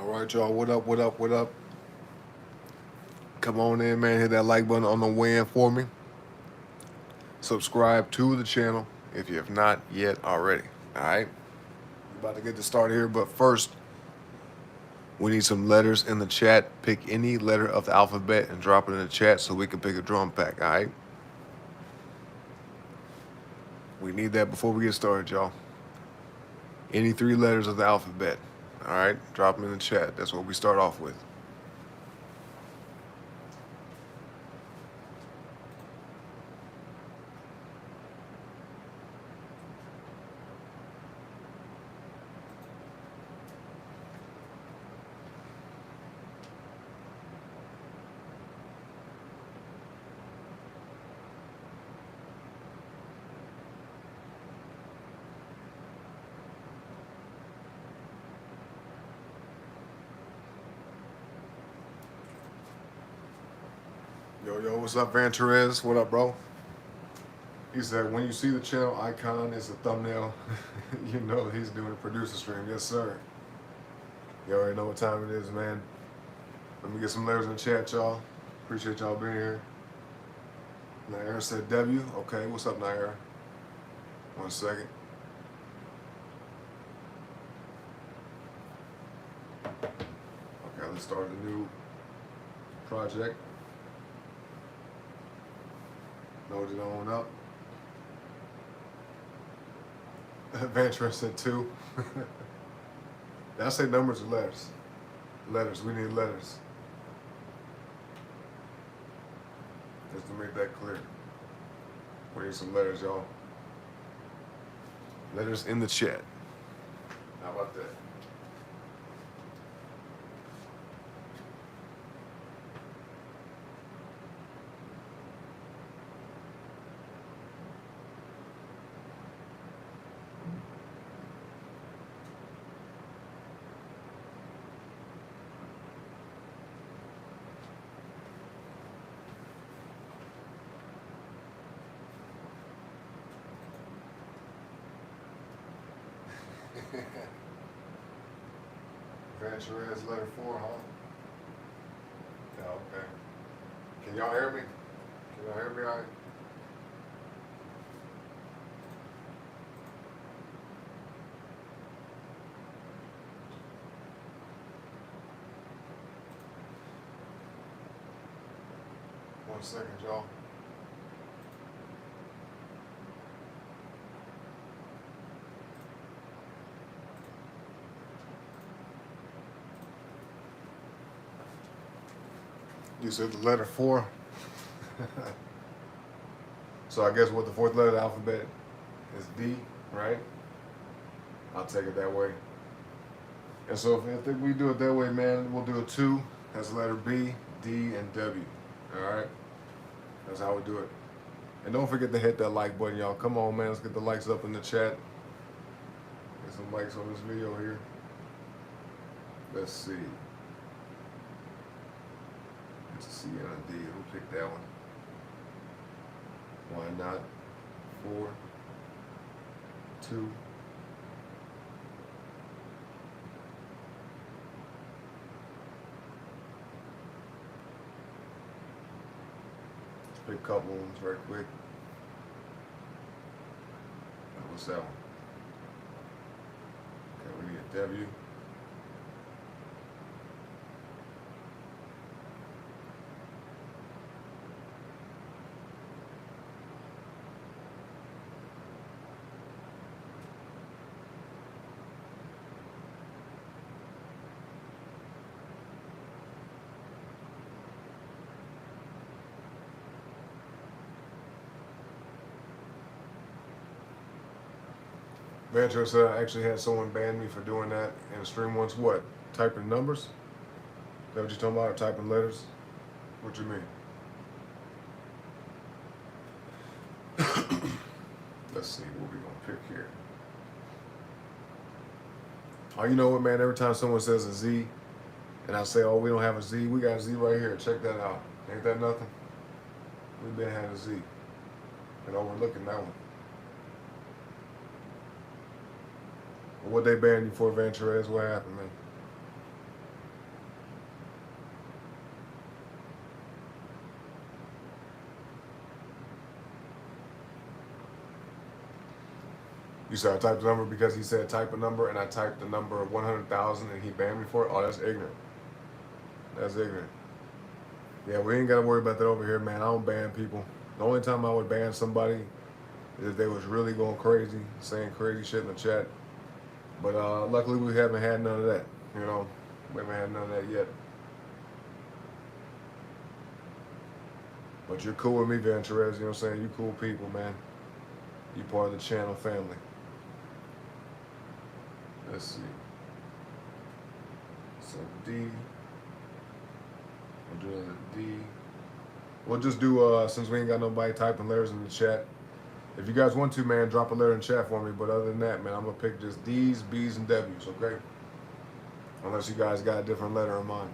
All right, y'all. What up? What up? What up? Come on in, man. Hit that like button on the way in for me. Subscribe to the channel if you have not yet already. All right. We're about to get this started here, but first, we need some letters in the chat. Pick any letter of the alphabet and drop it in the chat so we can pick a drum pack. All right. We need that before we get started, y'all. Any 3 letters of the alphabet. All right, drop them in the chat. That's what we start off with. Yo, what's up, Van Terez? What up, bro? He said, when you see the channel icon as a thumbnail, you know he's doing a producer stream. Yes, sir. You already know what time it is, man. Let me get some letters in the chat, y'all. Appreciate y'all being here. Nair said W. Okay, what's up, Nair? 1 second. Okay, let's start a new project. Load it on up. Ventura said 2. Did I say numbers or letters? Letters. We need letters. Just to make that clear. We need some letters, y'all. Letters in the chat. How about that? Ventura is letter 4, huh? Yeah, okay. Can y'all hear me? Can y'all hear me all right? One second, y'all. You said the letter 4. So I guess what the 4th letter of the alphabet is D, right? I'll take it that way. And so if we do it that way, man, we'll do a 2 as the letter B, D, and W. All right? That's how we do it. And don't forget to hit that like button, y'all. Come on, man. Let's get the likes up in the chat. Get some likes on this video here. Let's see. It's a C and a D. Who picked that one? Why not? 4, 2. Let's pick a couple ones very quick. What's that one? Okay, we need a W. Ventura said I actually had someone ban me for doing that in a stream once. What? Typing numbers? Is that what you're talking about? Or typing letters? What you mean? Let's see what we're gonna pick here. Oh, you know what, man? Every time someone says a Z, and I say, oh, we don't have a Z, we got a Z right here. Check that out. Ain't that nothing? We've been having a Z. And overlooking that one. What they banned you for, Ventura, is what happened, man. You said I typed the number because he said type a number, and I typed the number of 100,000 and he banned me for it? Oh, that's ignorant. That's ignorant. Yeah, we ain't got to worry about that over here, man. I don't ban people. The only time I would ban somebody is if they was really going crazy, saying crazy shit in the chat. But luckily we haven't had none of that. You know, we haven't had none of that yet. But you're cool with me, Van Therese, you know what I'm saying? You cool people, man. You part of the channel family. Let's see. So D. We'll do a D. We'll just do, since we ain't got nobody typing letters in the chat. If you guys want to, man, drop a letter in the chat for me. But other than that, man, I'm going to pick just D's, B's, and W's, okay? Unless you guys got a different letter in mind.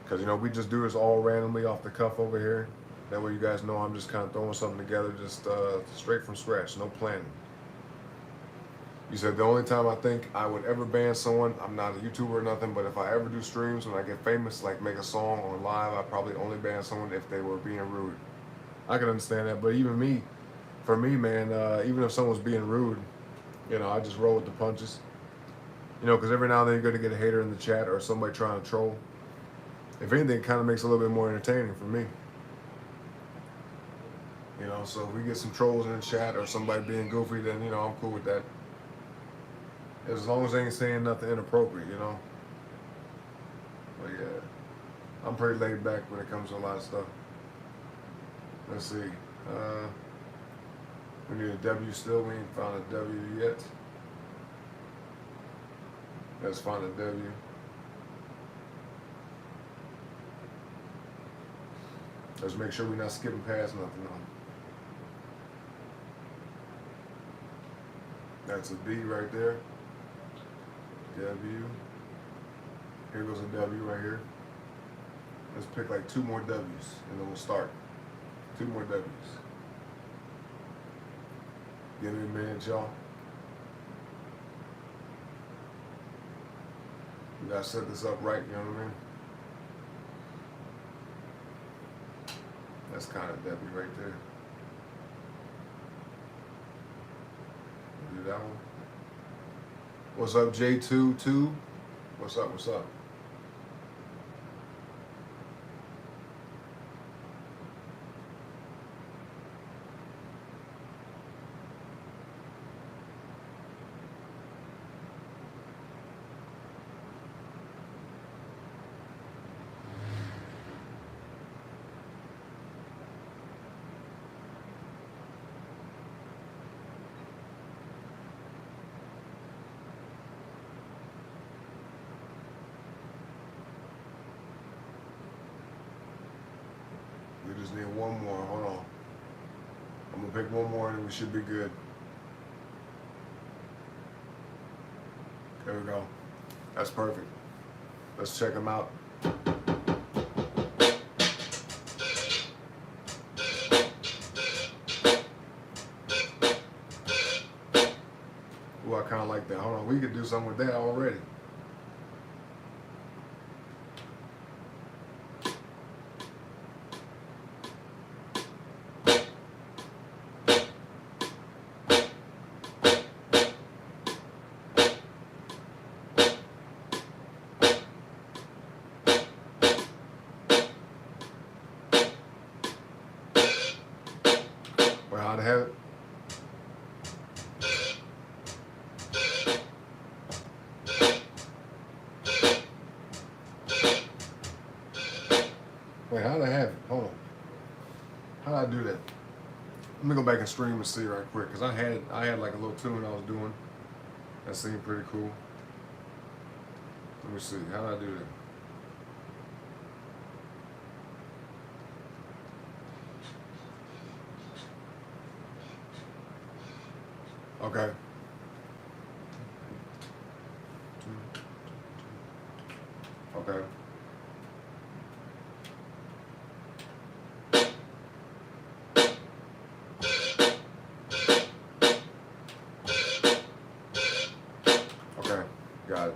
Because, you know, we just do this all randomly off the cuff over here. That way you guys know I'm just kind of throwing something together just straight from scratch, no planning. You said the only time I think I would ever ban someone, I'm not a YouTuber or nothing, but if I ever do streams when I get famous, like make a song on live, I'd probably only ban someone if they were being rude. I can understand that, but even me, for me, man, even if someone's being rude, you know, I just roll with the punches. You know, because every now and then you're going to get a hater in the chat or somebody trying to troll. If anything, it kind of makes it a little bit more entertaining for me. You know, so if we get some trolls in the chat or somebody being goofy, then, you know, I'm cool with that. As long as they ain't saying nothing inappropriate, you know. But yeah, I'm pretty laid back when it comes to a lot of stuff. Let's see. We need a W still. We ain't found a W yet. Let's find a W. Let's make sure we're not skipping past nothing though. That's a B right there. W. Here goes a W right here. Let's pick like 2 more W's and then we'll start. 2 more W's. Give me a minute, y'all. We gotta set this up right, you know what I mean? That's kind of W right there. Do that one. What's up, J22? What's up? What's up? We just need one more. Hold on. I'm gonna pick one more and we should be good. There we go. That's perfect. Let's check them out. Ooh, I kind of like that. Hold on. We could do something with that already. How to have it. Wait, how did I have it? Hold on. How did I do that? Let me go back and stream and see right quick, because I had like a little tune I was doing. That seemed pretty cool. Let me see. How did I do that? Okay. Okay. Okay. Got it.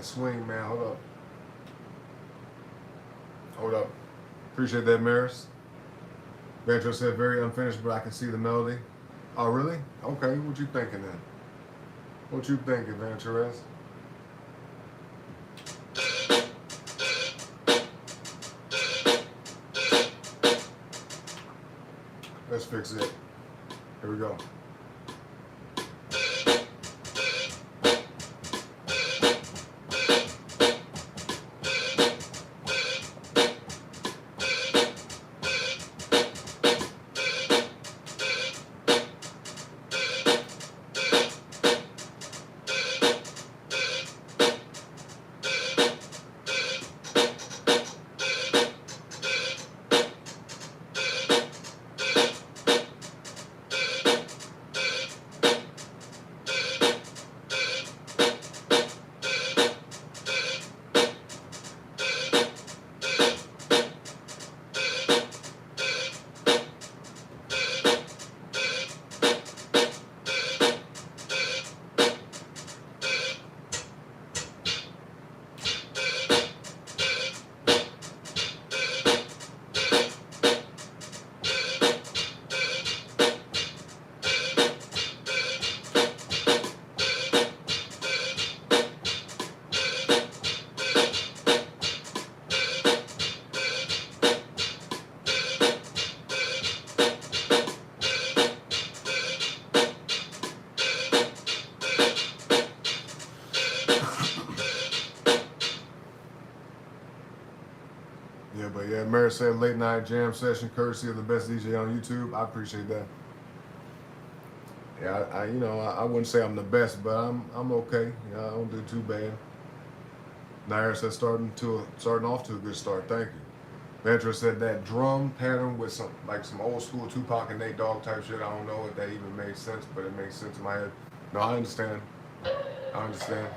swing, man. Hold up. Hold up. Appreciate that, Maris. Vantro said very unfinished, but I can see the melody. Oh, really? Okay, what you thinking then? What you thinking, Vantro? Let's fix it. Here we go. Yeah, but yeah, Mary said late night jam session, courtesy of the best DJ on YouTube. I appreciate that. Yeah, I wouldn't say I'm the best, but I'm okay. Yeah, I don't do too bad. Nair said starting off to a good start. Thank you. Ventura said that drum pattern with some old school Tupac and Nate Dogg type shit. I don't know if that even made sense, but it makes sense in my head. No, I understand. I understand.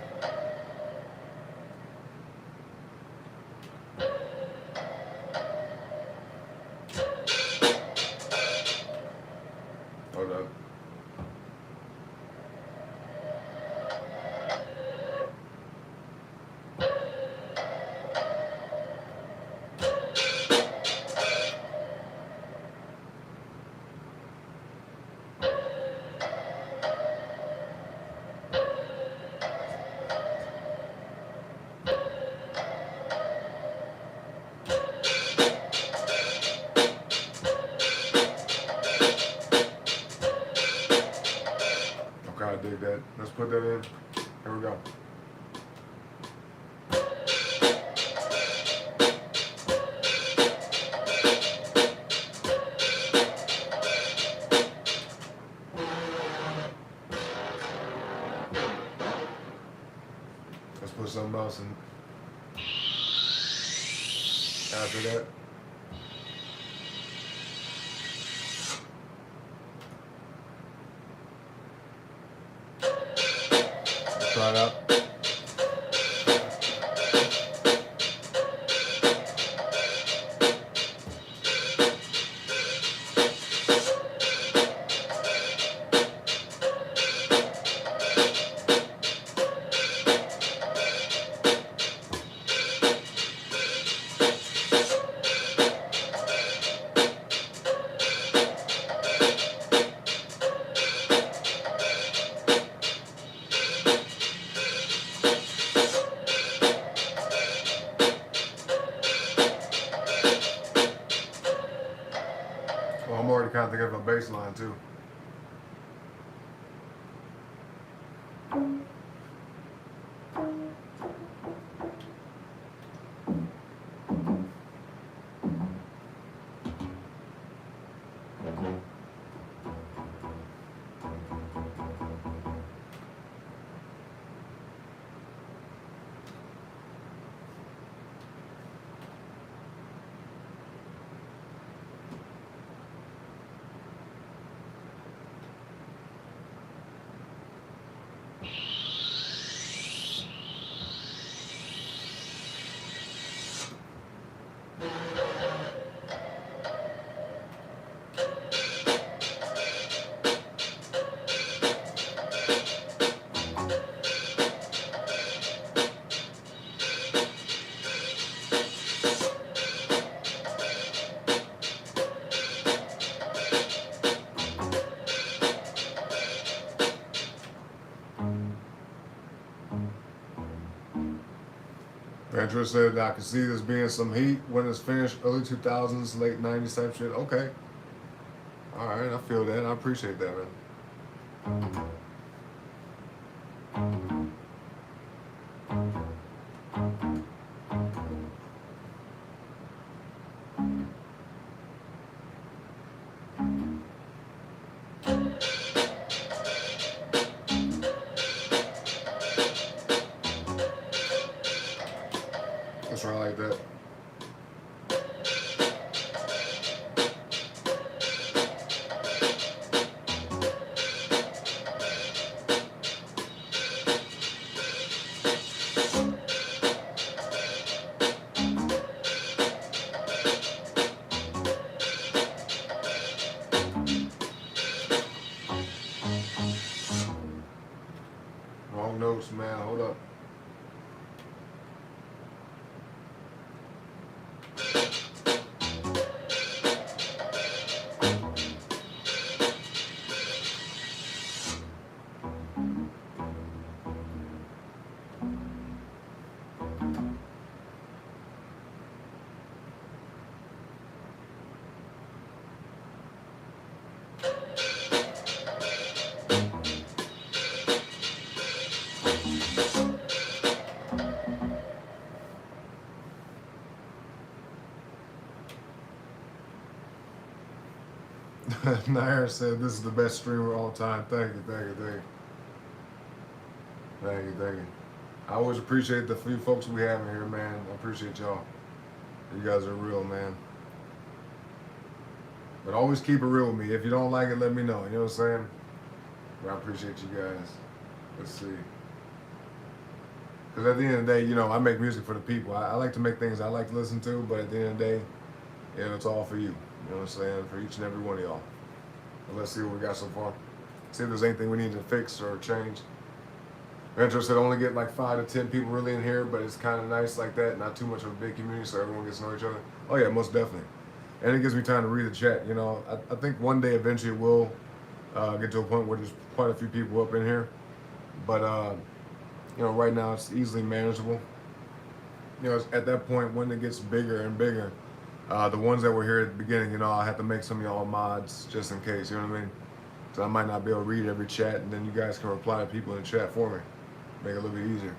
Hold up. I dig that. Let's put that in. Here we go. Let's put something else in. After that. Try it out. Well, I'm already kind of thinking of a bass line too. Andrew said I can see this being some heat when it's finished, early 2000s, late 90s type shit. Okay. All right, I feel that. I appreciate that, man. That's right, like that. Wrong notes, man. Hold up. Nair said this is the best streamer of all time. Thank you, thank you, thank you. Thank you, thank you. I always appreciate the few folks we have in here, man. I appreciate y'all. You guys are real, man. But always keep it real with me. If you don't like it, let me know. You know what I'm saying? But I appreciate you guys. Let's see. Because at the end of the day, you know, I make music for the people. I like to make things I like to listen to, but at the end of the day, you know, it's all for you. You know what I'm saying? For each and every one of y'all. But let's see what we got so far. See if there's anything we need to fix or change. Retro said only get like 5 to 10 people really in here, but it's kind of nice like that. Not too much of a big community, so everyone gets to know each other. Oh yeah, most definitely. And it gives me time to read the chat. You know, I think one day eventually we'll get to a point where there's quite a few people up in here. But, you know, right now it's easily manageable. You know, at that point when it gets bigger and bigger, the ones that were here at the beginning, you know, I have to make some of y'all mods just in case, you know what I mean? So I might not be able to read every chat, and then you guys can reply to people in the chat for me. Make it a little bit easier.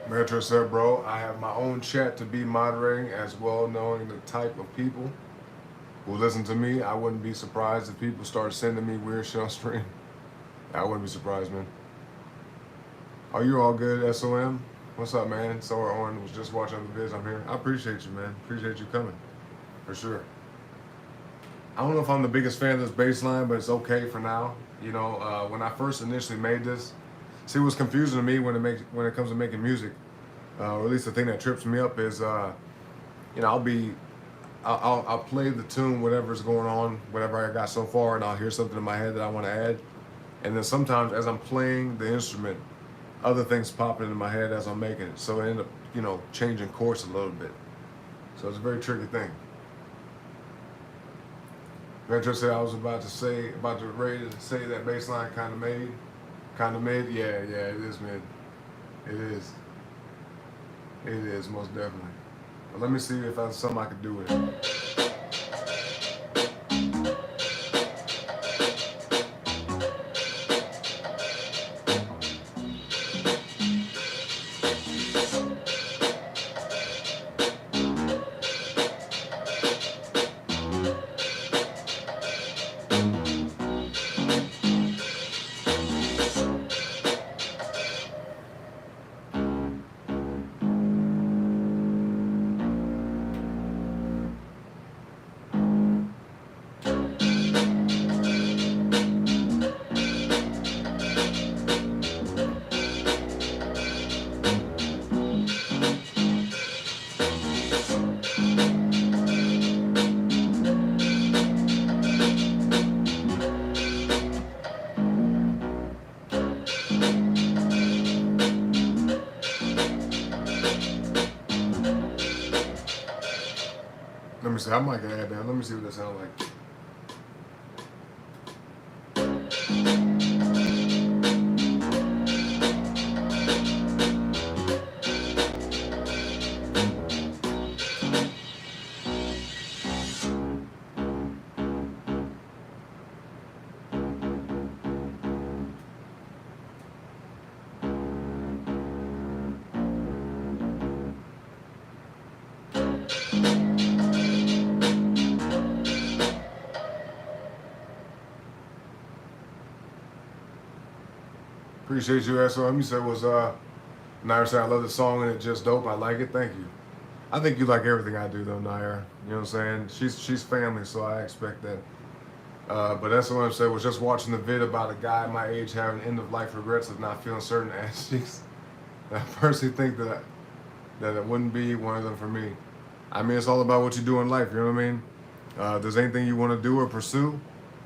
Metro said, bro, I have my own chat to be moderating as well, knowing the type of people who listen to me. I wouldn't be surprised if people start sending me weird shit on stream. I wouldn't be surprised, man. Are you all good, SOM? What's up, man? Solar Owen was just watching the vids. I'm here. I appreciate you, man. Appreciate you coming, for sure. I don't know if I'm the biggest fan of this bass line, but it's okay for now. You know, when I first initially made this, see, what's confusing to me when it comes to making music, or at least the thing that trips me up is, you know, I'll play the tune, whatever's going on, whatever I got so far, and I'll hear something in my head that I want to add. And then sometimes as I'm playing the instrument, other things pop into my head as I'm making it. So I end up, you know, changing course a little bit. So it's a very tricky thing. Metro said I was ready to say that bass line kind of mid. Yeah, it is mid. It is. It is, most definitely. But let me see if that's something I could do with it. Let me see. I might add that. Let me see what that sounds like. Appreciate you, SOM. You said was Nair said I love the song and it's just dope. I like it. Thank you. I think you like everything I do though, Nair. You know what I'm saying? She's family, so I expect that. But SOM said was just watching the vid about a guy my age having end of life regrets of not feeling certain aspects. I personally think that it wouldn't be one of them for me. I mean, it's all about what you do in life. You know what I mean? If there's anything you want to do or pursue,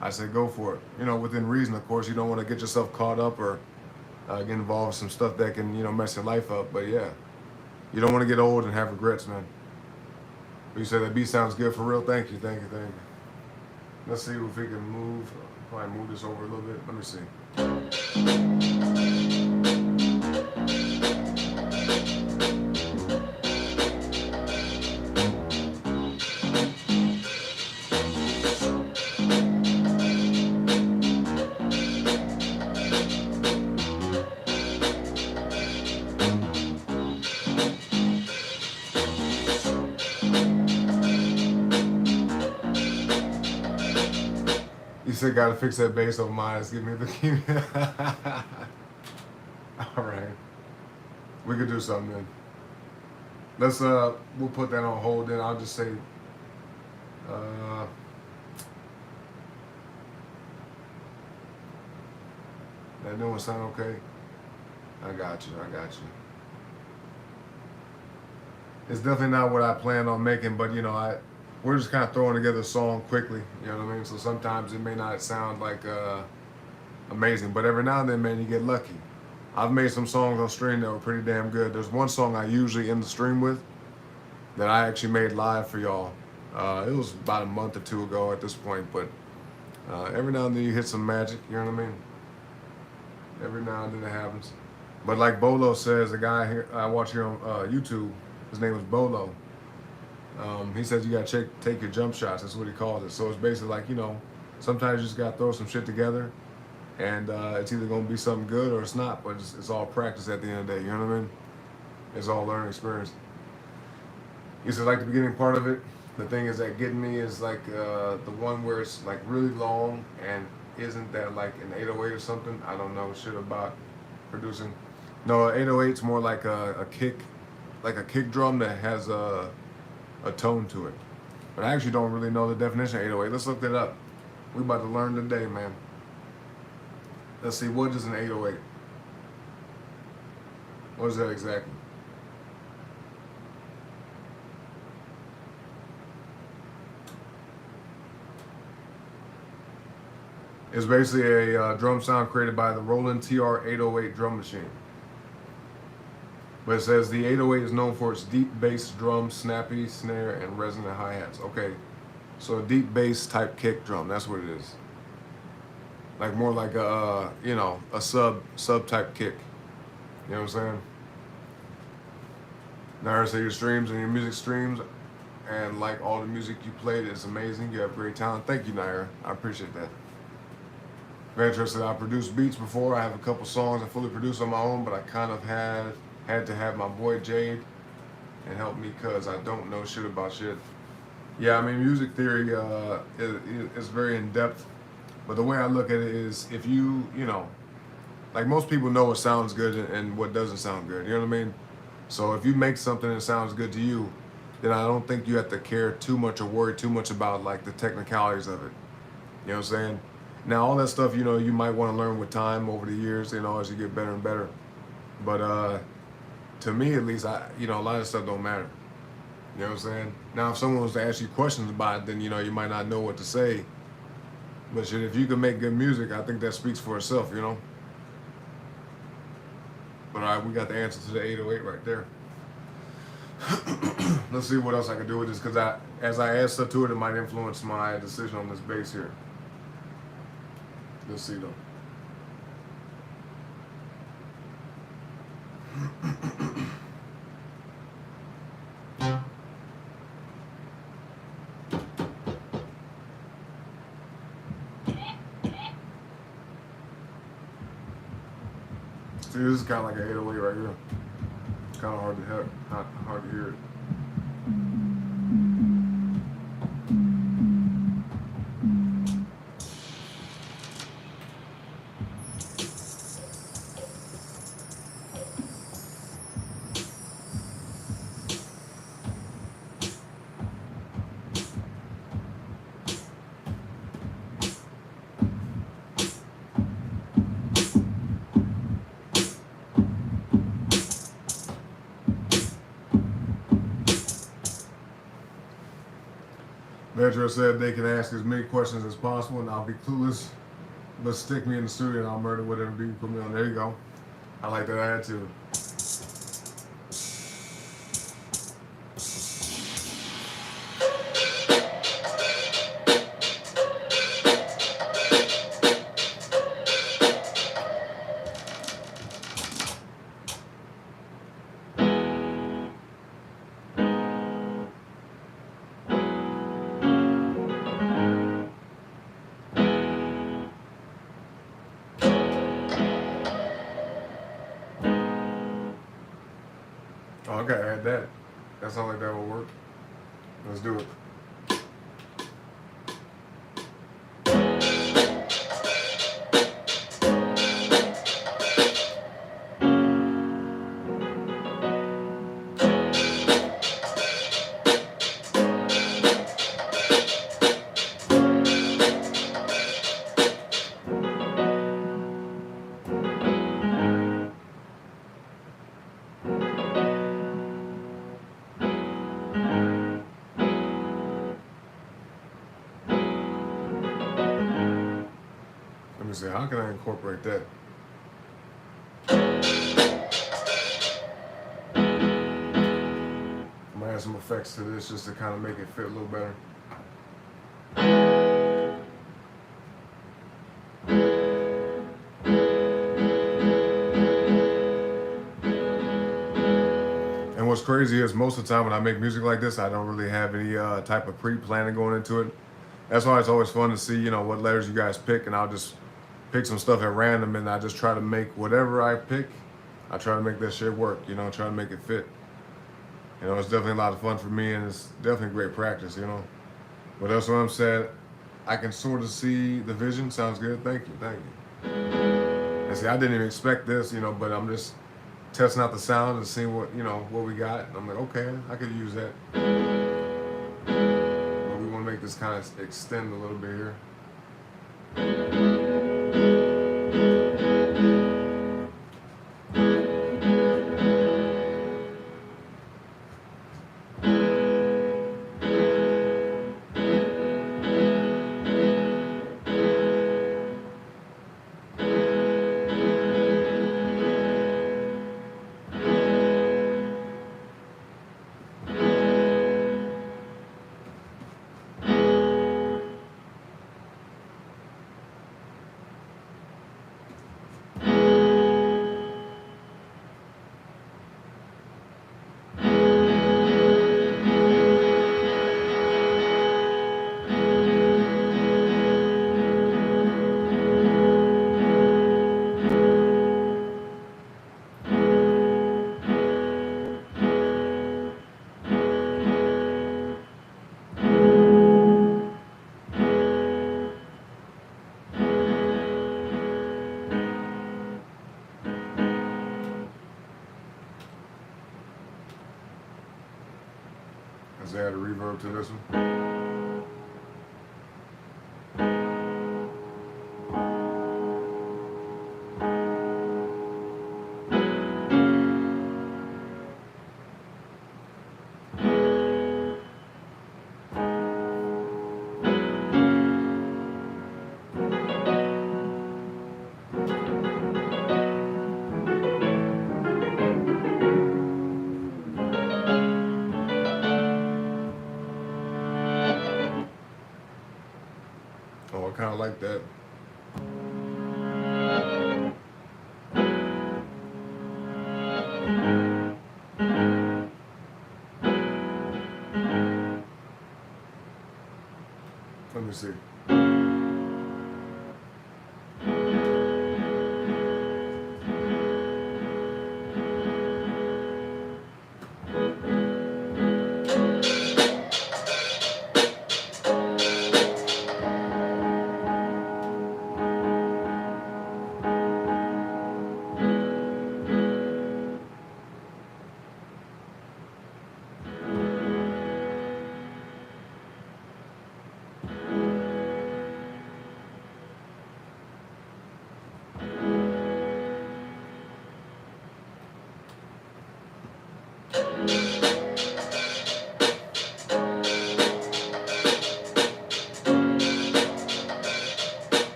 I say go for it. You know, within reason, of course. You don't want to get yourself caught up or get involved with some stuff that can, mess your life up. But yeah, you don't want to get old and have regrets, man. But you said that beat sounds good for real. Thank you, thank you, thank you. Let's see if we can move. Probably move this over a little bit. Let me see. You said gotta fix that bass of mine. Give me the All right, we could do something then. Let's we'll put that on hold. Then I'll just say that new one sound okay. I got you. It's definitely not what I planned on making, but we're just kind of throwing together a song quickly. You know what I mean? So sometimes it may not sound like amazing, but every now and then, man, you get lucky. I've made some songs on stream that were pretty damn good. There's one song I usually end the stream with that I actually made live for y'all. It was about a month or two ago at this point, but every now and then you hit some magic. You know what I mean? Every now and then it happens. But like Bolo says, the guy here I watch here on YouTube, his name is Bolo. He says you gotta take your jump shots. That's what he calls it. So it's basically like, sometimes you just gotta throw some shit together, and it's either gonna be something good or it's not. But it's all practice at the end of the day. You know what I mean? It's all learning experience. He said like the beginning part of it. The thing is that getting me is like the one where it's like really long and isn't that like an 808 or something? I don't know shit about producing. No, 808's more like a kick drum that has a tone to it. But I actually don't really know the definition of 808. Let's look that up. We about to learn today, man. Let's see, what is an 808? What is that exactly? It's basically a drum sound created by the Roland TR-808 drum machine. But it says the 808 is known for its deep bass drum, snappy snare, and resonant hi-hats. Okay, so a deep bass type kick drum, that's what it is. Like more like a sub type kick. You know what I'm saying? Naira said your streams and your music streams and like all the music you played is amazing. You have great talent. Thank you, Naira. I appreciate that. Ventura said I produced beats before. I have a couple songs I fully produced on my own, but I kind of had to have my boy Jade and help me because I don't know shit about shit. Yeah, I mean music theory is very in depth, but the way I look at it is if you know, like most people know what sounds good and what doesn't sound good. You know what I mean? So if you make something that sounds good to you, then I don't think you have to care too much or worry too much about like the technicalities of it. You know what I'm saying? Now all that stuff, you know, you might want to learn with time over the years, you know, as you get better and better. But to me at least, you know, a lot of stuff don't matter. You know what I'm saying? Now if someone was to ask you questions about it, then you know you might not know what to say. But shit, if you can make good music, I think that speaks for itself, you know? But all right, we got the answer to the 808 right there. Let's see what else I can do with this, because as I add stuff to it, it might influence my decision on this bass here. Let's see though. See, this is kind of like an 808 right here. Kind of hard to hear, not hard to hear it. Metro said they can ask as many questions as possible and I'll be clueless, but stick me in the studio and I'll murder whatever beat you put me on. There you go. I like that attitude. Oh, okay, I had that. That sounds like that will work. Let's do it. Let me see, how can I incorporate that? I'm gonna add some effects to this just to kind of make it fit a little better. And what's crazy is most of the time when I make music like this, I don't really have any type of pre-planning going into it. That's why it's always fun to see, you know, what letters you guys pick, and I'll just pick some stuff at random and I just try to make whatever I pick, I try to make that shit work, you know, try to make it fit. You know, it's definitely a lot of fun for me and it's definitely great practice, you know. But that's what I'm saying. I can sort of see the vision. Sounds good. Thank you. Thank you. And see, I didn't even expect this, you know, but I'm just testing out the sound and seeing what, you know, what we got. And I'm like, okay, I could use that. But we want to make this kind of extend a little bit here. add a reverb to this one. Oh, I kind of like that. Let me see.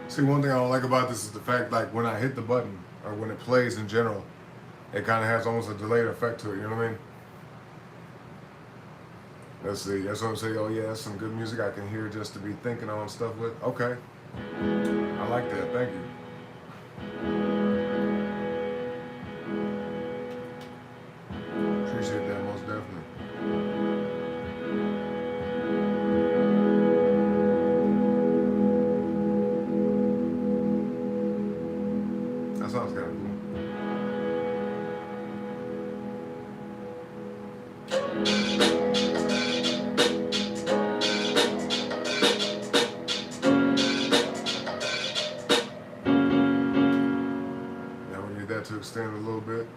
See, one thing I don't like about this is the fact, like, when I hit the button, or when it plays in general, it kind of has almost a delayed effect to it, you know what I mean? Let's see, that's what I'm saying. Oh, yeah, that's some good music I can hear just to be thinking on stuff with. Okay. I like that. Thank you. Appreciate that, most definitely. That sounds kind of cool. Now we need that to extend a little bit.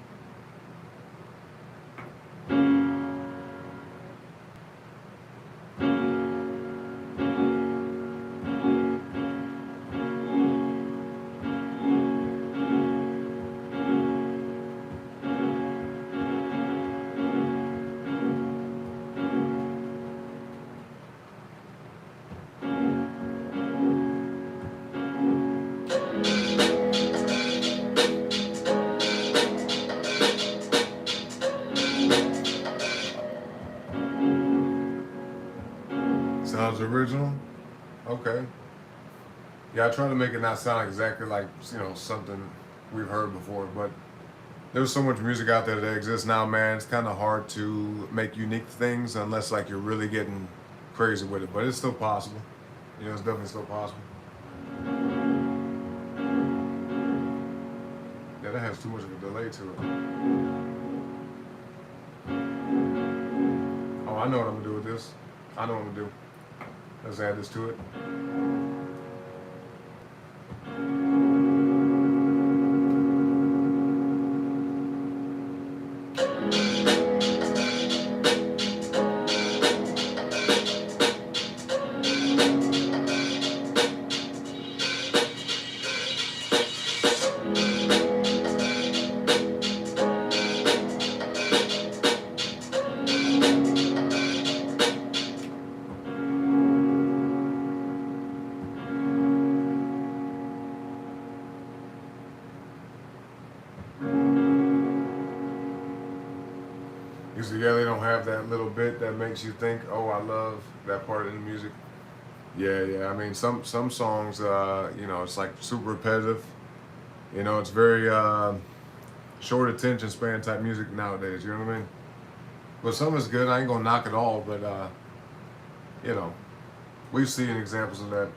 Sounds original. Okay. Yeah, I try to make it not sound exactly like, you know, something we've heard before, but there's so much music out there that exists now, man. It's kind of hard to make unique things unless, like, you're really getting crazy with it, but it's still possible. You know, it's definitely still possible. Yeah, that has too much of a delay to it. Oh, I know what I'm gonna do with this. I know what I'm gonna do. Let's add this to it. You see, yeah, they don't have that little bit that makes you think, oh, I love that part in the music. Yeah. I mean, some songs, you know, it's like super repetitive. You know, it's very short attention span type music nowadays. You know what I mean? But some is good. I ain't gonna knock it all, but you know, we've seen examples of that.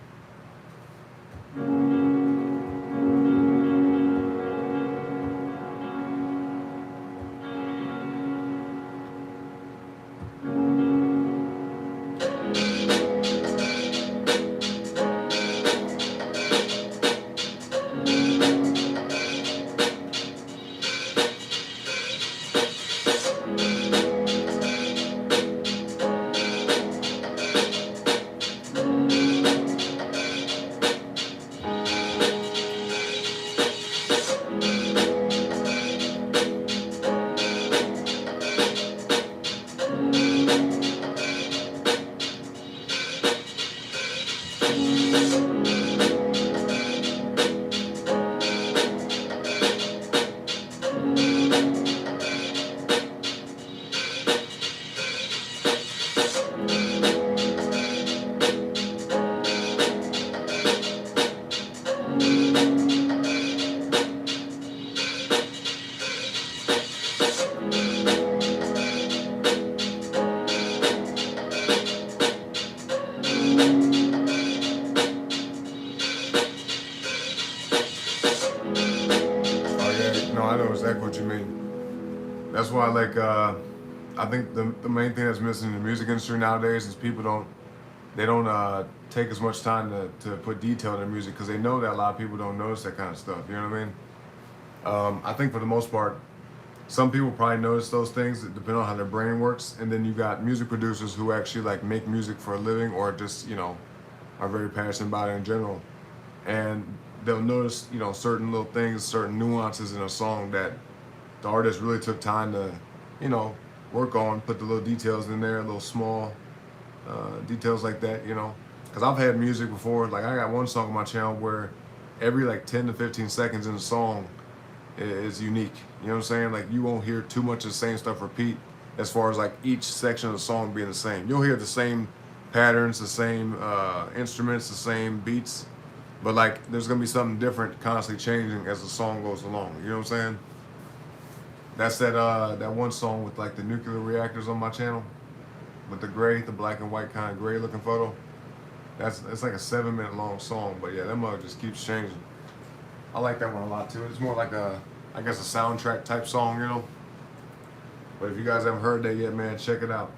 I know exactly what you mean. That's why, like, I think the main thing that's missing in the music industry nowadays is people don't take as much time to put detail in their music because they know that a lot of people don't notice that kind of stuff. You know what I mean? I think for the most part, some people probably notice those things depending on how their brain works, and then you got music producers who actually like make music for a living or just are very passionate about it in general, and they'll notice certain little things, certain nuances in a song that the artist really took time to work on, put the little details in there, little small details like that, because I've had music before, like I got one song on my channel where every like 10 to 15 seconds in the song is unique. You know what I'm saying? Like you won't hear too much of the same stuff repeat as far as like each section of the song being the same. You'll hear the same patterns, the same instruments, the same beats, but like there's gonna be something different constantly changing as the song goes along. You know what I'm saying? That's that one song with like the nuclear reactors on my channel with the black and white kind of gray looking photo. It's like a 7-minute long song, but yeah, that mug just keeps changing. I like that one a lot too. It's more like I guess a soundtrack type song, But if you guys haven't heard that yet, man, check it out.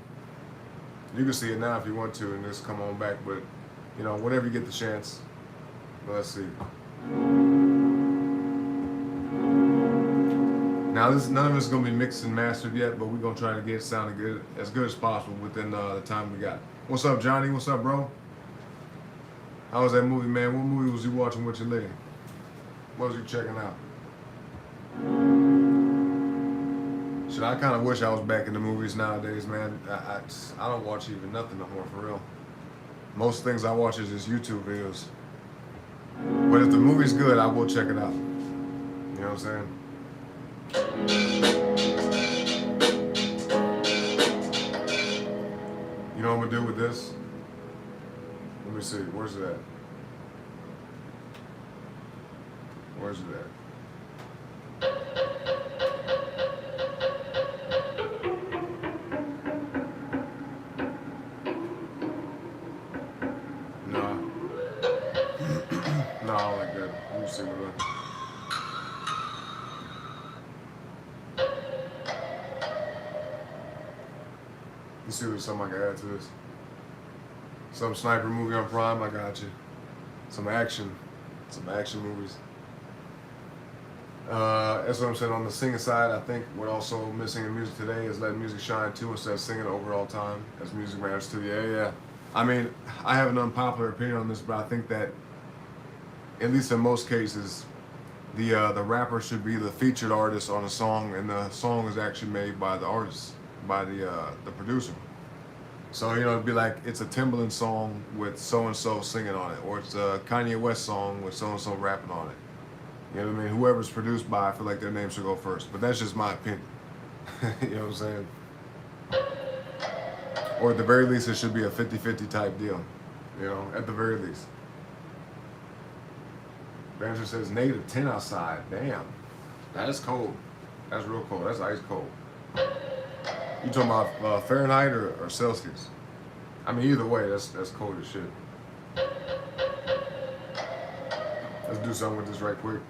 You can see it now if you want to and just come on back, but whenever you get the chance. Let's see. Now none of it's gonna be mixed and mastered yet, but we're gonna try to get it sounding good as possible within the time we got. What's up, Johnny? What's up, bro? How was that movie, man? What movie was you watching with your lady? What was you checking out? Shit, I kind of wish I was back in the movies nowadays, man. I don't watch even nothing no more, for real. Most things I watch is just YouTube videos. But if the movie's good, I will check it out. You know what I'm saying? You know what I'm gonna do with this? Let me see, where's it at? Where's it at? Nah. Nah, I don't like that. Let me see what let's see if there's something I can add to this. Some sniper movie on Prime, I got you. Some action movies. That's what I'm saying. On the singing side, I think what also missing in music today is letting music shine too instead of singing over all time as music matters too. Yeah. I mean, I have an unpopular opinion on this, but I think that at least in most cases, the rapper should be the featured artist on a song, and the song is actually made by the artist, by the producer. So it'd be like it's a Timbaland song with so and so singing on it, or it's a Kanye West song with so and so rapping on it. You know what I mean? Whoever's produced by, I feel like their name should go first. But that's just my opinion. You know what I'm saying? Or at the very least, it should be a 50-50 type deal. At the very least. Banjo says -10 outside. Damn. That is cold. That's real cold. That's ice cold. You talking about Fahrenheit or Celsius? I mean, either way, that's cold as shit. Let's do something with this right quick.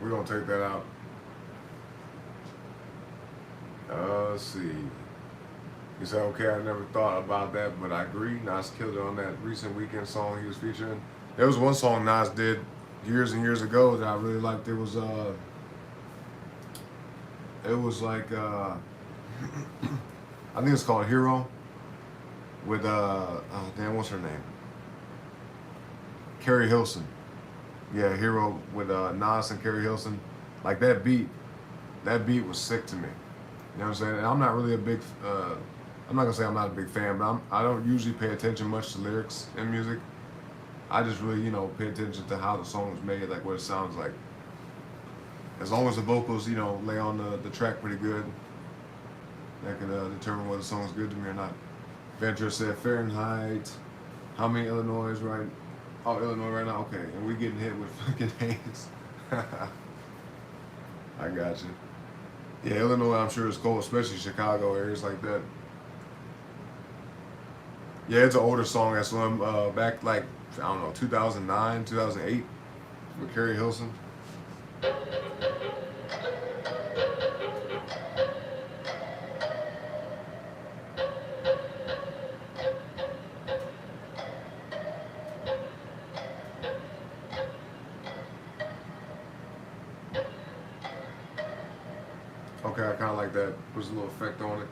We're gonna take that out. Let's see. He said, okay, I never thought about that, but I agree. Nas killed it on that recent Weekend song he was featuring. There was one song Nas did years and years ago that I really liked. It was like I think it's called Hero with damn, what's her name? Carrie Hilson. Yeah, Hero with Nas and Carrie Hilson. Like that beat was sick to me. You know what I'm saying? And I'm not really a big, I'm not gonna say I'm not a big fan, but I don't usually pay attention much to lyrics in music. I just really, pay attention to how the song is made, like what it sounds like. As long as the vocals, lay on the track pretty good, that can determine whether the song's good to me or not. Ventura said Fahrenheit. How many Illinois right? Oh, Illinois right now. Okay, and we getting hit with fucking haze. I got you. Yeah, Illinois, I'm sure is cold, especially Chicago areas like that. Yeah, it's an older song. That's one back like I don't know, 2009, 2008 with Carrie Hilson. Okay, I kind of like that. Puts a little effect on it.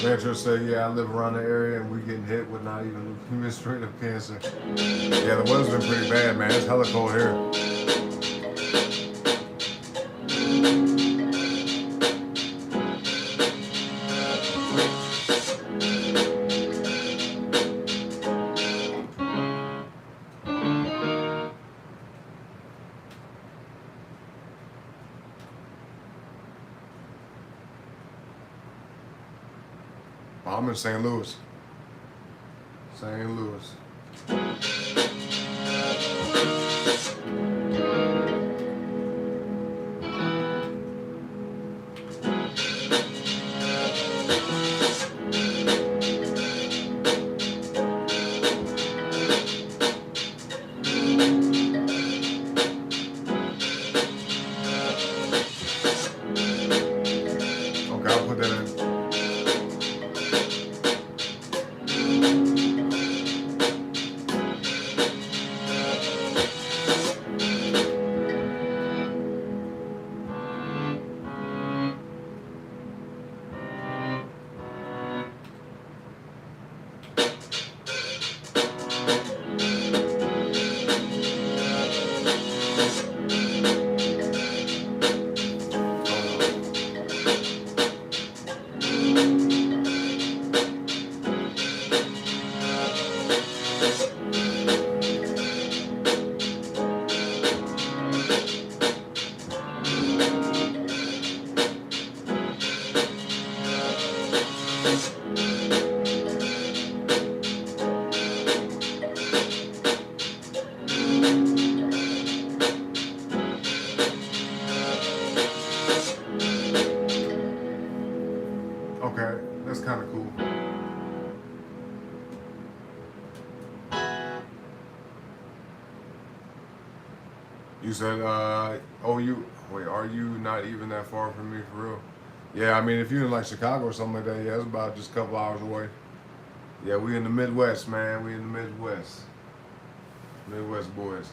Metro said, yeah, I live around the area and we getting hit with not even straight up cancer. Yeah, the weather's been pretty bad, man. It's hella cold here. I'm in St. Louis. St. Louis. Okay, I'll put that in. Okay, that's kind of cool. You said, are you not even that far from me for real? Yeah, I mean, if you're in like Chicago or something like that, yeah, it's about just a couple hours away. Yeah, we in the Midwest, man. We in the Midwest. Midwest boys.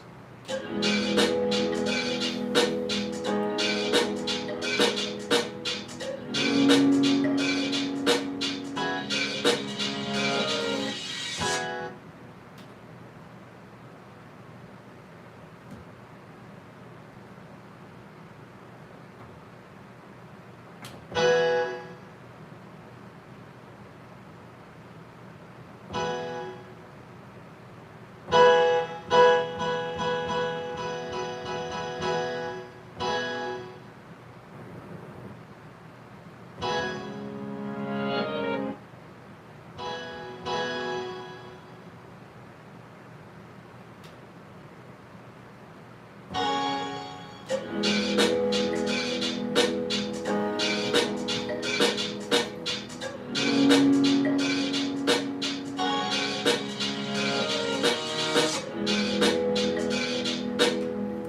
You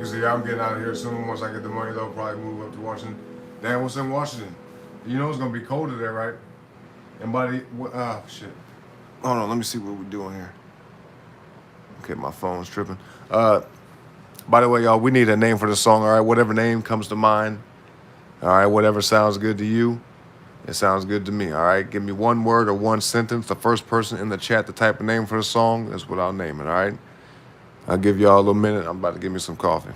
see, I'm getting out of here soon. Once I get the money, though, probably move up to Washington. Damn, what's in Washington? You know it's gonna be colder there, right? And by the shit. Hold on, let me see what we're doing here. Okay, my phone's tripping. By the way, y'all, we need a name for the song. All right, whatever name comes to mind. All right, whatever sounds good to you, it sounds good to me. All right, give me one word or one sentence. The first person in the chat to type a name for the song is what I'll name it. All right. I'll give y'all a little minute. I'm about to give me some coffee.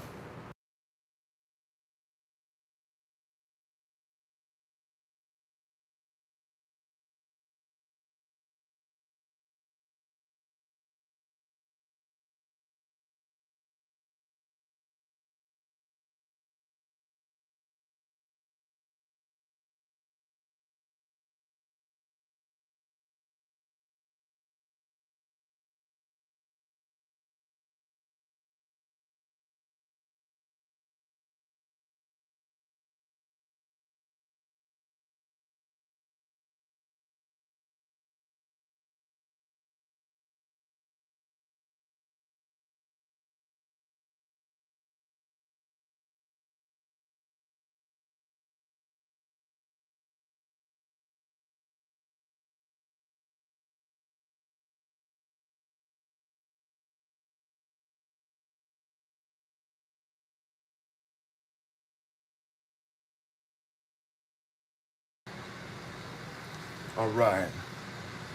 All right.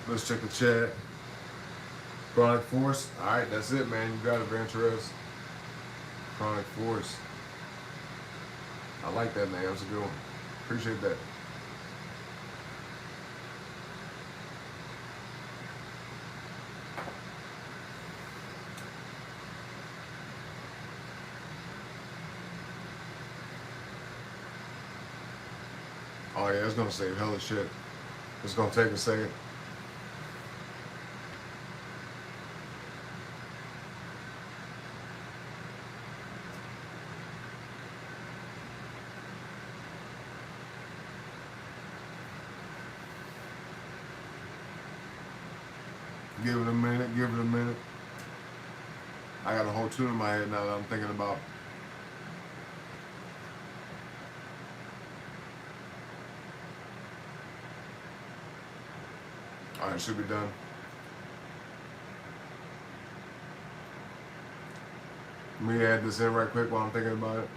Let's check the chat. Chronic Force. All right, that's it, man. You got it, Venturous. Chronic Force. I like that name. That's a good one. Appreciate that. Oh yeah, it's gonna save hella shit. It's gonna take a second. Give it a minute, give it a minute. I got a whole tune in my head now that I'm thinking about. All right, should be done. Let me add this in right quick while I'm thinking about it.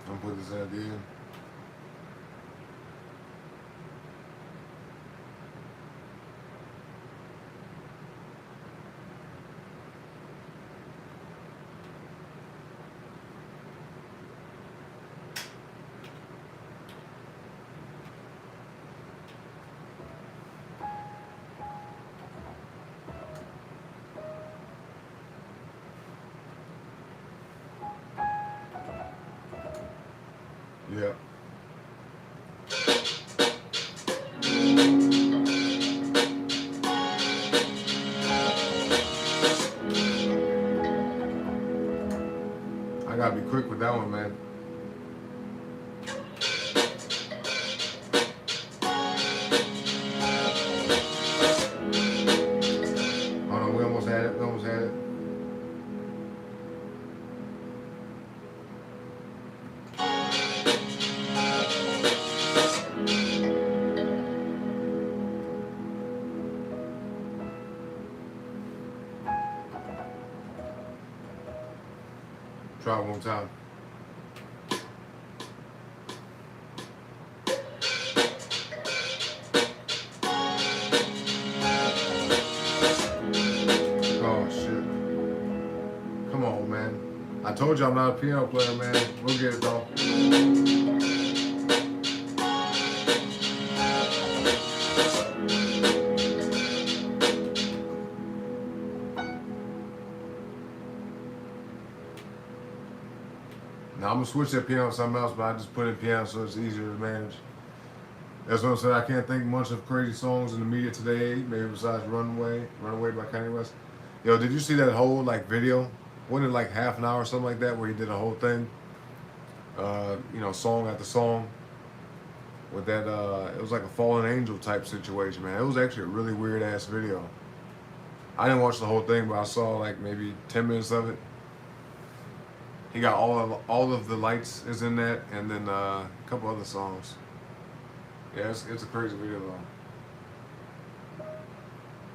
I'm gonna put this at the end. Yeah. I gotta be quick with that one, man. Hold on, we almost had it. We almost had it. Try it one time. Oh shit. Come on, man. I told you I'm not a piano player, man. We'll get it though. Now I'm gonna switch that piano to something else, but I just put in piano so it's easier to manage. That's what I said. I can't think much of crazy songs in the media today, maybe besides Runaway by Kanye West. Yo, did you see that whole like video? Wasn't it like half an hour or something like that where he did a whole thing? Song after song with that. It was like a fallen angel type situation, man. It was actually a really weird ass video. I didn't watch the whole thing, but I saw like maybe 10 minutes of it. He got all of the lights is in that, and then a couple other songs. Yeah, it's a crazy video though.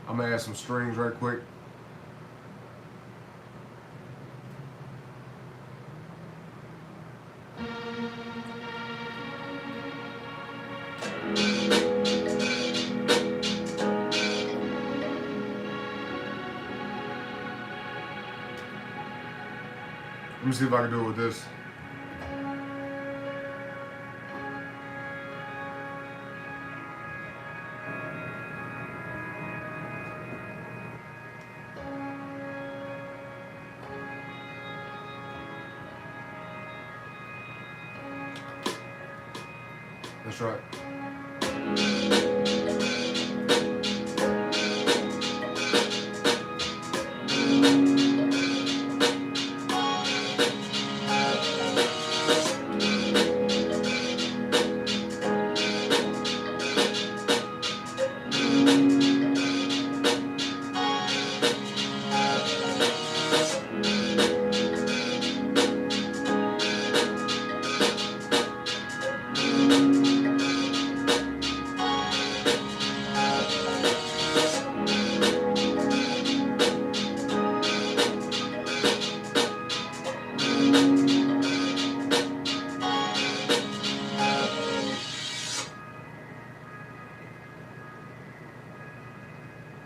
I'm gonna add some strings right quick. Let me see if I can do it with this. That's right.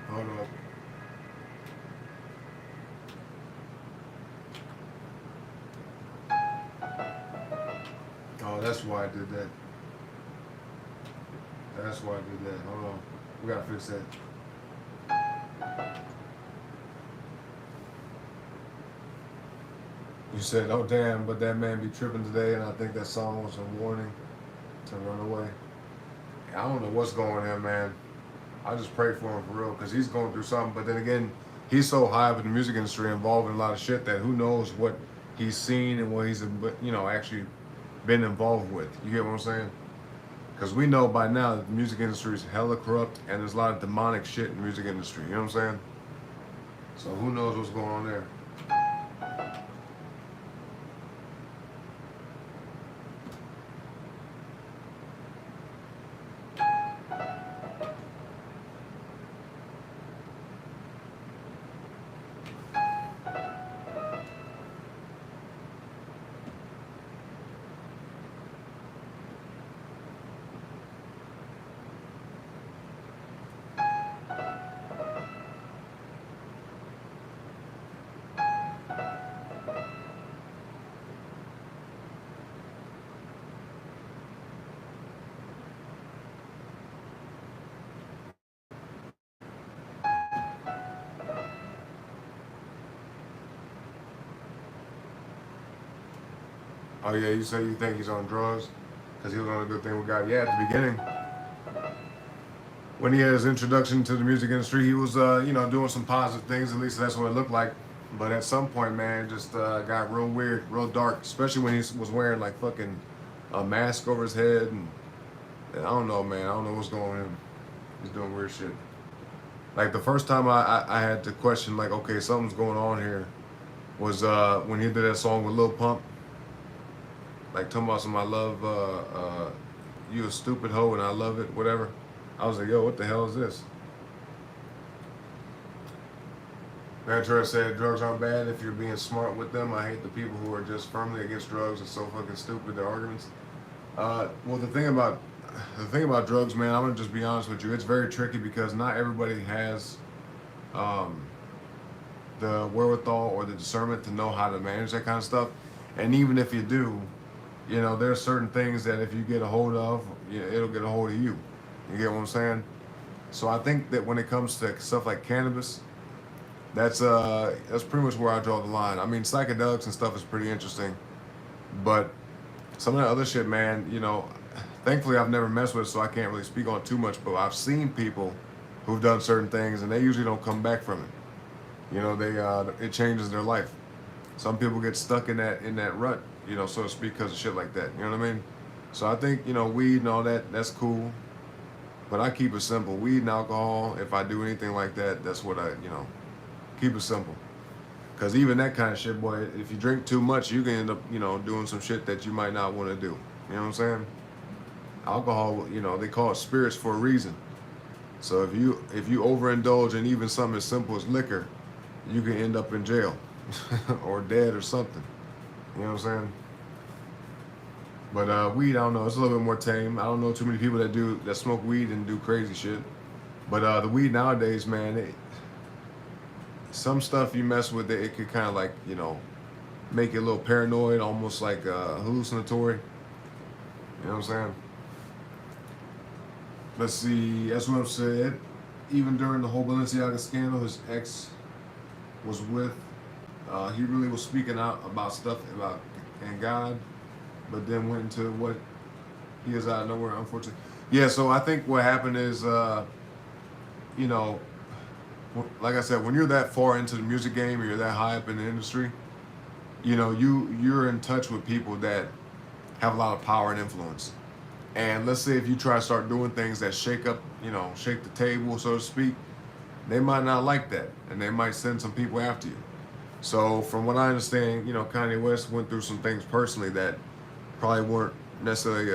Hold on. Oh, that's why I did that. That's why I did that. Hold on. We gotta fix that. You said, oh damn, but that man be tripping today, and I think that song was a warning to run away. I don't know what's going on, man. I just pray for him for real, because he's going through something. But then again, he's so high up in the music industry, involved in a lot of shit that who knows what he's seen and what he's, actually been involved with. You get what I'm saying? Because we know by now that the music industry is hella corrupt, and there's a lot of demonic shit in the music industry. You know what I'm saying? So who knows what's going on there? Oh yeah, you say you think he's on drugs because he was on a good thing with God. Yeah, at the beginning, when he had his introduction to the music industry, he was doing some positive things. At least that's what it looked like. But at some point, man, it just got real weird, real dark. Especially when he was wearing like fucking a mask over his head, and I don't know, man. I don't know what's going on. He's doing weird shit. Like the first time I had to question, like, okay, something's going on here, was when he did that song with Lil Pump. Like talking about some I love you a stupid hoe and I love it, whatever. I was like, yo, what the hell is this? Ventura said drugs aren't bad if you're being smart with them. I hate the people who are just firmly against drugs. It's so fucking stupid, their arguments. Well, the thing about drugs, man, I'm gonna just be honest with you. It's very tricky because not everybody has the wherewithal or the discernment to know how to manage that kind of stuff. And even if you do, there are certain things that if you get a hold of, it'll get a hold of you. You get what I'm saying? So I think that when it comes to stuff like cannabis, that's pretty much where I draw the line. I mean, psychedelics and stuff is pretty interesting, But some of that other shit, man, thankfully I've never messed with it, so I can't really speak on it too much. But I've seen people who've done certain things, and they usually don't come back from it. They it changes their life. Some people get stuck in that rut, so to speak, because of shit like that. You know what I mean? So I think weed and all that's cool, but I keep it simple. Weed and alcohol. If I do anything like that, that's what I keep it simple. Because even that kind of shit, boy, if you drink too much, you can end up doing some shit that you might not want to do. You know what I'm saying? Alcohol, they call it spirits for a reason. So if you overindulge in even something as simple as liquor, you can end up in jail or dead or something. You know what I'm saying? But weed, I don't know. It's a little bit more tame. I don't know too many people that smoke weed and do crazy shit. But the weed nowadays, man, some stuff you mess with it could kind of like make you a little paranoid, almost like hallucinatory. You know what I'm saying? Let's see. That's what I've said. Even during the whole Balenciaga scandal, his ex was with. He really was speaking out about stuff about and God, but then went into what he is out of nowhere, unfortunately. Yeah, so I think what happened is, like I said, when you're that far into the music game or you're that high up in the industry, you're in touch with people that have a lot of power and influence. And let's say if you try to start doing things that shake the table, so to speak, they might not like that, and they might send some people after you. So from what I understand, Kanye West went through some things personally that probably weren't necessarily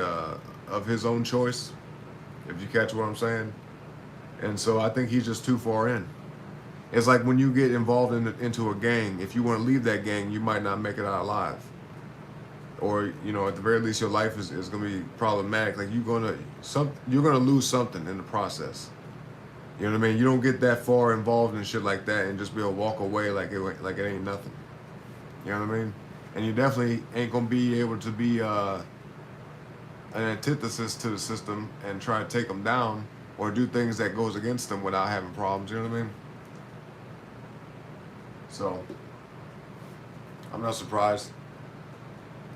of his own choice, if you catch what I'm saying. And so I think he's just too far in. It's like when you get involved into a gang, if you want to leave that gang, you might not make it out alive. Or, at the very least, your life is going to be problematic. Like you're gonna lose something in the process. You know what I mean? You don't get that far involved in shit like that and just be able to walk away like it ain't nothing. You know what I mean? And you definitely ain't gonna be able to be an antithesis to the system and try to take them down or do things that goes against them without having problems. You know what I mean? So I'm not surprised.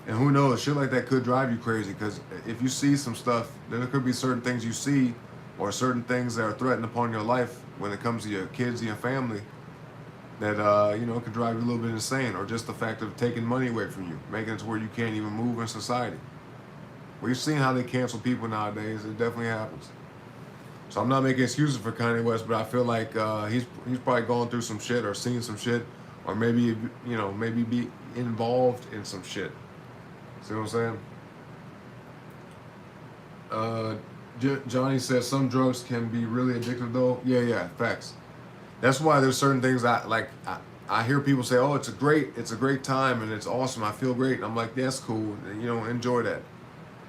And who knows? Shit like that could drive you crazy, because if you see some stuff, then there could be certain things you see or certain things that are threatened upon your life when it comes to your kids and your family that, could drive you a little bit insane, or just the fact of taking money away from you, making it to where you can't even move in society. We've seen how they cancel people nowadays. It definitely happens. So I'm not making excuses for Kanye West, but I feel like he's probably going through some shit or seen some shit, or maybe, maybe be involved in some shit. See what I'm saying? Johnny says some drugs can be really addictive though. Yeah, facts. That's why there's certain things I hear people say, oh, it's a great time and it's awesome. I feel great. And I'm like, that's cool. Enjoy that.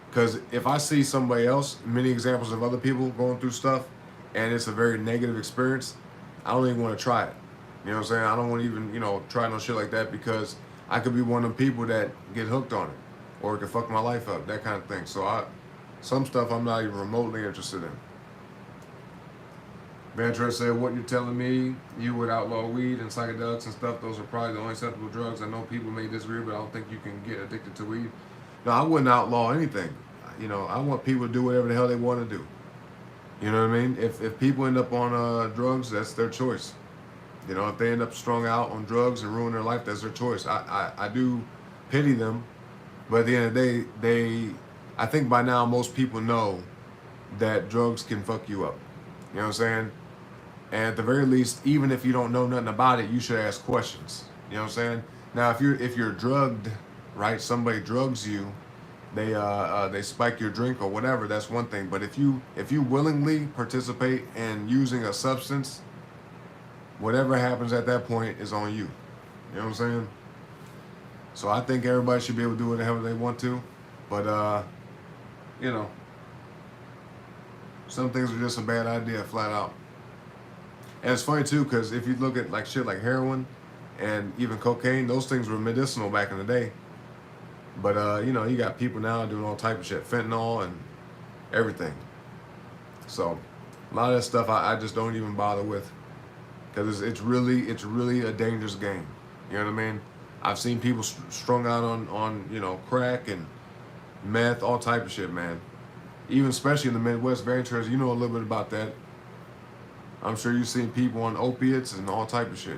Because if I see somebody else, many examples of other people going through stuff, and it's a very negative experience, I don't even want to try it. You know what I'm saying? I don't want to even, try no shit like that, because I could be one of them people that get hooked on it, or it could fuck my life up, that kind of thing. So some stuff I'm not even remotely interested in. Vantra said, what you're telling me, you would outlaw weed and psychedelics and stuff, those are probably the only acceptable drugs. I know people may disagree, but I don't think you can get addicted to weed. No, I wouldn't outlaw anything. I want people to do whatever the hell they want to do. You know what I mean? If people end up on drugs, that's their choice. If they end up strung out on drugs and ruin their life, that's their choice. I do pity them, but at the end of the day, I think by now most people know that drugs can fuck you up. You know what I'm saying? And at the very least, even if you don't know nothing about it, you should ask questions. You know what I'm saying? Now, if you're drugged, right? Somebody drugs you, they spike your drink or whatever. That's one thing. But if you willingly participate in using a substance, whatever happens at that point is on you. You know what I'm saying? So I think everybody should be able to do whatever they want to, but some things are just a bad idea, flat out. And it's funny too, because if you look at like shit like heroin and even cocaine, those things were medicinal back in the day. But you got people now doing all type of shit, fentanyl and everything. So a lot of that stuff I just don't even bother with, because it's really a dangerous game. You know what I mean? I've seen people strung out on crack and meth, all type of shit, man. Even especially in the Midwest, very interesting. You know a little bit about that. I'm sure you've seen people on opiates and all type of shit.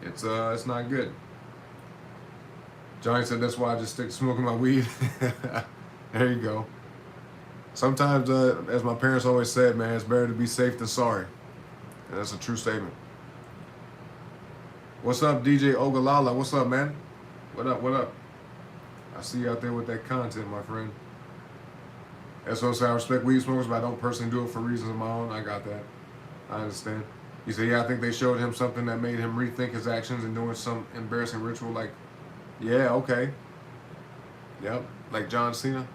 It's not good. Johnny said that's why I just stick to smoking my weed. There you go. Sometimes, as my parents always said, man, it's better to be safe than sorry. And that's a true statement. What's up, DJ Ogalala? What's up, man? What up? What up? I see you out there with that content, my friend. That's what I'm saying. I respect weed smokers, but I don't personally do it for reasons of my own. I got that. I understand. You said, yeah, I think they showed him something that made him rethink his actions and doing some embarrassing ritual. Like, yeah, okay. Yep. Like John Cena.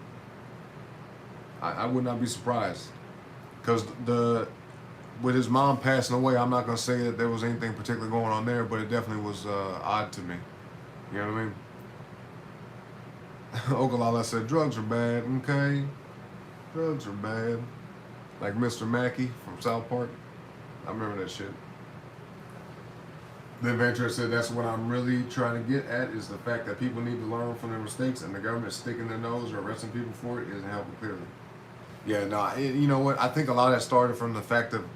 I would not be surprised. Because with his mom passing away, I'm not going to say that there was anything particular going on there, but it definitely was odd to me. You know what I mean? Ogalala said, drugs are bad, okay? Drugs are bad. Like Mr. Mackey from South Park. I remember that shit. Then Ventura said, that's what I'm really trying to get at, is the fact that people need to learn from their mistakes, and the government sticking their nose or arresting people for it isn't helping clearly. Yeah, no, you know what? I think a lot of that started from the fact of,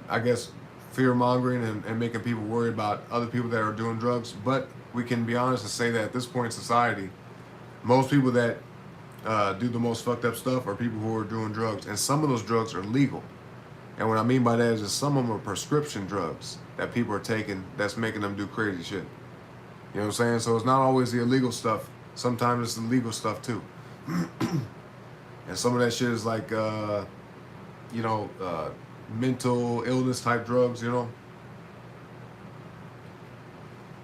I guess, fear-mongering and making people worry about other people that are doing drugs. But we can be honest and say that at this point in society, most people that do the most fucked up stuff are people who are doing drugs. And some of those drugs are legal. And what I mean by that is that some of them are prescription drugs that people are taking that's making them do crazy shit. You know what I'm saying? So it's not always the illegal stuff. Sometimes it's the legal stuff too. And some of that shit is like, mental illness type drugs, But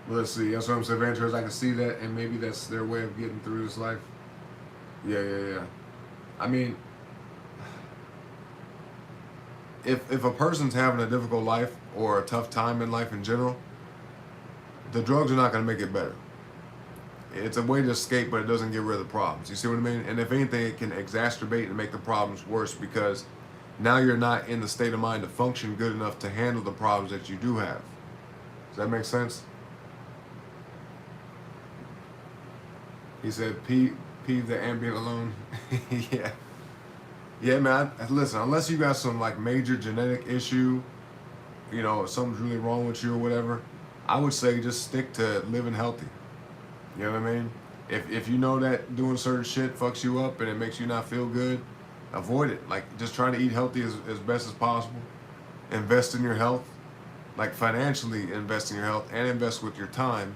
let's see. That's what I'm saying. Ventures, I can see that, and maybe that's their way of getting through this life. Yeah. I mean, if a person's having a difficult life or a tough time in life in general, the drugs are not going to make it better. It's a way to escape, but it doesn't get rid of the problems. You see what I mean? And if anything, it can exacerbate and make the problems worse because now you're not in the state of mind to function good enough to handle the problems that you do have. Does that make sense? He said, peeve the ambient alone. Yeah. Yeah, man, listen, unless you got some like major genetic issue, something's really wrong with you or whatever, I would say just stick to living healthy. You know what I mean? If you know that doing certain shit fucks you up and it makes you not feel good, avoid it. Like, just trying to eat healthy as best as possible. Invest in your health. Like, financially invest in your health and invest with your time,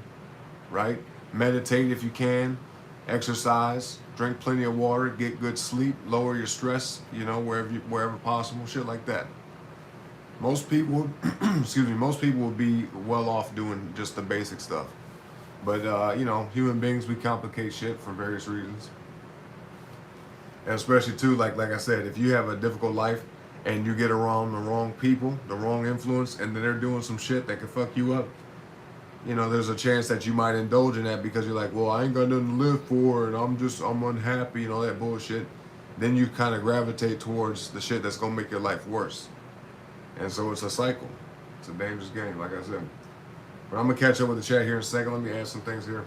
right? Meditate if you can. Exercise. Drink plenty of water. Get good sleep. Lower your stress, wherever possible. Shit like that. Most people, most people will be well off doing just the basic stuff. But, human beings, we complicate shit for various reasons. And especially, too, like I said, if you have a difficult life and you get around the wrong people, the wrong influence, and then they're doing some shit that could fuck you up, there's a chance that you might indulge in that because you're like, well, I ain't got nothing to live for, and I'm unhappy and all that bullshit. Then you kind of gravitate towards the shit that's going to make your life worse. And so it's a cycle. It's a dangerous game, like I said. But I'm going to catch up with the chat here in a second. Let me add some things here.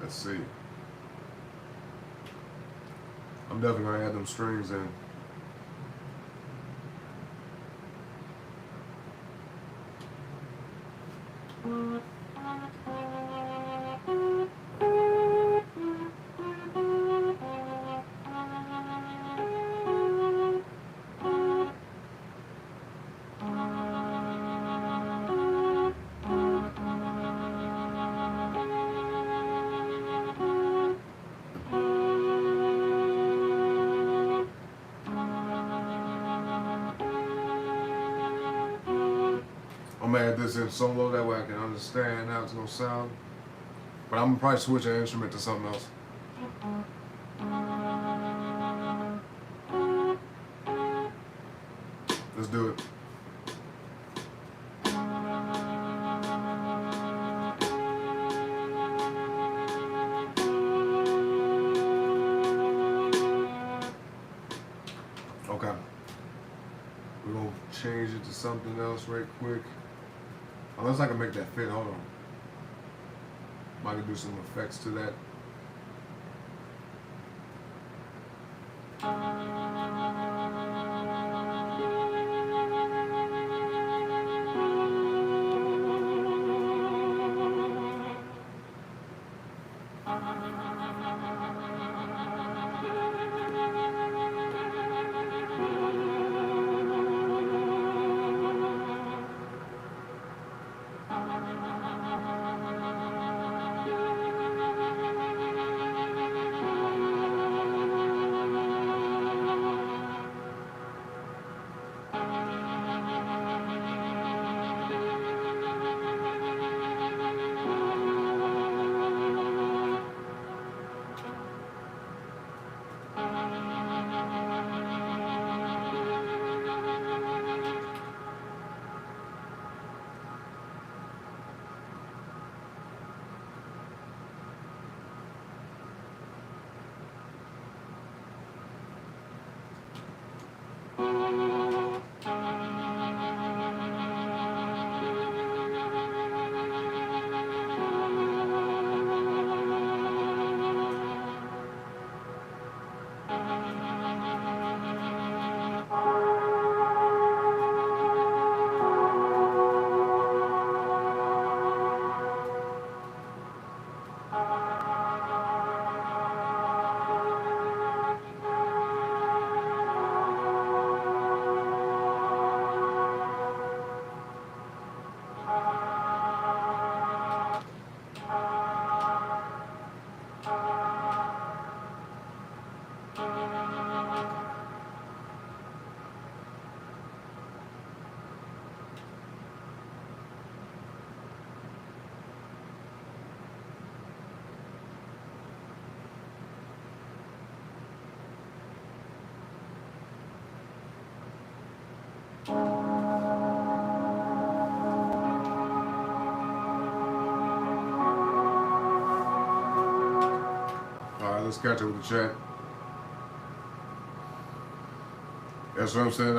Let's see. I'm definitely going to add them strings in. I'm gonna add this in solo, that way I can understand how it's gonna sound. But I'm gonna probably switch an instrument to something else. Let's do it. Okay. We're gonna change it to something else right quick. Unless I can make that fit. Hold on. I can do some effects to that. All right, let's catch up with the chat. That's what I'm saying.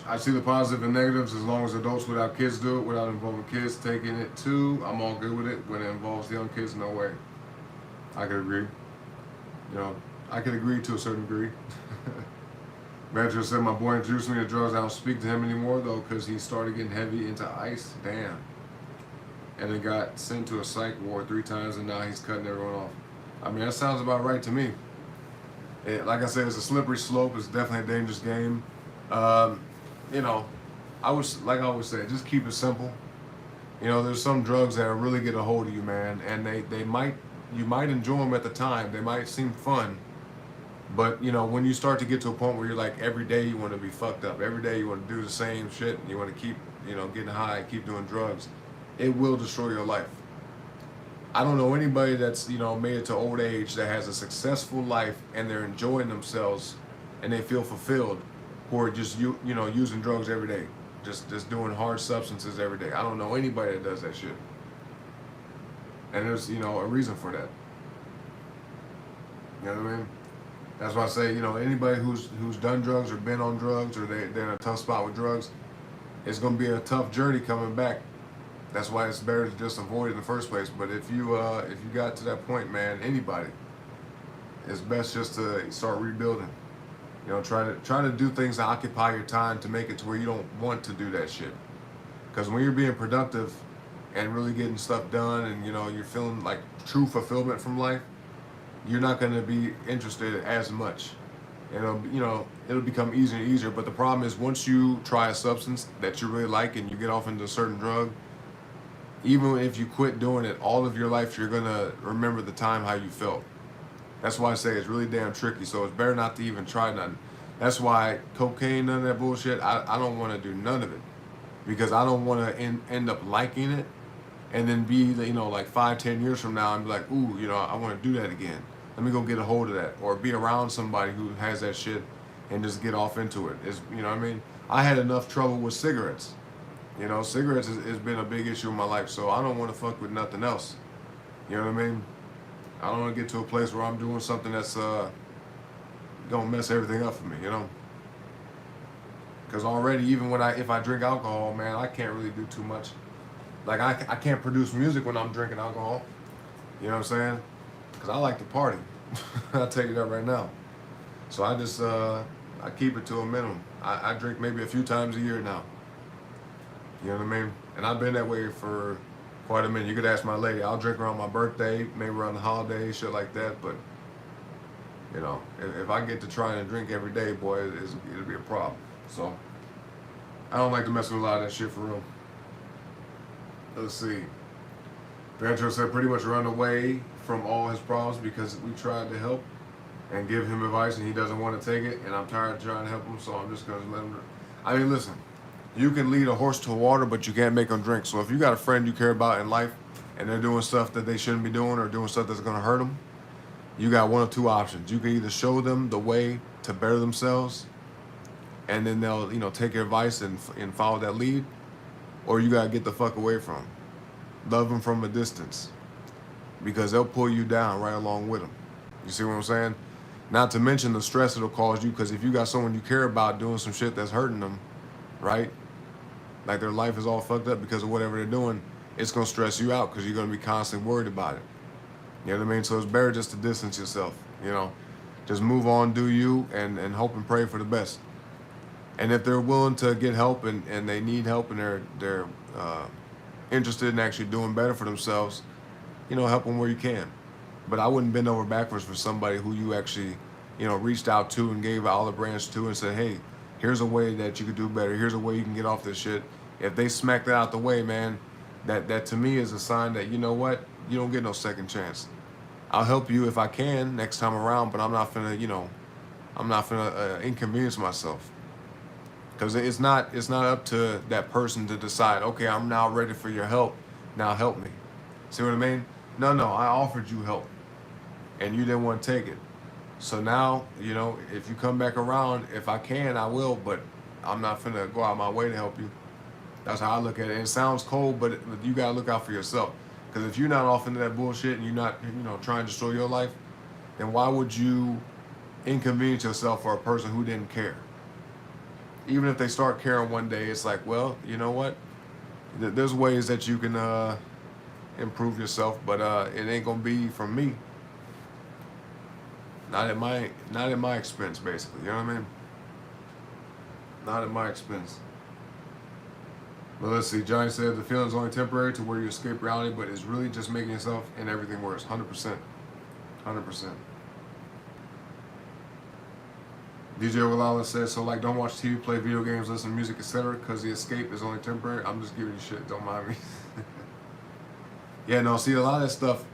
I see the positive and negatives as long as adults without kids do it, without involving kids taking it too. I'm all good with it. When it involves young kids, no way. I could agree. You know, I could agree to a certain degree. Manager said my boy introduced me to drugs. I don't speak to him anymore though because he started getting heavy into ice. Damn. And then got sent to a psych ward 3 times and now he's cutting everyone off. I mean, that sounds about right to me. Like I said, it's a slippery slope. It's definitely a dangerous game. You know, I always say, just keep it simple. You know, there's some drugs that really get a hold of you, man, and you might enjoy them at the time. They might seem fun, but you know, when you start to get to a point where you're like, every day you want to be fucked up, every day you want to do the same shit, and you want to keep, you know, getting high, keep doing drugs, it will destroy your life. I don't know anybody that's, you know, made it to old age that has a successful life and they're enjoying themselves and they feel fulfilled, who are just you know, using drugs every day, just doing hard substances every day. I don't know anybody that does that shit. And there's, you know, a reason for that. You know what I mean? That's why I say, you know, anybody who's done drugs or been on drugs or they're in a tough spot with drugs, it's going to be a tough journey coming back. That's why it's better to just avoid it in the first place. But if you got to that point, man, anybody, it's best just to start rebuilding. You know, try to do things to occupy your time to make it to where you don't want to do that shit. Because when you're being productive and really getting stuff done, and you know you're feeling like true fulfillment from life, you're not going to be interested as much. You know, it'll become easier and easier. But the problem is, once you try a substance that you really like and you get off into a certain drug, even if you quit doing it all of your life, you're going to remember the time how you felt. That's why I say it's really damn tricky. So it's better not to even try nothing. That's why cocaine, none of that bullshit, I don't want to do none of it. Because I don't want to end up liking it and then be, you know, like 5-10 years from now and be like, ooh, you know, I want to do that again. Let me go get a hold of that. Or be around somebody who has that shit and just get off into it. You know what I mean? I had enough trouble with cigarettes. You know, cigarettes has been a big issue in my life, so I don't want to fuck with nothing else. You know what I mean? I don't want to get to a place where I'm doing something that's gonna mess everything up for me, you know? Because already, even if I drink alcohol, man, I can't really do too much. Like I can't produce music when I'm drinking alcohol. You know what I'm saying? Because I like to party. I'll tell you that right now. So I just I keep it to a minimum. I drink maybe a few times a year now. You know what I mean? And I've been that way for quite a minute. You could ask my lady. I'll drink around my birthday, maybe around the holidays, shit like that. But you know, if I get to trying to drink every day, boy, it'll be a problem. So I don't like to mess with a lot of that shit for real. Let's see. Pedro said pretty much run away from all his problems because we tried to help and give him advice and he doesn't want to take it, and I'm tired of trying to help him, so I'm just gonna let him. I mean, listen, you can lead a horse to water, but you can't make them drink. So if you got a friend you care about in life and they're doing stuff that they shouldn't be doing or doing stuff that's gonna hurt them, you got one of two options. You can either show them the way to better themselves, and then they'll take your advice and follow that lead, or you gotta get the fuck away from them. Love them from a distance, because they'll pull you down right along with them. You see what I'm saying? Not to mention the stress it'll cause you, because if you got someone you care about doing some shit that's hurting them, right? Like their life is all fucked up because of whatever they're doing, it's gonna stress you out because you're gonna be constantly worried about it. You know what I mean? So it's better just to distance yourself, Just move on, do you, and hope and pray for the best. And if they're willing to get help and they need help and they're interested in actually doing better for themselves, help them where you can. But I wouldn't bend over backwards for somebody who you actually, reached out to and gave olive branch to and said, hey, here's a way that you could do better. Here's a way you can get off this shit. If they smack that out the way, man, that to me is a sign that, you know what, you don't get no second chance. I'll help you if I can next time around, but I'm not finna, inconvenience myself. Because it's not up to that person to decide, okay, I'm now ready for your help. Now help me. See what I mean? No, I offered you help and you didn't want to take it. So now, if you come back around, if I can, I will, but I'm not finna go out my way to help you. That's how I look at it. And it sounds cold, but you gotta look out for yourself. Because if you're not off into that bullshit and you're not, trying to destroy your life, then why would you inconvenience yourself for a person who didn't care? Even if they start caring one day, it's like, well, you know what? There's ways that you can improve yourself, but it ain't gonna be from me. Not at my expense, basically. You know what I mean? Not at my expense. But let's see. Johnny said the feeling's only temporary to where you escape reality, but it's really just making yourself and everything worse. 100%. 100%. DJ Walala says, so like don't watch TV, play video games, listen to music, etc. because the escape is only temporary. I'm just giving you shit. Don't mind me. Yeah, no, see, a lot of that stuff,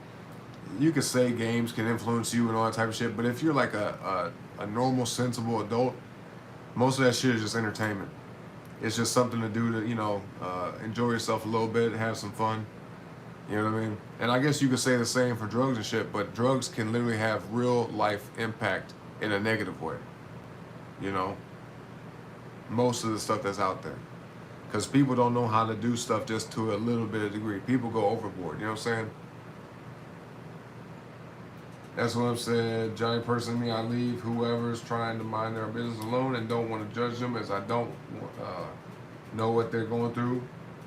you could say games can influence you and all that type of shit, but if you're like a normal, sensible adult, most of that shit is just entertainment. It's just something to do to, enjoy yourself a little bit, have some fun. You know what I mean? And I guess you could say the same for drugs and shit, but drugs can literally have real life impact in a negative way. Most of the stuff that's out there. Because people don't know how to do stuff just to a little bit of degree. People go overboard, you know what I'm saying? That's what I'm saying. Johnny, personally, I leave whoever's trying to mind their business alone and don't want to judge them, as I don't know what they're going through.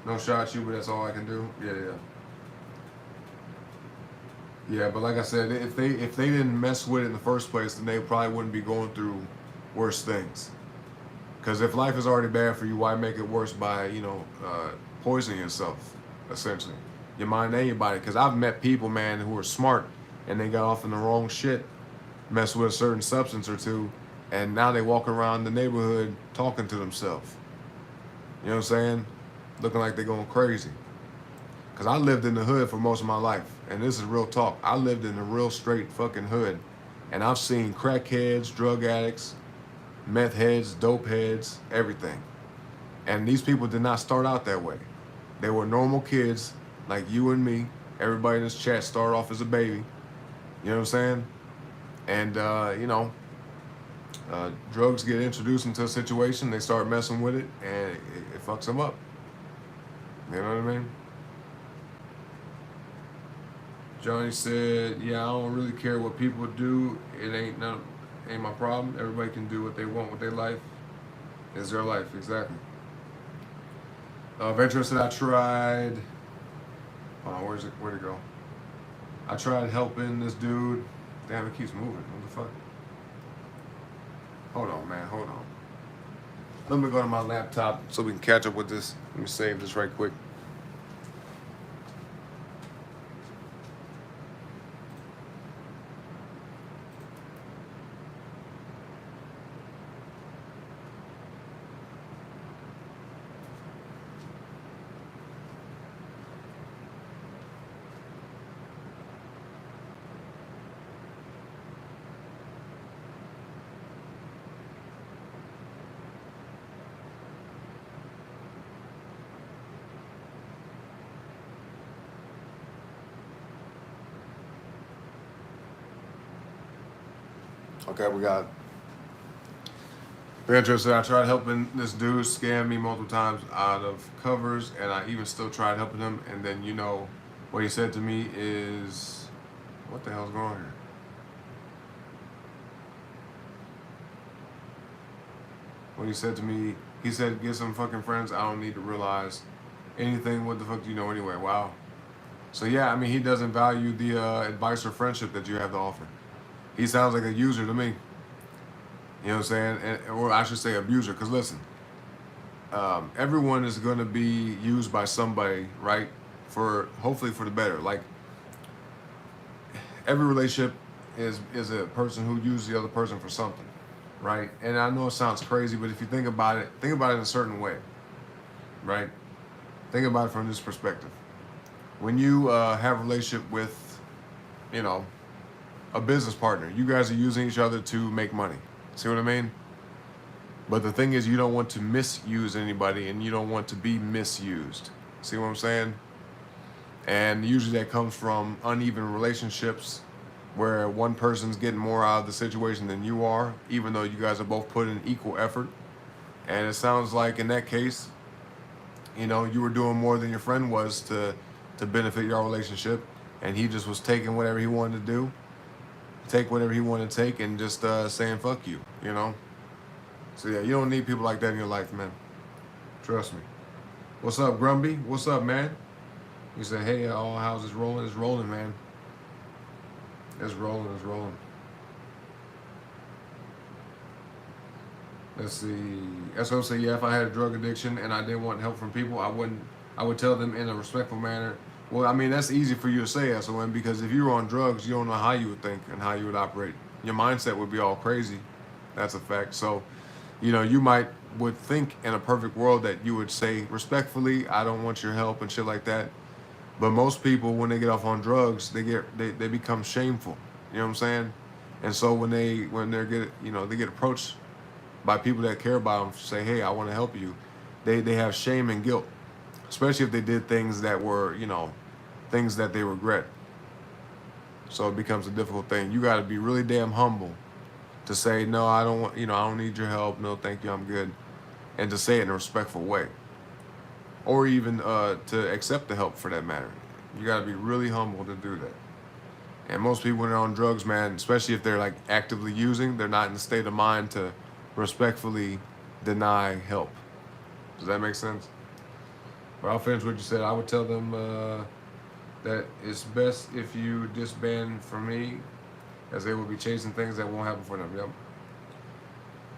No shot at you, but that's all I can do. Yeah, but like I said, if they didn't mess with it in the first place, then they probably wouldn't be going through worse things. Because if life is already bad for you, why make it worse by, poisoning yourself, essentially? Your mind and your body. Because I've met people, man, who are smart, and they got off in the wrong shit, messed with a certain substance or two, and now they walk around the neighborhood talking to themselves. You know what I'm saying? Looking like they're going crazy. Because I lived in the hood for most of my life, and this is real talk. I lived in the real straight fucking hood, and I've seen crackheads, drug addicts, meth heads, dope heads, everything. And these people did not start out that way. They were normal kids like you and me. Everybody in this chat started off as a baby. You know what I'm saying? And, drugs get introduced into a situation, they start messing with it, and it fucks them up. You know what I mean? Johnny said, yeah, I don't really care what people do. It ain't my problem. Everybody can do what they want with their life. It's their life, exactly. Venture said I tried. Hold on, where'd it go? I tried helping this dude. Damn, it keeps moving. What the fuck? Hold on, man. Hold on. Let me go to my laptop so we can catch up with this. Let me save this right quick. Okay, we got Pedro said I tried helping this dude scam me multiple times out of covers, and I even still tried helping him. And then what he said to me is, what the hell's going on here? What he said to me, he said, get some fucking friends. I don't need to realize anything. What the fuck do you know anyway? Wow. So yeah, I mean, he doesn't value the advice or friendship that you have to offer. He sounds like a user to me. You know what I'm saying? Or I should say abuser. Because listen, everyone is going to be used by somebody, right? Hopefully for the better. Like, every relationship is a person who uses the other person for something, right? And I know it sounds crazy, but if you think about it in a certain way, right? Think about it from this perspective. When you have a relationship with, a business partner, you guys are using each other to make money. See what I mean? But the thing is, you don't want to misuse anybody, and you don't want to be misused. See what I'm saying? And usually that comes from uneven relationships where one person's getting more out of the situation than you are, even though you guys are both putting in equal effort. And it sounds like in that case, you were doing more than your friend was to benefit your relationship, and he just was taking whatever he wanted to do, take whatever he wanted to take, and just saying fuck you, So yeah, you don't need people like that in your life, man. Trust me. What's up, Grumby? What's up, man? You say, hey, all houses rolling. It's rolling, man. It's rolling. Let's see. SO say, yeah, if I had a drug addiction and I didn't want help from people, I would tell them in a respectful manner. Well, I mean, that's easy for you to say, SOM, because if you were on drugs, you don't know how you would think and how you would operate. Your mindset would be all crazy. That's a fact. So, you would think in a perfect world that you would say respectfully, I don't want your help and shit like that. But most people, when they get off on drugs, they become shameful. You know what I'm saying? And so when they get approached by people that care about them, say, hey, I want to help you, they have shame and guilt, especially if they did things that were, things that they regret. So it becomes a difficult thing. You got to be really damn humble to say, no, I don't want, I don't need your help. No, thank you, I'm good. And to say it in a respectful way. Or even to accept the help for that matter. You got to be really humble to do that. And most people when they're on drugs, man, especially if they're like actively using, they're not in the state of mind to respectfully deny help. Does that make sense? But I'll finish what you said. I would tell them that it's best if you disband from me, as they will be chasing things that won't happen for them. Yep.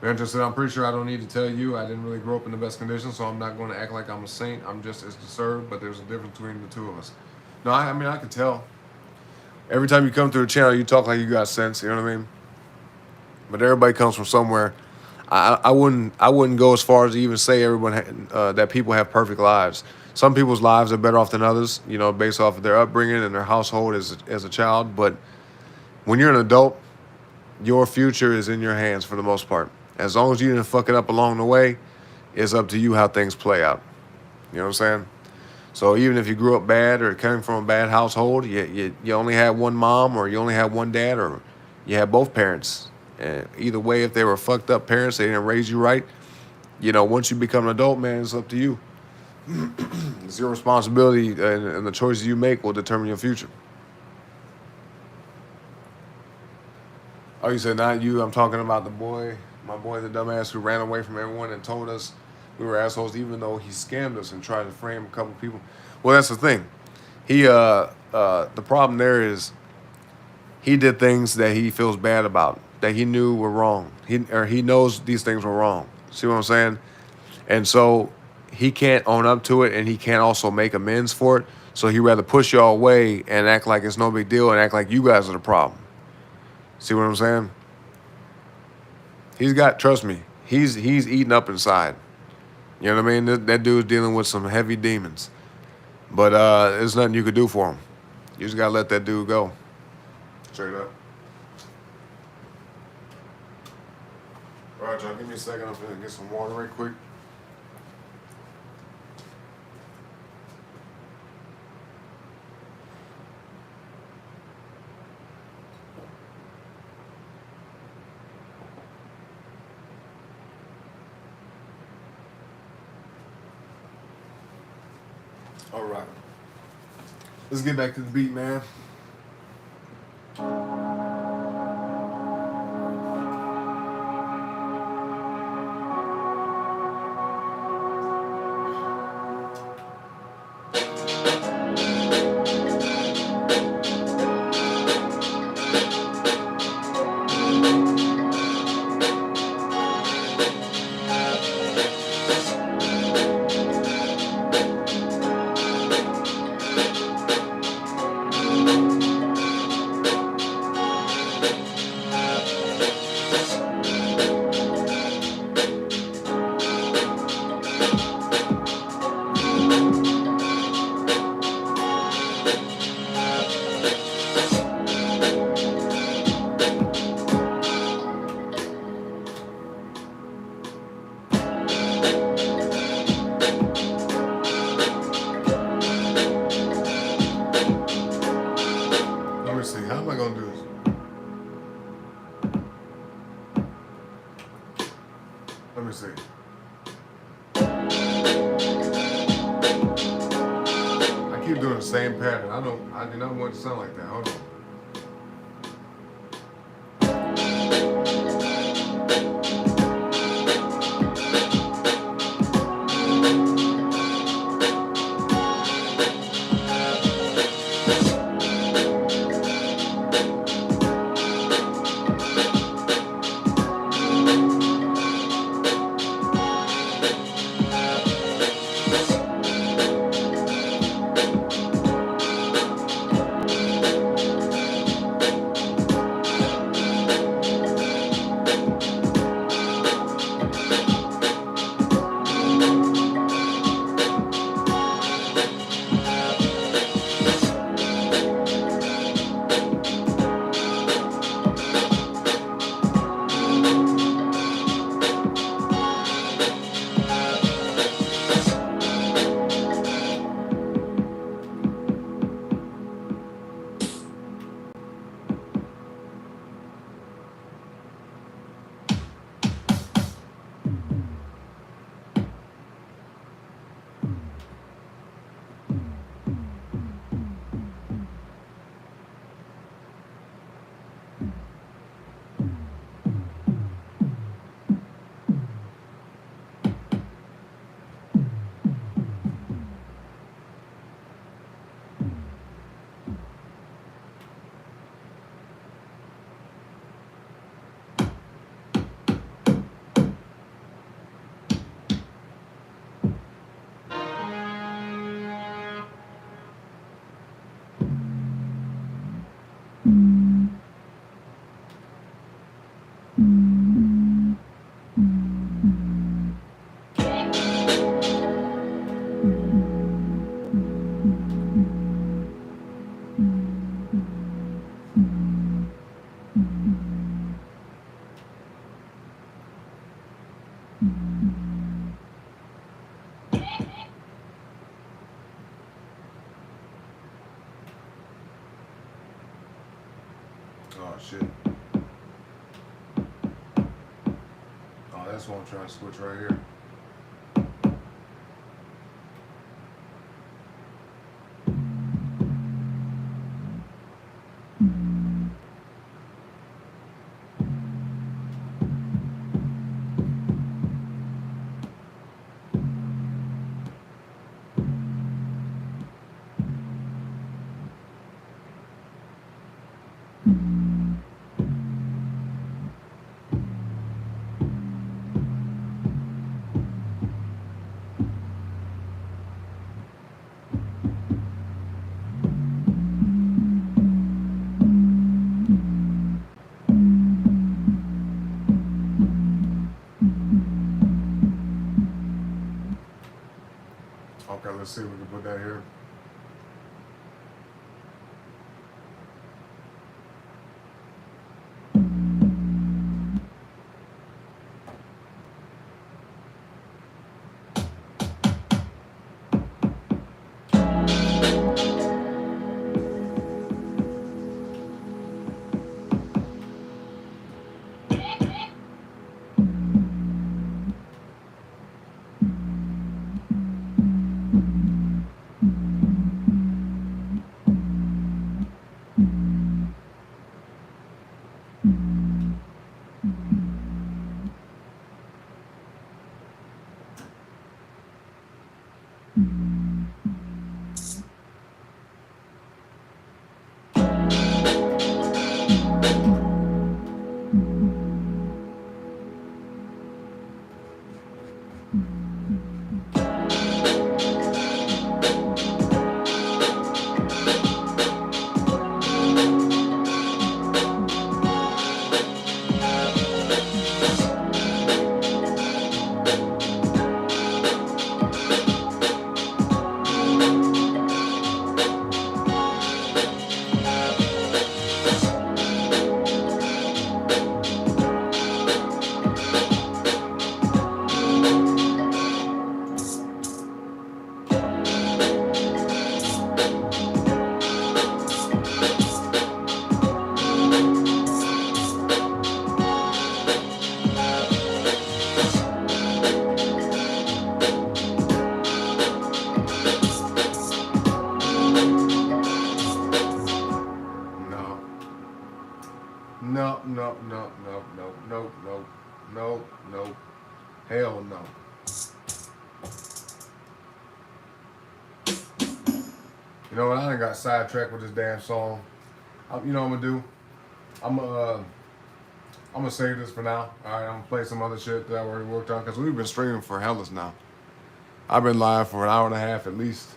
Andrew said, I'm pretty sure I don't need to tell you. I didn't really grow up in the best conditions, so I'm not going to act like I'm a saint. I'm just as deserved, but there's a difference between the two of us. No, I mean, I can tell. Every time you come through the channel, you talk like you got sense, you know what I mean? But everybody comes from somewhere. I wouldn't go as far as to even say everyone that people have perfect lives. Some people's lives are better off than others, based off of their upbringing and their household as a child. But when you're an adult, your future is in your hands for the most part. As long as you didn't fuck it up along the way, it's up to you how things play out. You know what I'm saying? So even if you grew up bad or came from a bad household, you only had one mom or you only had one dad or you had both parents. And either way, if they were fucked up parents, they didn't raise you right, once you become an adult, man, it's up to you. It's your responsibility, and the choices you make will determine your future. Oh, you said not you. I'm talking about the boy. My boy, the dumbass who ran away from everyone and told us we were assholes, even though he scammed us and tried to frame a couple people. Well, that's the thing. The problem there is he did things that he feels bad about, that he knew were wrong. He knows these things were wrong. See what I'm saying? And so he can't own up to it, and he can't also make amends for it. So he rather push y'all away and act like it's no big deal and act like you guys are the problem. See what I'm saying? Trust me, he's eating up inside. You know what I mean? That dude's dealing with some heavy demons. But there's nothing you could do for him. You just gotta let that dude go. Straight up. All right, y'all, give me a second. I'm gonna get some water right quick. All right. Let's get back to the beat, man. Let me see. How am I gonna do this? Let me see. I keep doing the same pattern. I do not want it to sound like that. Hold on. Oh shit. Oh, that's what I'm trying to switch right here. Let's see if we can put that here. No, no, no, no, no, no, no, no, no, hell no. You know what? I done got sidetracked with this damn song. You know what I'm gonna do? I'm gonna save this for now. All right, I'm gonna play some other shit that I already worked on because we've been streaming for hellas now. I've been live for an hour and a half at least,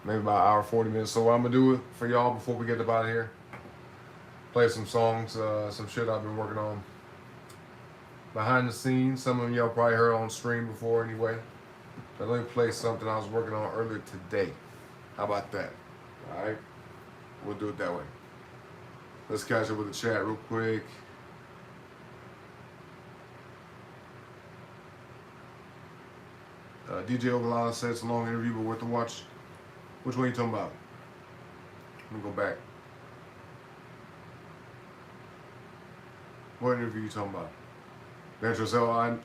maybe about an hour 40 minutes. So what I'm gonna do for y'all before we get up out of here, play some songs, some shit I've been working on behind the scenes. Some of y'all probably heard on stream before anyway. But let me play something I was working on earlier today. How about that? All right, we'll do it that way. Let's catch up with the chat real quick. DJ Ogalala said it's a long interview, but worth the watch. Which one are you talking about? Let me go back. What interview are you talking about?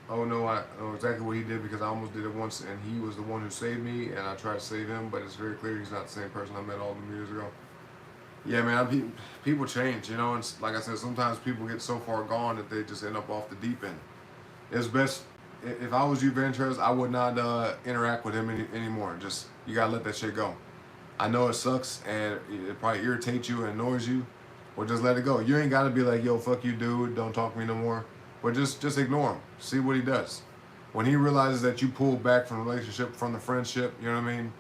Oh no, I know exactly what he did because I almost did it once and he was the one who saved me and I tried to save him, but it's very clear he's not the same person I met all them years ago. Yeah, man, people change, you know, and like I said, sometimes people get so far gone that they just end up off the deep end. It's best, if I was you, Ventress, I would not interact with him anymore. Just, you gotta let that shit go. I know it sucks and it probably irritates you and annoys you, or just let it go. You ain't gotta be like, yo, fuck you, dude, don't talk to me no more. But just ignore him. See what he does. When he realizes that you pulled back from the relationship, from the friendship, you know what I mean?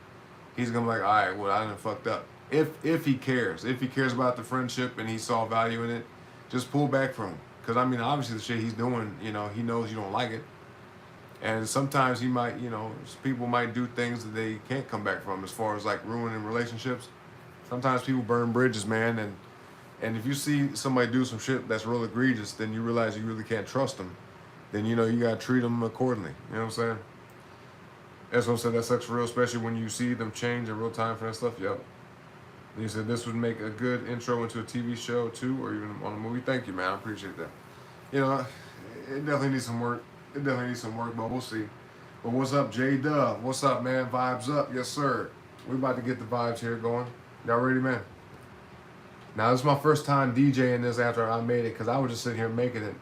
He's gonna be like, all right, well, I done fucked up. If he cares about the friendship and he saw value in it, just pull back from him. Because, I mean, obviously the shit he's doing, you know, he knows you don't like it. And sometimes he might, you know, people might do things that they can't come back from as far as, like, ruining relationships. Sometimes people burn bridges, man, and if you see somebody do some shit that's real egregious, then you realize you really can't trust them. Then, you know, you got to treat them accordingly. You know what I'm saying? That's what I said. That sucks for real, especially when you see them change in real time for that stuff. Yep. And you said this would make a good intro into a TV show, too, or even on a movie. Thank you, man. I appreciate that. You know, it definitely needs some work. But we'll see. But what's up, J-Dub? What's up, man? Vibes up. Yes, sir. We about to get the vibes here going. Y'all ready, man? Now, this is my first time DJing this after I made it, because I was just sitting here making it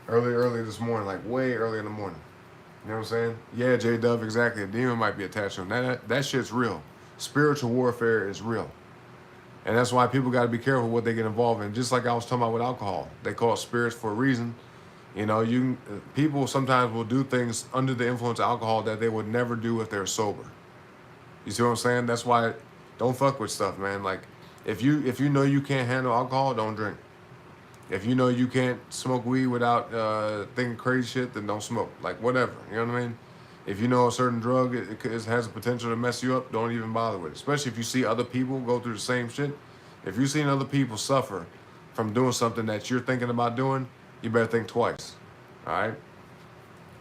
early this morning, like way early in the morning. You know what I'm saying? Yeah, J-Dub, exactly. A demon might be attached to him. That shit's real. Spiritual warfare is real. And that's why people got to be careful what they get involved in. Just like I was talking about with alcohol. They call it spirits for a reason. You know, people sometimes will do things under the influence of alcohol that they would never do if they're sober. You see what I'm saying? That's why don't fuck with stuff, man. Like, if you know you can't handle alcohol, don't drink. If you know you can't smoke weed without thinking crazy shit, then don't smoke. Like, whatever. You know what I mean? If you know a certain drug it has a potential to mess you up, don't even bother with it. Especially if you see other people go through the same shit. If you've seen other people suffer from doing something that you're thinking about doing, you better think twice. All right?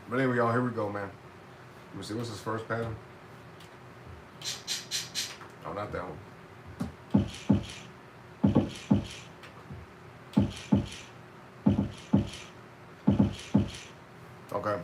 But anyway, y'all, here we go, man. Let me see, what's this first pattern? Oh, not that one. Okay.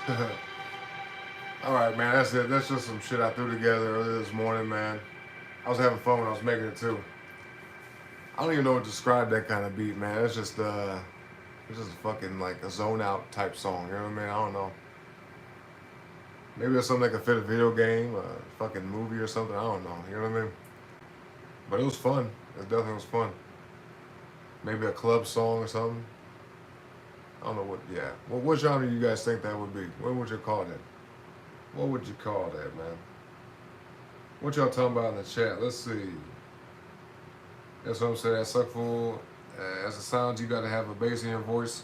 All right, man. That's it. That's just some shit I threw together earlier this morning, man. I was having fun when I was making it too. I don't even know what to describe that kind of beat, man. It's just fucking like a zone out type song. You know what I mean? I don't know. Maybe it's something that could fit a video game, a fucking movie or something. I don't know. You know what I mean? But it was fun. It definitely was fun. Maybe a club song or something. I don't know what. Yeah. What genre do you guys think that would be? What would you call that? What would you call that, man? What y'all talking about in the chat? Let's see. That's what I'm saying. That suckful. As it sounds, you got to have a bass in your voice.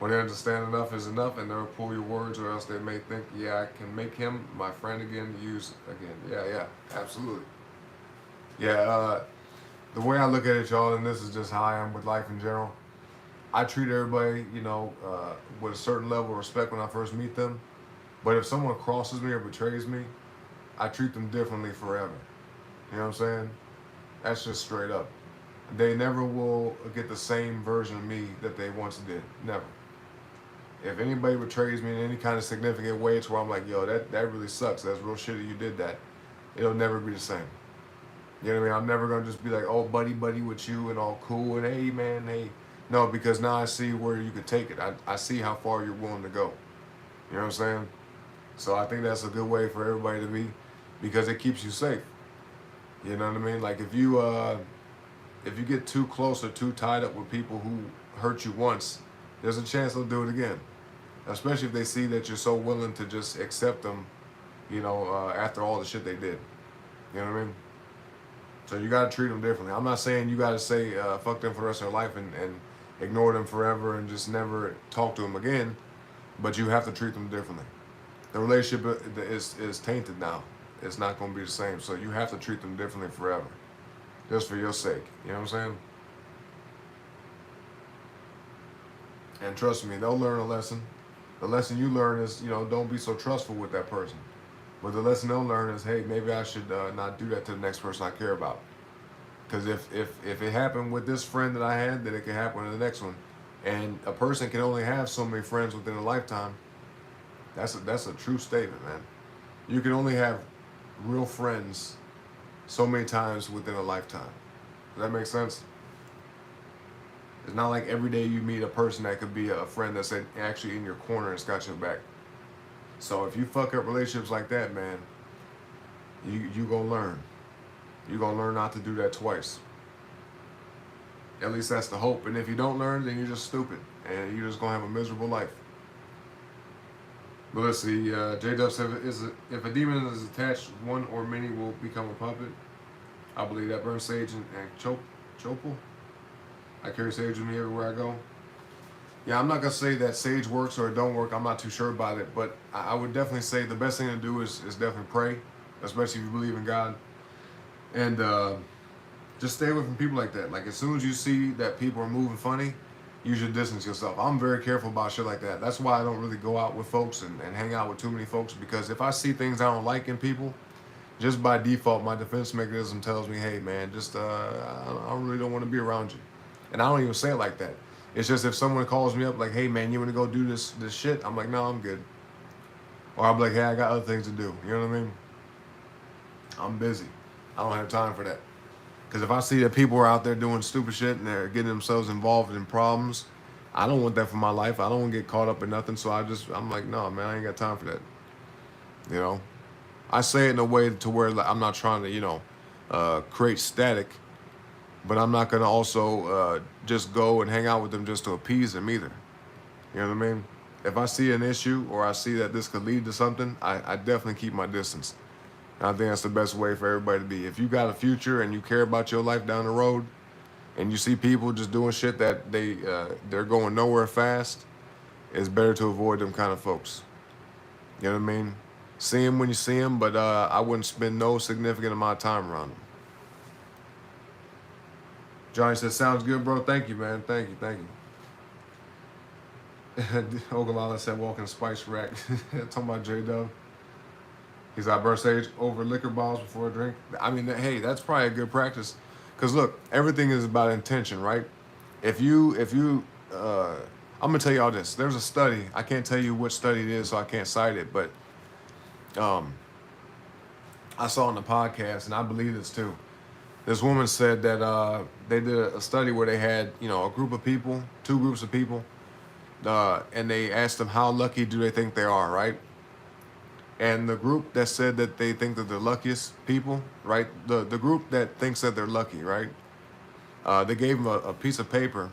When they understand enough is enough, and they'll pull your words, or else they may think, yeah, I can make him my friend again, use again. Yeah, absolutely. Yeah, the way I look at it, y'all, and this is just how I am with life in general. I treat everybody, with a certain level of respect when I first meet them. But if someone crosses me or betrays me, I treat them differently forever. You know what I'm saying? That's just straight up. They never will get the same version of me that they once did. Never. If anybody betrays me in any kind of significant way to where I'm like, yo, that really sucks. That's real shitty you did that. It'll never be the same. You know what I mean? I'm never going to just be like, oh, buddy with you and all cool and hey, man, hey. No, because now I see where you could take it. I see how far you're willing to go. You know what I'm saying? So I think that's a good way for everybody to be because it keeps you safe. You know what I mean? Like if you get too close or too tied up with people who hurt you once, there's a chance they'll do it again. Especially if they see that you're so willing to just accept them, after all the shit they did. You know what I mean? So you got to treat them differently. I'm not saying you got to say fuck them for the rest of their life and ignore them forever and just never talk to them again, but you have to treat them differently. The relationship is tainted now. It's not going to be the same. So you have to treat them differently forever, just for your sake. You know what I'm saying? And trust me, they'll learn a lesson. The lesson you learn is, don't be so trustful with that person. But the lesson they'll learn is, hey, maybe I should not do that to the next person I care about. Because if it happened with this friend that I had, then it can happen to the next one. And a person can only have so many friends within a lifetime. That's a true statement, man. You can only have real friends so many times within a lifetime. Does that make sense? It's not like every day you meet a person that could be a friend that's actually in your corner and has got your back. So if you fuck up relationships like that, man, you gonna learn. You gonna learn not to do that twice. At least that's the hope. And if you don't learn, then you're just stupid. And you're just gonna have a miserable life. But let's see, J-Dub said, if a demon is attached, one or many will become a puppet. I believe that. Burn sage and chopal. I carry sage with me everywhere I go. Yeah, I'm not going to say that sage works or it don't work. I'm not too sure about it. But I would definitely say the best thing to do is definitely pray, especially if you believe in God. And just stay away from people like that. Like, as soon as you see that people are moving funny, you should distance yourself. I'm very careful about shit like that. That's why I don't really go out with folks and hang out with too many folks. Because if I see things I don't like in people, just by default, my defense mechanism tells me, hey, man, just I really don't want to be around you. And I don't even say it like that. It's just if someone calls me up like, hey, man, you want to go do this shit? I'm like, no, I'm good. Or I'm like, hey, I got other things to do. You know what I mean? I'm busy. I don't have time for that. Because if I see that people are out there doing stupid shit and they're getting themselves involved in problems, I don't want that for my life. I don't want to get caught up in nothing. So I'm like, no, man, I ain't got time for that. You know? I say it in a way to where like, I'm not trying to, create static. But I'm not going to also just go and hang out with them just to appease them either. You know what I mean? If I see an issue or I see that this could lead to something, I definitely keep my distance. And I think that's the best way for everybody to be. If you got a future and you care about your life down the road and you see people just doing shit that they're going nowhere fast, it's better to avoid them kind of folks. You know what I mean? See them when you see them, but I wouldn't spend no significant amount of time around them. Johnny says, sounds good, bro. Thank you, man. Thank you. Ogallala said, walking a spice rack. Talking about J-Dub. He's like, burn sage over liquor bottles before a drink. I mean, hey, that's probably a good practice. Because, look, everything is about intention, right? If you I'm gonna tell y'all this. There's a study. I can't tell you which study it is, so I can't cite it. But um, I saw on the podcast, and I believe this too. This woman said that they did a study where they had, a group of people, two groups of people, and they asked them how lucky do they think they are, right? And the group that said that they think that they're luckiest people, right? The group that thinks that they're lucky, right? They gave them a piece of paper,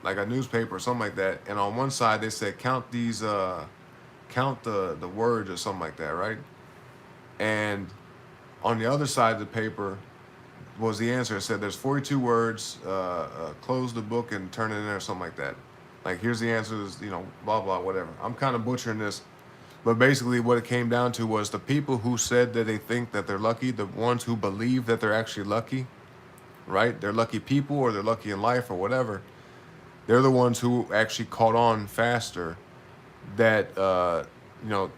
like a newspaper or something like that, and on one side they said count count the words or something like that, right? And on the other side of the paper was the answer. It said there's 42 words. Close the book and turn it in or something like that. Like here's the answers. Blah blah whatever. I'm kind of butchering this, but basically what it came down to was the people who said that they think that they're lucky, the ones who believe that they're actually lucky, right? They're lucky people or they're lucky in life or whatever. They're the ones who actually caught on faster that the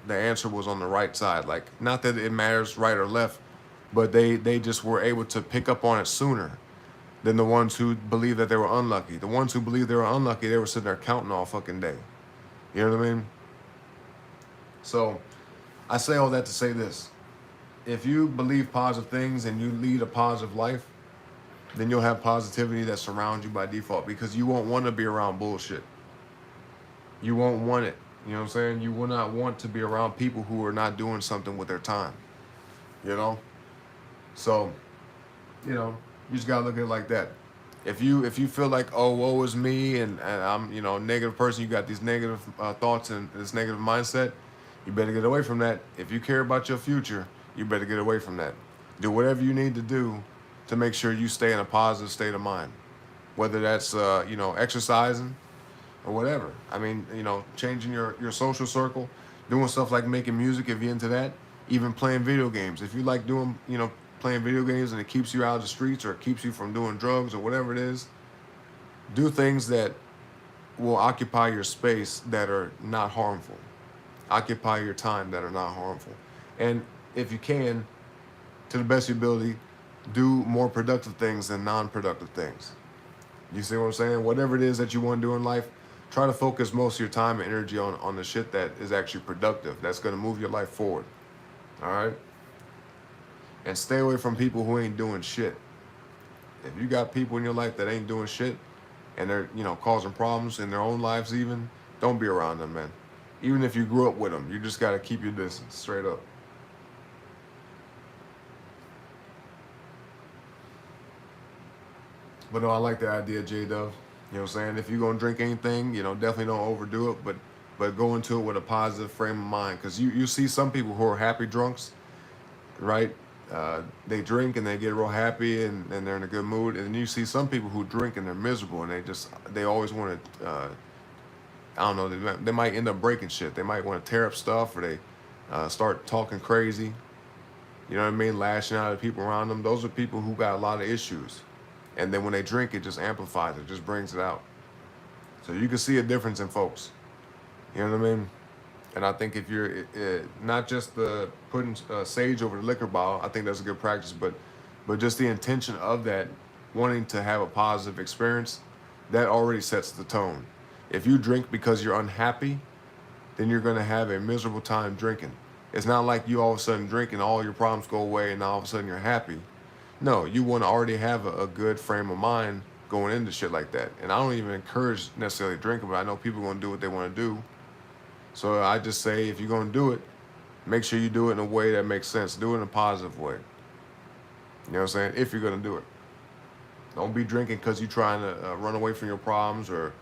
answer was on the right side. Like not that it matters right or left, but they just were able to pick up on it sooner than the ones who believed that they were unlucky. The ones who believed they were unlucky, they were sitting there counting all fucking day. You know what I mean? So I say all that to say this. If you believe positive things and you lead a positive life, then you'll have positivity that surrounds you by default because you won't want to be around bullshit. You won't want it. You know what I'm saying? You will not want to be around people who are not doing something with their time. You know? So, you just gotta look at it like that. If you feel like, oh, woe is me, and I'm a negative person, you got these negative thoughts and this negative mindset, you better get away from that. If you care about your future, you better get away from that. Do whatever you need to do to make sure you stay in a positive state of mind, whether that's exercising or whatever. I mean, changing your social circle, doing stuff like making music if you're into that, even playing video games. If you like doing playing video games and it keeps you out of the streets or it keeps you from doing drugs or whatever it is, do things that will occupy your space that are not harmful. Occupy your time that are not harmful. And if you can, to the best of your ability, do more productive things than non-productive things. You see what I'm saying? Whatever it is that you want to do in life, try to focus most of your time and energy on the shit that is actually productive, that's going to move your life forward. All right? And stay away from people who ain't doing shit. If you got people in your life that ain't doing shit and they're, causing problems in their own lives even, don't be around them, man. Even if you grew up with them, you just got to keep your distance, straight up. But no, I like the idea, J-Dub. You know what I'm saying? If you're going to drink anything, definitely don't overdo it, but go into it with a positive frame of mind. Because you see some people who are happy drunks, right? They drink and they get real happy and they're in a good mood. And then you see some people who drink and they're miserable and they always want to, I don't know, they might end up breaking shit. They might want to tear up stuff or they start talking crazy. You know what I mean? Lashing out at people around them. Those are people who got a lot of issues. And then when they drink, it just amplifies it, just brings it out. So you can see a difference in folks. You know what I mean? And I think if you're not just the putting sage over the liquor bottle, I think that's a good practice, but just the intention of that, wanting to have a positive experience, that already sets the tone. If you drink because you're unhappy, then you're going to have a miserable time drinking. It's not like you all of a sudden drink and all your problems go away and all of a sudden you're happy. No, you want to already have a good frame of mind going into shit like that. And I don't even encourage necessarily drinking, but I know people are going to do what they want to do. So I just say, if you're going to do it, make sure you do it in a way that makes sense. Do it in a positive way. You know what I'm saying? If you're going to do it. Don't be drinking because you're trying to run away from your problems, or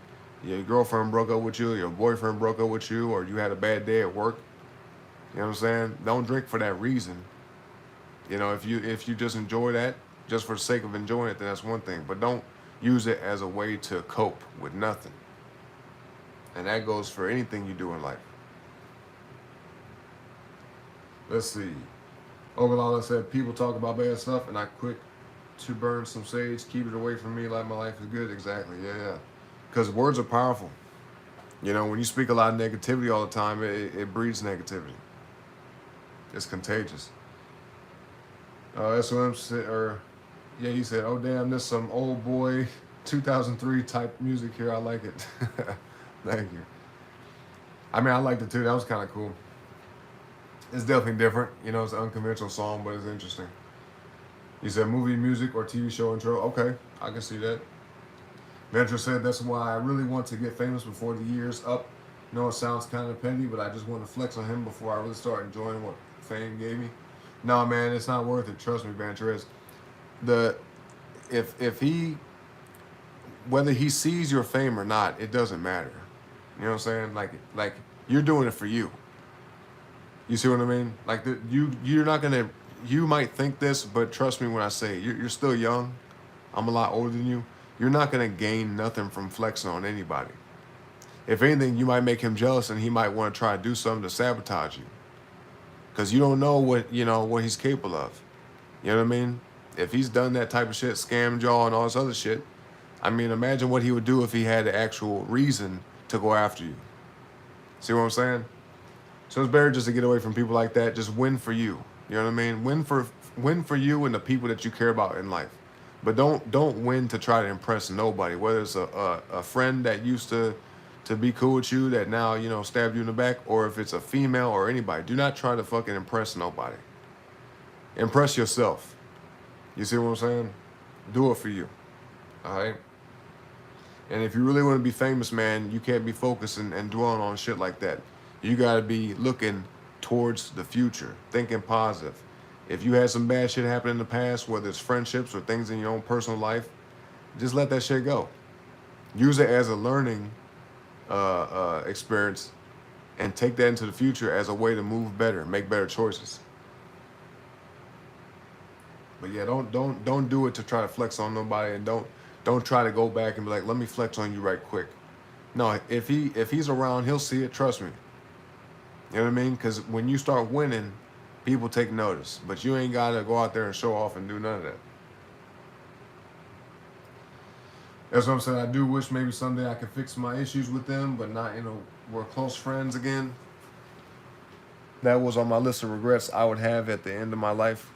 your girlfriend broke up with you, or your boyfriend broke up with you, or you had a bad day at work. You know what I'm saying? Don't drink for that reason. If you just enjoy that just for the sake of enjoying it, then that's one thing. But don't use it as a way to cope with nothing. And that goes for anything you do in life. Let's see. Ogalala said, people talk about bad stuff and I quit to burn some sage. Keep it away from me like my life is good. Exactly. Yeah. Because words are powerful. When you speak a lot of negativity all the time, it breeds negativity. It's contagious. SOM said, he said, oh damn, this some old boy 2003 type music here. I like it. Thank you. I mean, I liked it too. That was kind of cool. It's definitely different. You know, it's an unconventional song, but it's interesting. He said movie, music, or TV show intro. Okay, I can see that. Venture said that's why I really want to get famous before the year's up. No, it sounds kind of petty, but I just want to flex on him before I really start enjoying what fame gave me. No, man, it's not worth it. Trust me, Venture. The if he whether he sees your fame or not, it doesn't matter. You know what I'm saying? Like you're doing it for you. You see what I mean? Like you're not gonna. You might think this, but trust me when I say it, you're still young. I'm a lot older than you. You're not gonna gain nothing from flexing on anybody. If anything, you might make him jealous, and he might want to try to do something to sabotage you, because you don't know what he's capable of. You know what I mean? If he's done that type of shit, scammed y'all and all this other shit, I mean, imagine what he would do if he had the actual reason to go after you. See what I'm saying? So it's better just to get away from people like that. Just win for you. You know what I mean? Win for you and the people that you care about in life. But don't win to try to impress nobody. Whether it's a friend that used to be cool with you that now stabbed you in the back, or if it's a female or anybody. Do not try to fucking impress nobody. Impress yourself. You see what I'm saying? Do it for you. All right. And if you really want to be famous, man, you can't be focusing and dwelling on shit like that. You got to be looking towards the future, thinking positive. If you had some bad shit happen in the past, whether it's friendships or things in your own personal life, just let that shit go. Use it as a learning experience, and take that into the future as a way to move better, make better choices. But yeah, don't do it to try to flex on nobody, and don't try to go back and be like, let me flex on you right quick. No, if he's around, he'll see it. Trust me. You know what I mean? Because when you start winning, people take notice. But you ain't got to go out there and show off and do none of that. That's what I'm saying. I do wish maybe someday I could fix my issues with them, but not, we're close friends again. That was on my list of regrets I would have at the end of my life.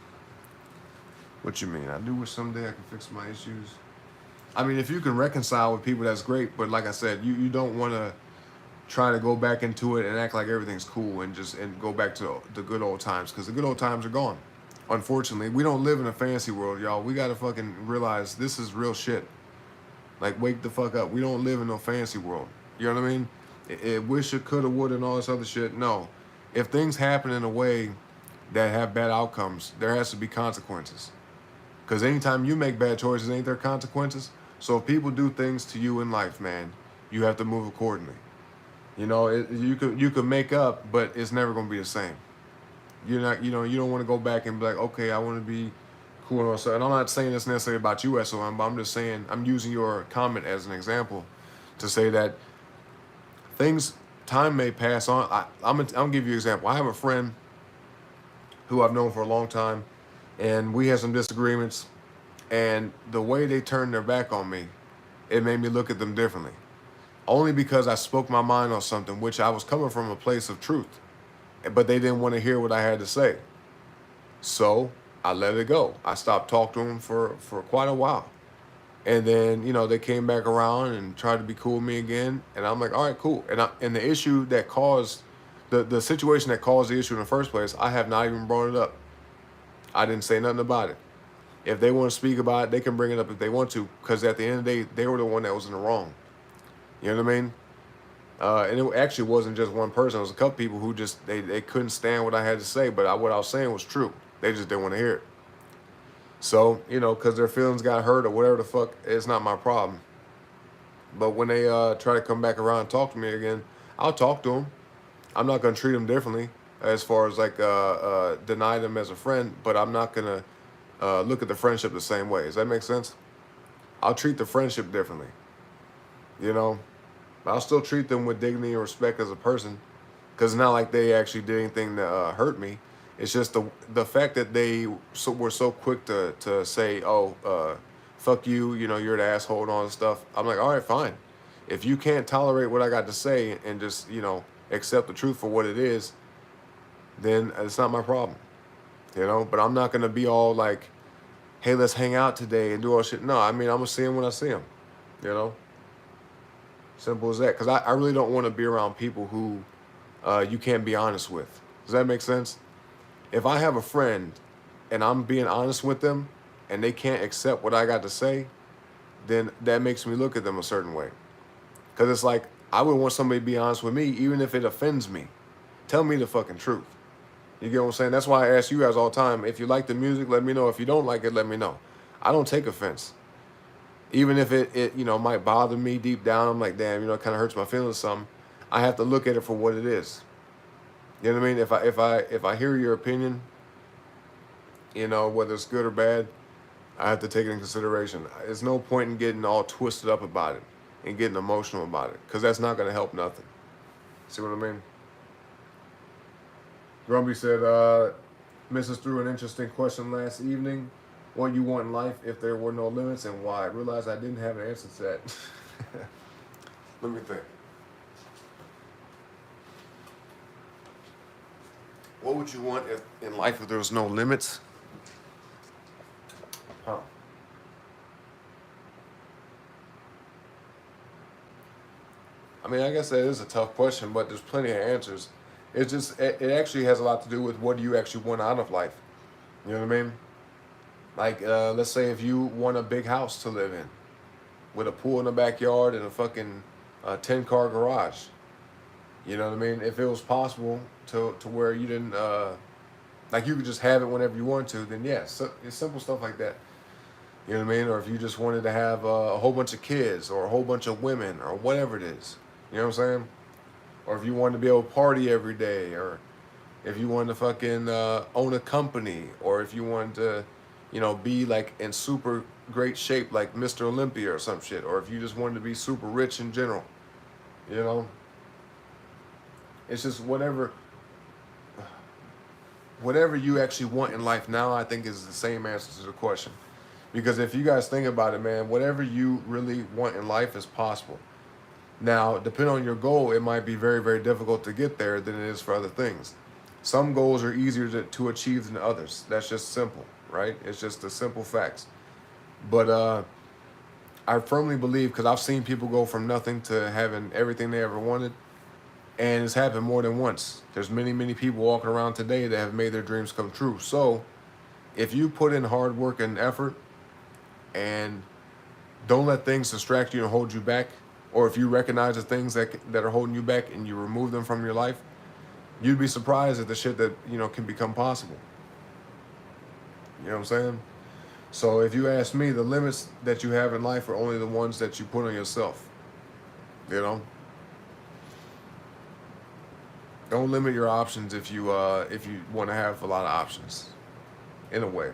What you mean? I do wish someday I could fix my issues. I mean, if you can reconcile with people, that's great. But like I said, you don't want to try to go back into it and act like everything's cool and go back to the good old times, because the good old times are gone. Unfortunately, we don't live in a fantasy world, y'all. We got to fucking realize this is real shit. Like, wake the fuck up. We don't live in no fantasy world. You know what I mean? It wish it coulda, woulda, and all this other shit. No. If things happen in a way that have bad outcomes, there has to be consequences. Because anytime you make bad choices, ain't there consequences? So if people do things to you in life, man, you have to move accordingly. You could make up, but it's never gonna be the same. You're not, you don't want to go back and be like, okay, I want to be cool and so. And I'm not saying this necessarily about you, SOM, but I'm just saying I'm using your comment as an example to say that time may pass on. I'm gonna give you an example. I have a friend who I've known for a long time, and we had some disagreements, and the way they turned their back on me, it made me look at them differently. Only because I spoke my mind on something, which I was coming from a place of truth, but they didn't want to hear what I had to say. So I let it go. I stopped talking to them for quite a while. And then, they came back around and tried to be cool with me again. And I'm like, all right, cool. And the issue that caused, the situation that caused the issue in the first place, I have not even brought it up. I didn't say nothing about it. If they want to speak about it, they can bring it up if they want to, because at the end of the day, they were the one that was in the wrong. You know what I mean? And it actually wasn't just one person. It was a couple people who just, they couldn't stand what I had to say, but what I was saying was true. They just didn't want to hear it. So, because their feelings got hurt or whatever the fuck, it's not my problem. But when they try to come back around and talk to me again, I'll talk to them. I'm not going to treat them differently as far as deny them as a friend, but I'm not going to look at the friendship the same way. Does that make sense? I'll treat the friendship differently. But I'll still treat them with dignity and respect as a person, because it's not like they actually did anything to hurt me. It's just the fact that they were so quick to say, oh, fuck you, you're the asshole and all this stuff. I'm like, all right, fine. If you can't tolerate what I got to say and just, accept the truth for what it is, then it's not my problem. But I'm not going to be all like, hey, let's hang out today and do all shit. No, I mean, I'm going to see him when I see him, Simple as that. Because I really don't want to be around people who you can't be honest with. Does that make sense? If I have a friend and I'm being honest with them and they can't accept what I got to say, then that makes me look at them a certain way. Because it's like, I would want somebody to be honest with me, even if it offends me. Tell me the fucking truth. You get what I'm saying? That's why I ask you guys all the time, if you like the music, let me know. If you don't like it, let me know. I don't take offense. Even if it might bother me deep down, I'm like, damn, it kind of hurts my feelings or something. I have to look at it for what it is. You know what I mean? If I hear your opinion, whether it's good or bad, I have to take it in consideration. There's no point in getting all twisted up about it and getting emotional about it, because that's not going to help nothing. See what I mean? Grumpy said, Mrs. threw an interesting question last evening. What you want in life if there were no limits, and why? I realized I didn't have an answer to that. Let me think. What would you want in life if there was no limits? Huh. I mean, I guess that is a tough question, but there's plenty of answers. It actually has a lot to do with what do you actually want out of life. You know what I mean? Like, let's say if you want a big house to live in with a pool in the backyard and a fucking 10-car garage. You know what I mean? If it was possible to where you didn't, like you could just have it whenever you want to, then yeah, so it's simple stuff like that. You know what I mean? Or if you just wanted to have a whole bunch of kids or a whole bunch of women or whatever it is. You know what I'm saying? Or if you wanted to be able to party every day, or if you wanted to fucking own a company, or if you wanted to, be like in super great shape like Mr. Olympia or some shit, or if you just wanted to be super rich in general. It's just whatever you actually want in life now, I think is the same answer to the question. Because if you guys think about it, man, whatever you really want in life is possible. Now, depending on your goal, it might be very, very difficult to get there than it is for other things. Some goals are easier to achieve than others. That's just simple, right? It's just the simple facts. But I firmly believe, because I've seen people go from nothing to having everything they ever wanted, and it's happened more than once. There's many, many people walking around today that have made their dreams come true. So if you put in hard work and effort and don't let things distract you and hold you back, or if you recognize the things that are holding you back and you remove them from your life, you'd be surprised at the shit that, can become possible. You know what I'm saying? So if you ask me, the limits that you have in life are only the ones that you put on yourself. Don't limit your options if you want to have a lot of options. In a way.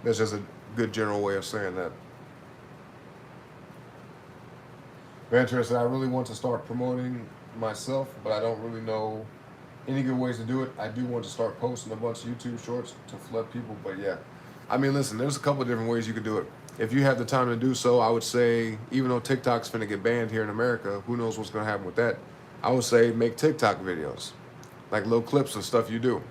That's just a good general way of saying that. Ventura said, I really want to start promoting myself, but I don't really know any good ways to do it. I do want to start posting a bunch of YouTube shorts to flood people, but yeah. I mean, listen, there's a couple of different ways you can do it. If you have the time to do so, I would say, even though TikTok's finna get banned here in America, who knows what's gonna happen with that, I would say make TikTok videos, like little clips of stuff you do.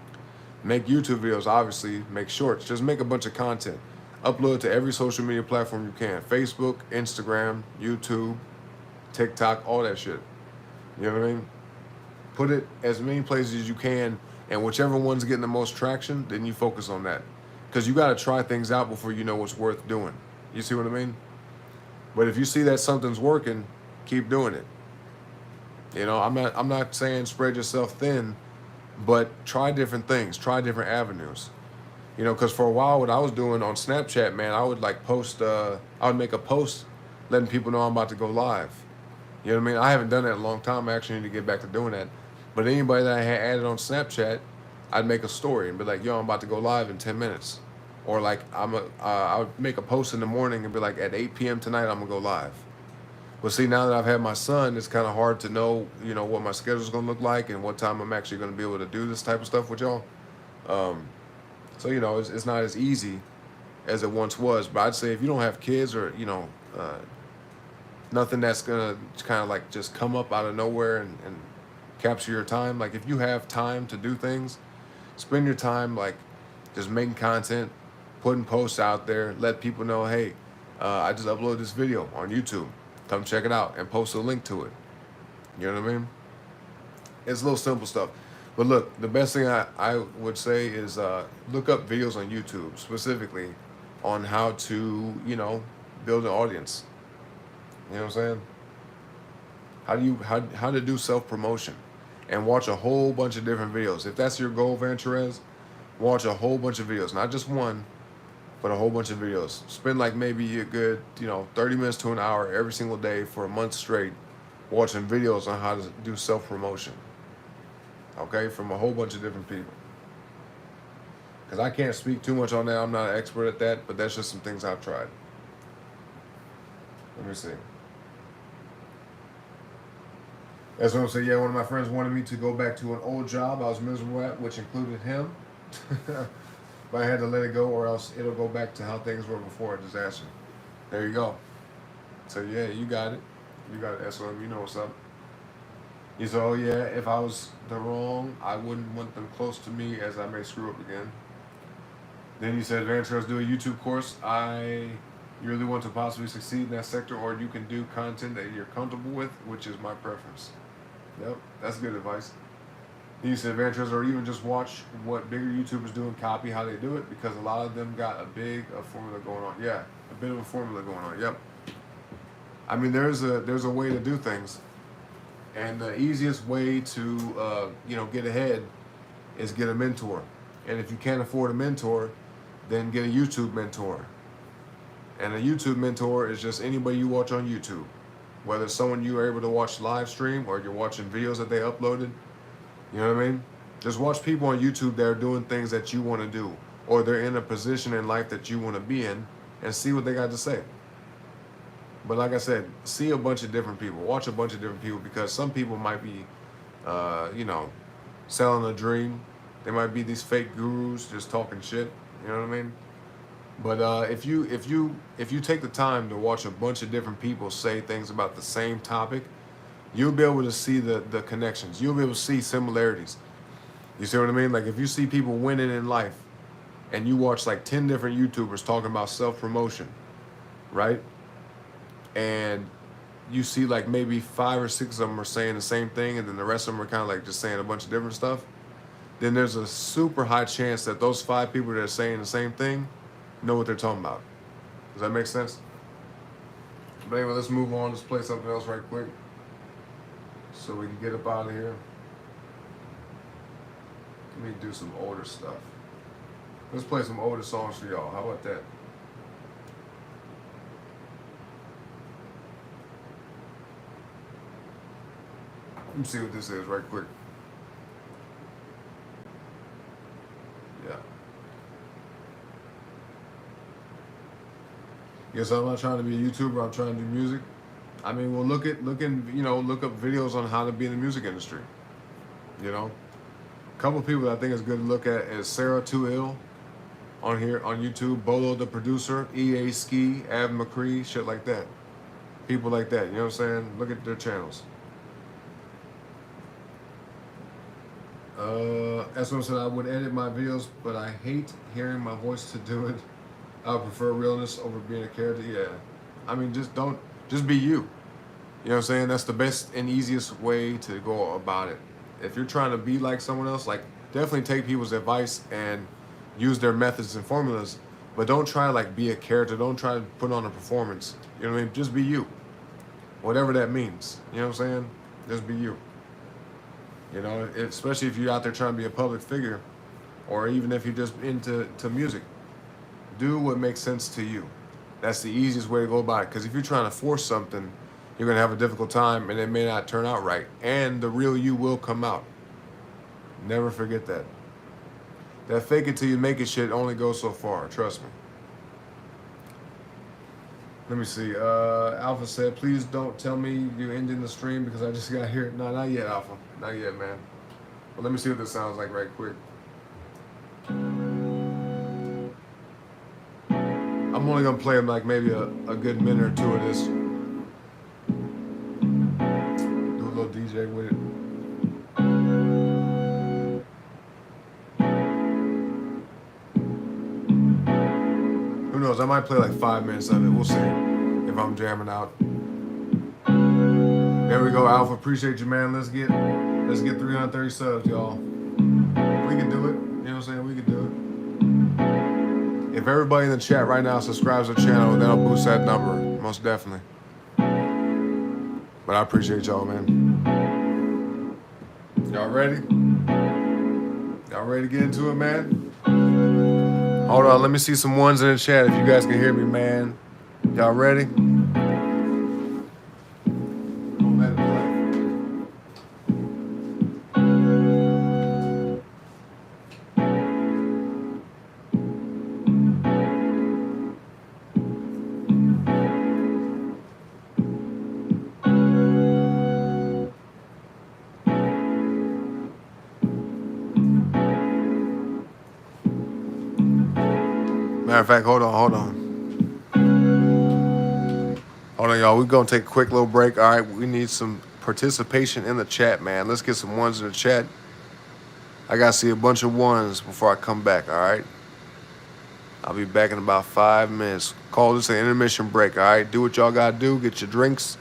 Make YouTube videos, obviously, make shorts. Just make a bunch of content. Upload to every social media platform you can. Facebook, Instagram, YouTube, TikTok, all that shit. You know what I mean? Put it as many places as you can, and whichever one's getting the most traction, then you focus on that. Because you got to try things out before you know what's worth doing. You see what I mean? But if you see that something's working, keep doing it. I'm not saying spread yourself thin, but try different things, try different avenues. Because for a while, what I was doing on Snapchat, man, I would post, I would make a post letting people know I'm about to go live. You know what I mean? I haven't done that in a long time. I actually need to get back to doing that. But anybody that I had added on Snapchat, I'd make a story and be like, yo, I'm about to go live in 10 minutes. Or I would make a post in the morning and be like, at 8 p.m. tonight, I'm going to go live. But see, now that I've had my son, it's kind of hard to know, what my schedule's going to look like and what time I'm actually going to be able to do this type of stuff with y'all. So, it's not as easy as it once was. But I'd say if you don't have kids or, nothing that's going to kind of just come up out of nowhere and capture your time. Like if you have time to do things, spend your time just making content, putting posts out there, let people know, hey, I just uploaded this video on YouTube. Come check it out and post a link to it. You know what I mean? It's little simple stuff. But look, the best thing I would say is look up videos on YouTube specifically on how to, build an audience. You know what I'm saying? How to do self promotion, and watch a whole bunch of different videos. If that's your goal, Vancherez, watch a whole bunch of videos, not just one, but a whole bunch of videos. Spend like maybe a good 30 minutes to an hour every single day for a month straight, watching videos on how to do self promotion. Okay, from a whole bunch of different people. Because I can't speak too much on that. I'm not an expert at that, but that's just some things I've tried. Let me see. That's what I'm saying. Yeah, one of my friends wanted me to go back to an old job I was miserable at, which included him. But I had to let it go, or else it'll go back to how things were before a disaster. There you go. So yeah, you got it. You got it, SOM. You know what's up. He said, oh yeah, if I was the wrong, I wouldn't want them close to me, as I may screw up again. Then he said, Vancherez, do a YouTube course. You really want to possibly succeed in that sector, or you can do content that you're comfortable with, which is my preference. Yep, that's good advice. He said, Vancherez, or even just watch what bigger YouTubers do and copy how they do it, because a lot of them got a formula going on. Yeah, a bit of a formula going on. Yep. I mean, there's a way to do things, and the easiest way to get ahead is get a mentor. And if you can't afford a mentor, then get a YouTube mentor. And a YouTube mentor is just anybody you watch on YouTube, whether it's someone you are able to watch live stream or you're watching videos that they uploaded. You know what I mean? Just watch people on YouTube that are doing things that you want to do, or they're in a position in life that you want to be in, and see what they got to say. But like I said, see a bunch of different people, watch a bunch of different people, because some people might be, selling a dream. They might be these fake gurus just talking shit. You know what I mean? But if you take the time to watch a bunch of different people say things about the same topic, you'll be able to see the connections. You'll be able to see similarities. You see what I mean? Like if you see people winning in life, and you watch like 10 different YouTubers talking about self-promotion, right? And you see like maybe 5 or 6 of them are saying the same thing, and then the rest of them are kind of like just saying a bunch of different stuff, then there's a super high chance that those 5 people that are saying the same thing know what they're talking about. Does that make sense? But anyway, let's move on. Let's play something else right quick so we can get up out of here. Let me do some older stuff. Let's play some older songs for y'all. How about that? Let me see what this is right quick. Yeah. Yes, I'm not trying to be a YouTuber. I'm trying to do music. I mean, well, look up videos on how to be in the music industry. A couple of people that I think is good to look at is Sarah Too Ill on here on YouTube, Bolo the producer, EA Ski, Av McCree, shit like that. People like that. You know what I'm saying? Look at their channels. Someone said I would edit my videos, but I hate hearing my voice to do it. I would prefer realness over being a character. Yeah. I mean, just be you. You know what I'm saying? That's the best and easiest way to go about it. If you're trying to be like someone else, like definitely take people's advice and use their methods and formulas, but don't try to like be a character. Don't try to put on a performance. You know what I mean? Just be you. Whatever that means. You know what I'm saying? Just be you. Especially if you're out there trying to be a public figure, or even if you're just into music. Do what makes sense to you. That's the easiest way to go about it. Because if you're trying to force something, you're going to have a difficult time, and it may not turn out right. And the real you will come out. Never forget that. That fake it till you make it shit only goes so far. Trust me. Let me see. Alpha said, please don't tell me you ending the stream because I just got here. No, not yet, Alpha. Not yet, man. Well, let me see what this sounds like right quick. I'm only going to play like maybe a good minute or two of this. Do a little DJ with it. Who knows? I might play like 5 minutes of it. We'll see if I'm jamming out. There we go, Alpha. Appreciate you, man. Let's get 330 subs, y'all. We can do it. You know what I'm saying? We can do it. If everybody in the chat right now subscribes to the channel, that'll boost that number. Most definitely. But I appreciate y'all, man. Y'all ready? Y'all ready to get into it, man? Hold on, let me see some ones in the chat if you guys can hear me, man. Y'all ready? Let it play. Matter of fact, hold on. Hold on, y'all. We're going to take a quick little break. All right, we need some participation in the chat, man. Let's get some ones in the chat. I got to see a bunch of ones before I come back, all right? I'll be back in about 5 minutes. Call this an intermission break, all right? Do what y'all got to do. Get your drinks.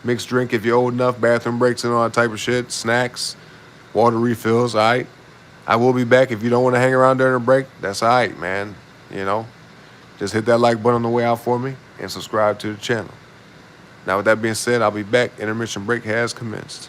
Mixed drink if you're old enough. Bathroom breaks and all that type of shit. Snacks. Water refills, all right? I will be back. If you don't want to hang around during the break, that's all right, man. You know? Just hit that like button on the way out for me and subscribe to the channel. Now, with that being said, I'll be back. Intermission break has commenced.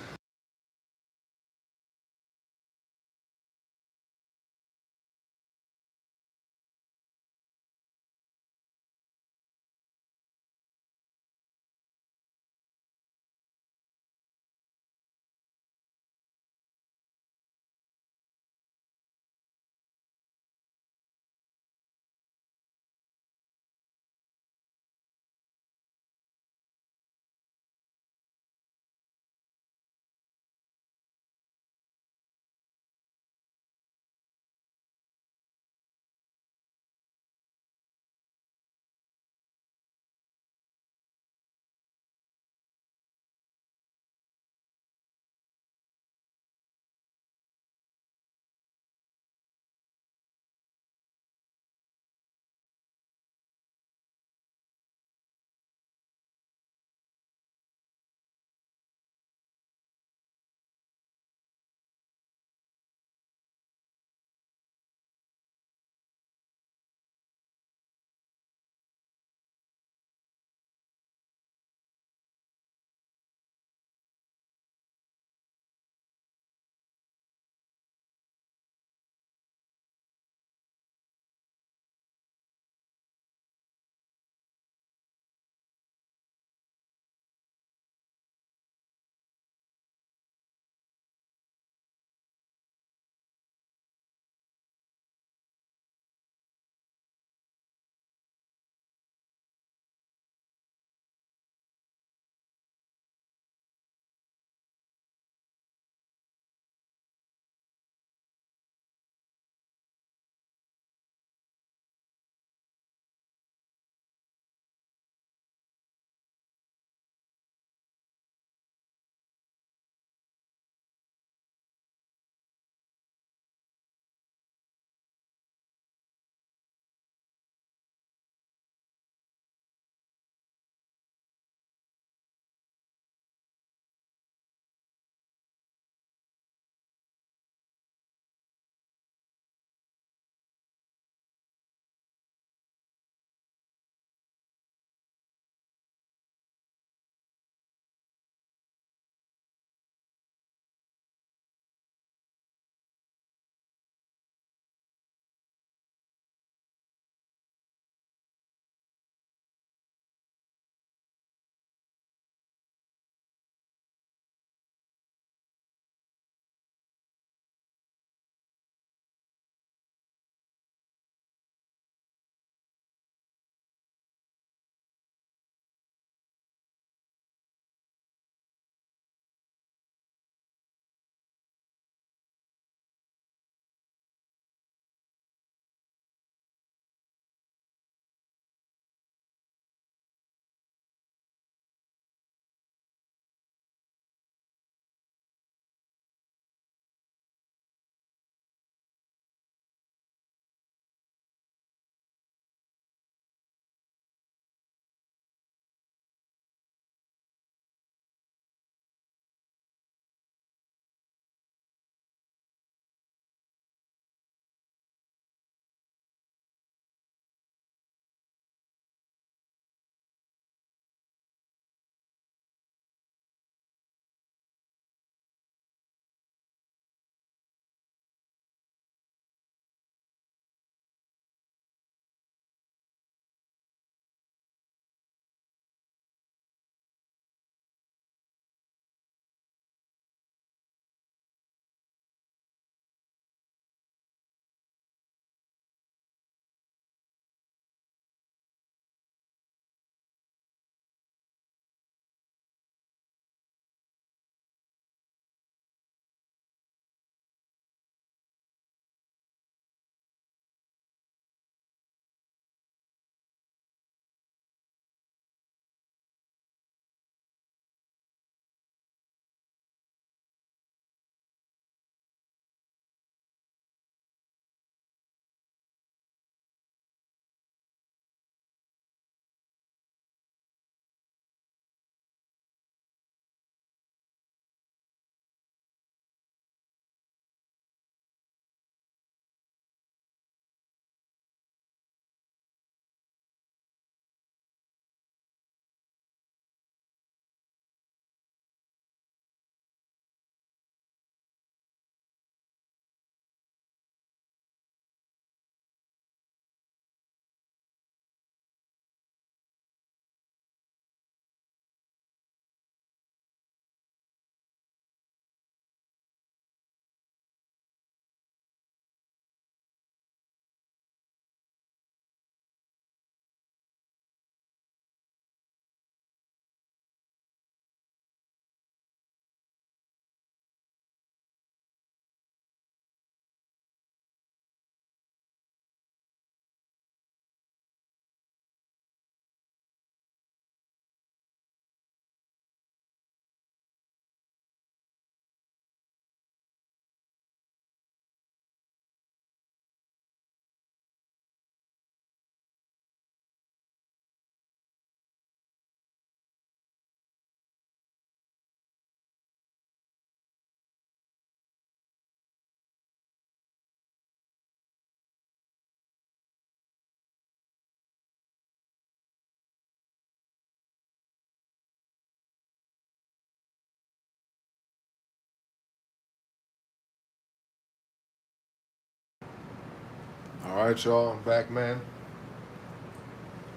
All right, y'all. I'm back, man.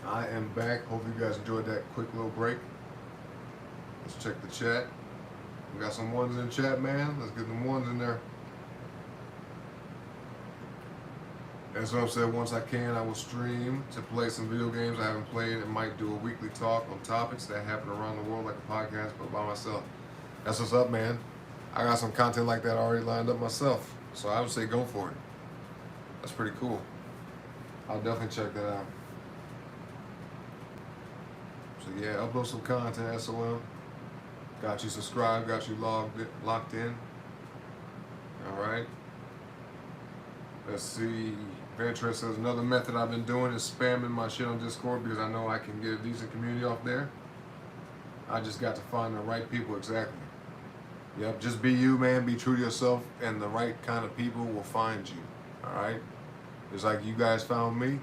I am back. Hopefully you guys enjoyed that quick little break. Let's check the chat. We got some ones in the chat, man. Let's get them ones in there. That's what I said. Once I can, I will stream to play some video games I haven't played and might do a weekly talk on topics that happen around the world, like a podcast, but by myself. That's what's up, man. I got some content like that already lined up myself, so I would say go for it. That's pretty cool. I'll definitely check that out. So yeah, upload some content, SOM. Got you subscribed, got you locked in. All right. Let's see. Ventura says another method I've been doing is spamming my shit on Discord because I know I can get a decent community off there. I just got to find the right people exactly. Yep, just be you, man. Be true to yourself, and the right kind of people will find you. All right. Just like you guys found me.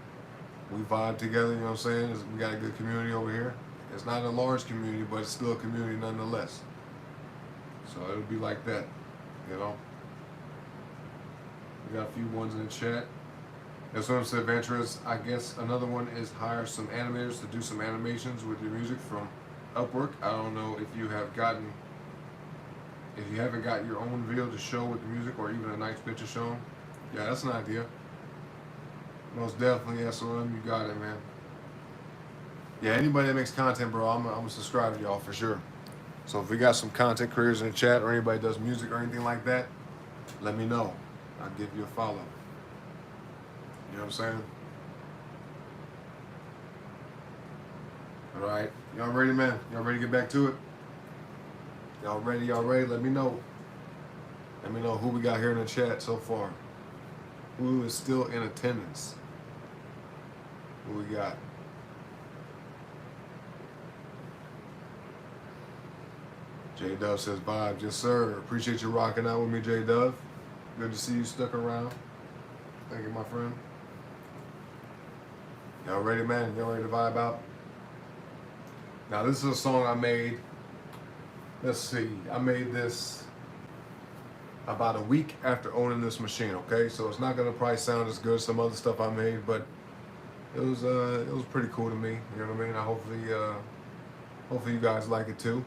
We vibe together. You know what I'm saying? We got a good community over here. It's not a large community, but it's still a community nonetheless. So it'll be like that, you know. We got a few ones in the chat. That's what I'm saying, Venturous. I guess another one is hire some animators to do some animations with your music from Upwork. I don't know if you haven't got your own video to show with the music or even a nice picture shown. Yeah, that's an idea. Most definitely, SOM, you got it, man. Yeah, anybody that makes content, bro, I'm gonna subscribe to y'all for sure. So if we got some content creators in the chat or anybody does music or anything like that, let me know. I'll give you a follow. You know what I'm saying? All right, y'all ready, man? Y'all ready to get back to it? Y'all ready? Let me know. Let me know who we got here in the chat so far. Who is still in attendance? Who we got? J Dove says vibes. Yes, sir. Appreciate you rocking out with me, J Dove. Good to see you stuck around. Thank you, my friend. Y'all ready, man? Y'all ready to vibe out? Now, this is a song I made. Let's see. I made this about a week after owning this machine, okay? So it's not gonna probably sound as good as some other stuff I made, but it was pretty cool to me. You know what I mean? Hopefully you guys like it too.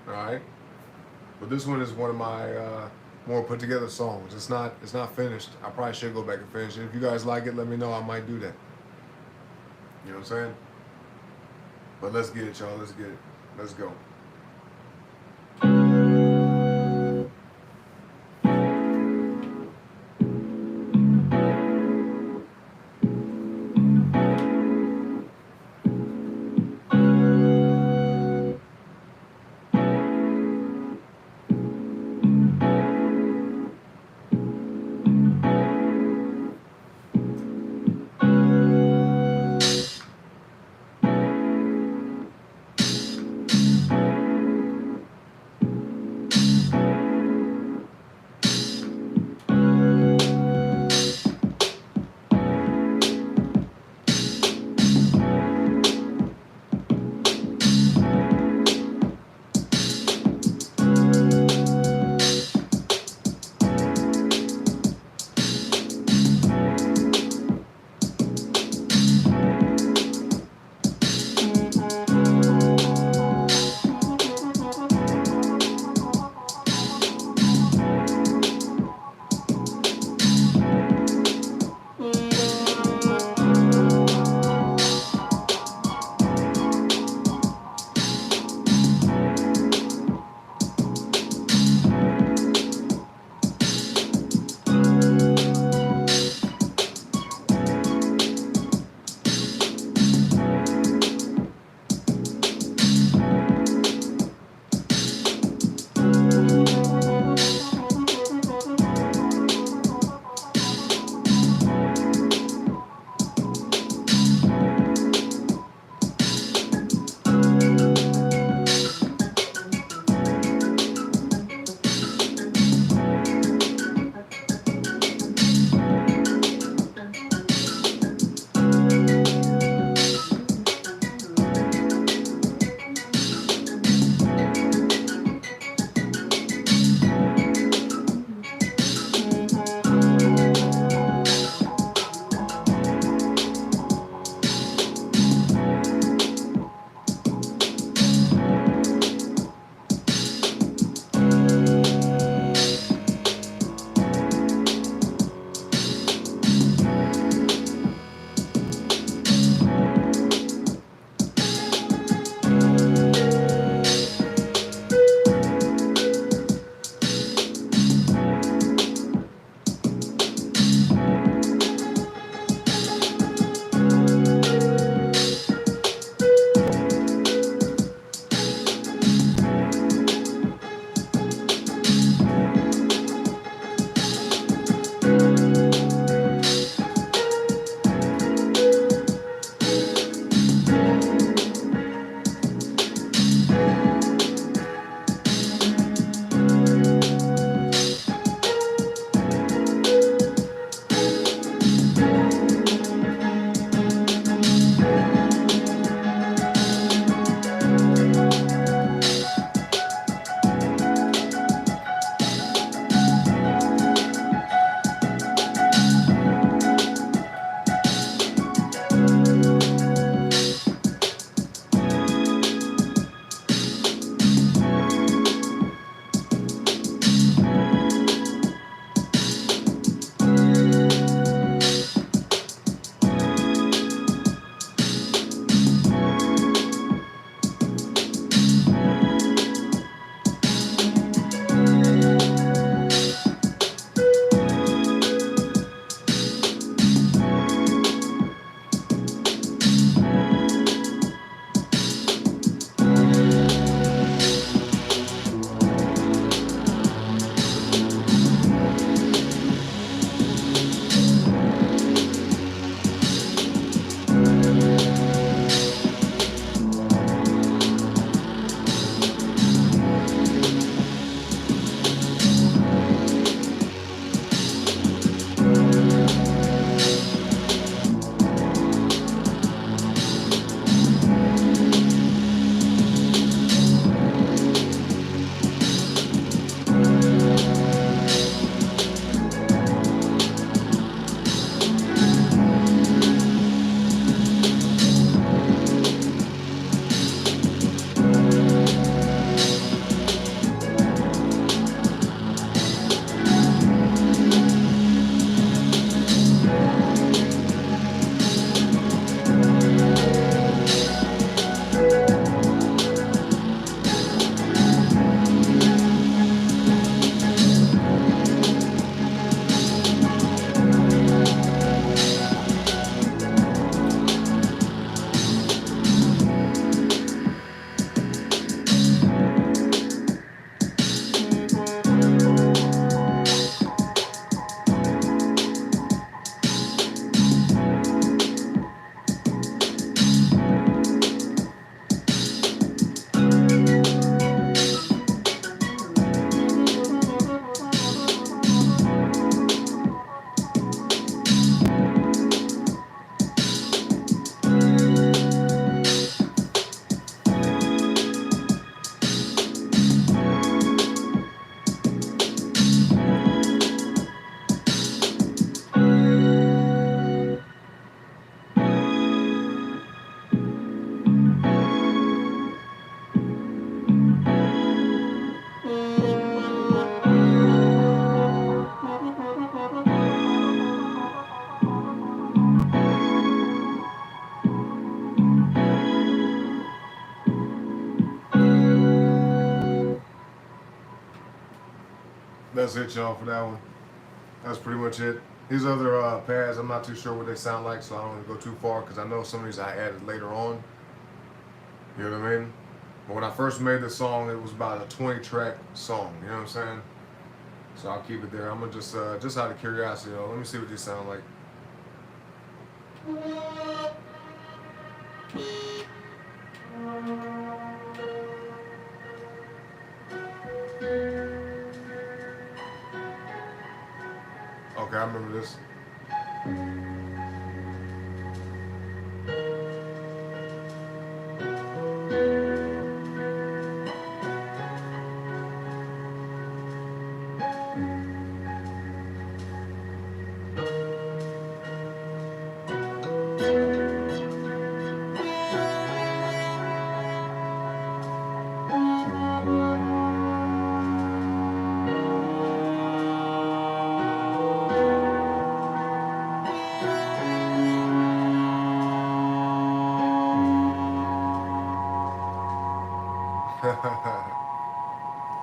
All right. But this one is one of my more put together songs. It's not finished. I probably should go back and finish it. If you guys like it, let me know. I might do that. You know what I'm saying? But let's get it, y'all. Let's get it. Let's go. That's it, y'all, for that one. That's pretty much it. These other pads, I'm not too sure what they sound like, so I don't want to go too far because I know some of these I added later on. You know what I mean? But when I first made this song, it was about a 20-track song. You know what I'm saying? So I'll keep it there. I'm gonna just out of curiosity, let me see what these sound like. Okay, I remember this.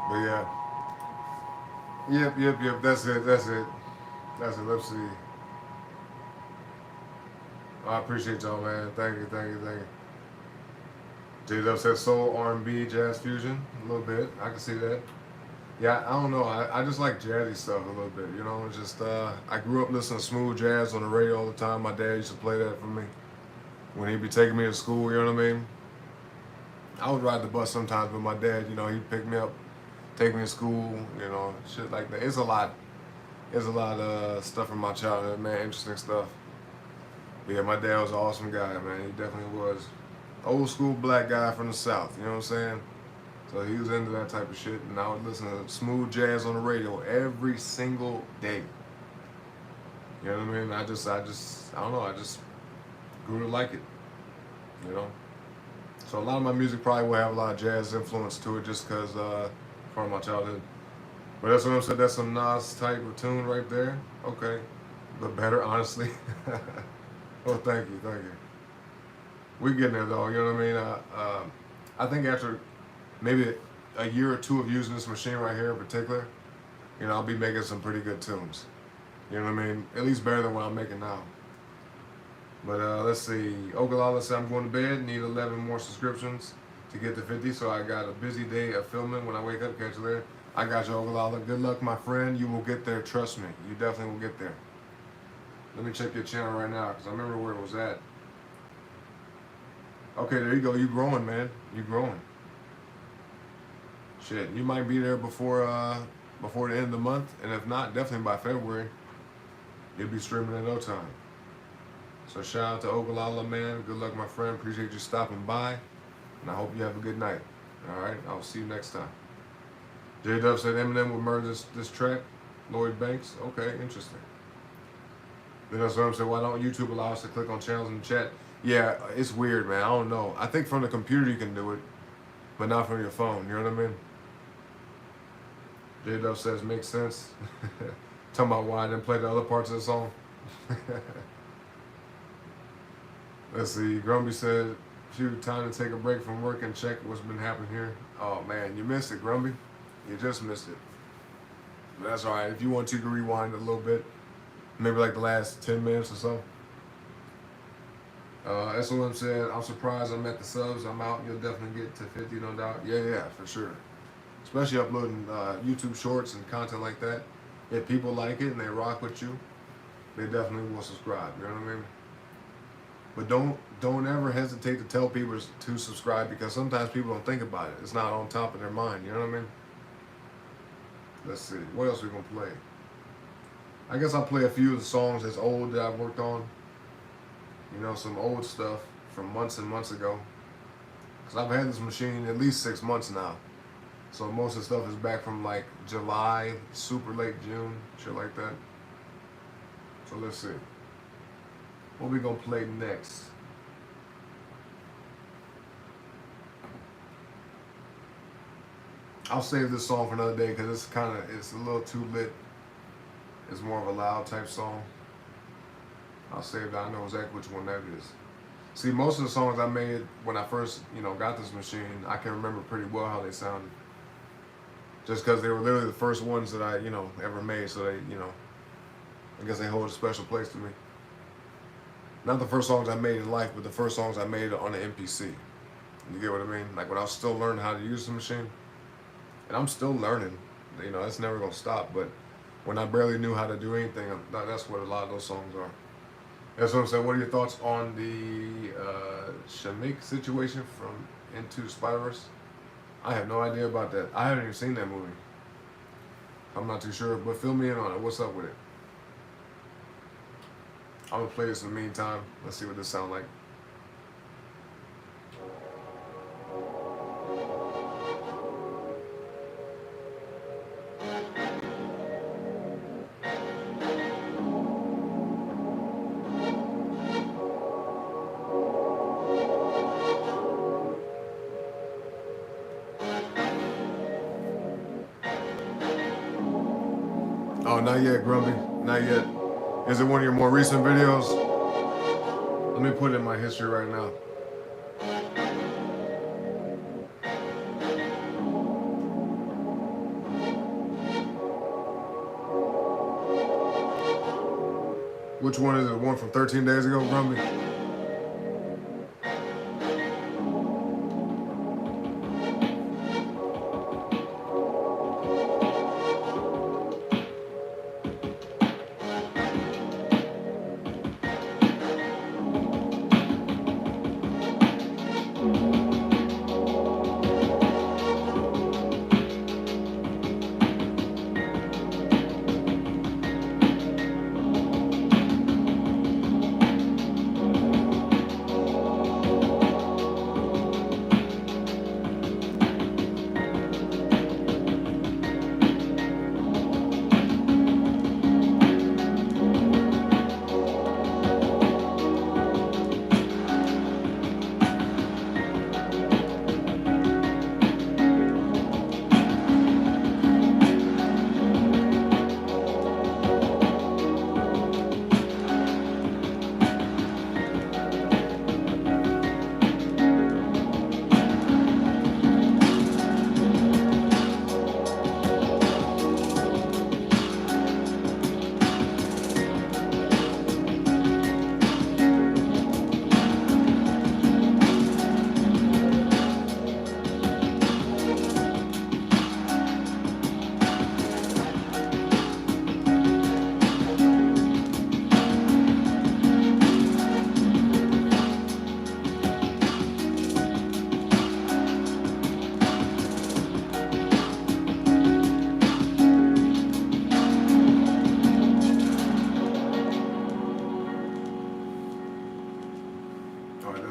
But yeah. Yep. That's it. Let's see. I appreciate y'all, man. Thank you. J-Dub said soul, R&B, jazz fusion, a little bit. I can see that. Yeah, I don't know. I just like jazzy stuff a little bit. It's just I grew up listening to smooth jazz on the radio all the time. My dad used to play that for me when he'd be taking me to school. You know what I mean? I would ride the bus sometimes with my dad. He'd pick me up, take me to school. Shit like that. It's a lot. There's a lot of stuff from my childhood, man. Interesting stuff. But yeah, my dad was an awesome guy, man. He definitely was. Old school black guy from the South. You know what I'm saying? So he was into that type of shit, and I would listen to smooth jazz on the radio every single day. You know what I mean? I don't know. I just grew to like it. So a lot of my music probably will have a lot of jazz influence to it, just because from my childhood. But that's what I'm saying. That's some Nas type of tune right there. Okay, but better, honestly. Oh, thank you. We're getting there though. You know what I mean? I think after maybe a year or two of using this machine right here in particular, I'll be making some pretty good tunes. You know what I mean? At least better than what I'm making now. But let's see. Ogallala said, I'm going to bed. Need 11 more subscriptions to get to 50. So I got a busy day of filming. When I wake up, catch you later. I got you, Ogallala. Good luck, my friend. You will get there. Trust me. You definitely will get there. Let me check your channel right now because I remember where it was at. Okay, there you go. You growing, man. You growing. Shit, you might be there before the end of the month, and if not, definitely by February, you'll be streaming in no time. So shout out to Ogallala, man. Good luck, my friend. Appreciate you stopping by, and I hope you have a good night. All right, I'll see you next time. J-Dub said Eminem would murder this track. Lloyd Banks. Okay, interesting. Then that's what I'm saying. Why don't YouTube allow us to click on channels in the chat? Yeah, it's weird, man. I don't know. I think from the computer you can do it, but not from your phone. You know what I mean? J-Dub says makes sense. Talking about why I didn't play the other parts of the song. Let's see. Grumpy said, shoot, time to take a break from work and check what's been happening here. Oh, man, you missed it, Grumpy. You just missed it. But that's all right. If you want to, you can rewind a little bit. Maybe like the last 10 minutes or so. SOM said, I'm surprised I'm at the subs. I'm out. You'll definitely get to 50, no doubt. Yeah, for sure. Especially uploading YouTube shorts and content like that. If people like it and they rock with you, they definitely will subscribe. You know what I mean? But don't ever hesitate to tell people to subscribe, because sometimes people don't think about it. It's not on top of their mind. You know what I mean? Let's see. What else we gonna play? I guess I'll play a few of the songs that's old that I've worked on. Some old stuff from months and months ago. Because I've had this machine at least 6 months now. So most of the stuff is back from like July, super late June, shit like that. So let's see. What we gonna play next? I'll save this song for another day because it's a little too lit. It's more of a loud type song. I'll save that. I know exactly which one that is. See, most of the songs I made when I first, got this machine, I can remember pretty well how they sounded. just because they were literally the first ones that I, ever made. So they, I guess they hold a special place to me. Not the first songs I made in life, but the first songs I made on the MPC. You get what I mean? Like when I was still learning how to use the machine, and I'm still learning. It's never gonna stop. But when I barely knew how to do anything, that's what a lot of those songs are. That's what I'm saying. What are your thoughts on the Shamik situation from Into Spider-Verse? I have no idea about that. I haven't even seen that movie. I'm not too sure, but fill me in on it. What's up with it? I'm gonna play this in the meantime. Let's see what this sounds like. Oh, not yet, Grumpy. Not yet. Is it one of your more recent videos? Let me put it in my history right now. Which one is it? One from 13 days ago, Grumpy?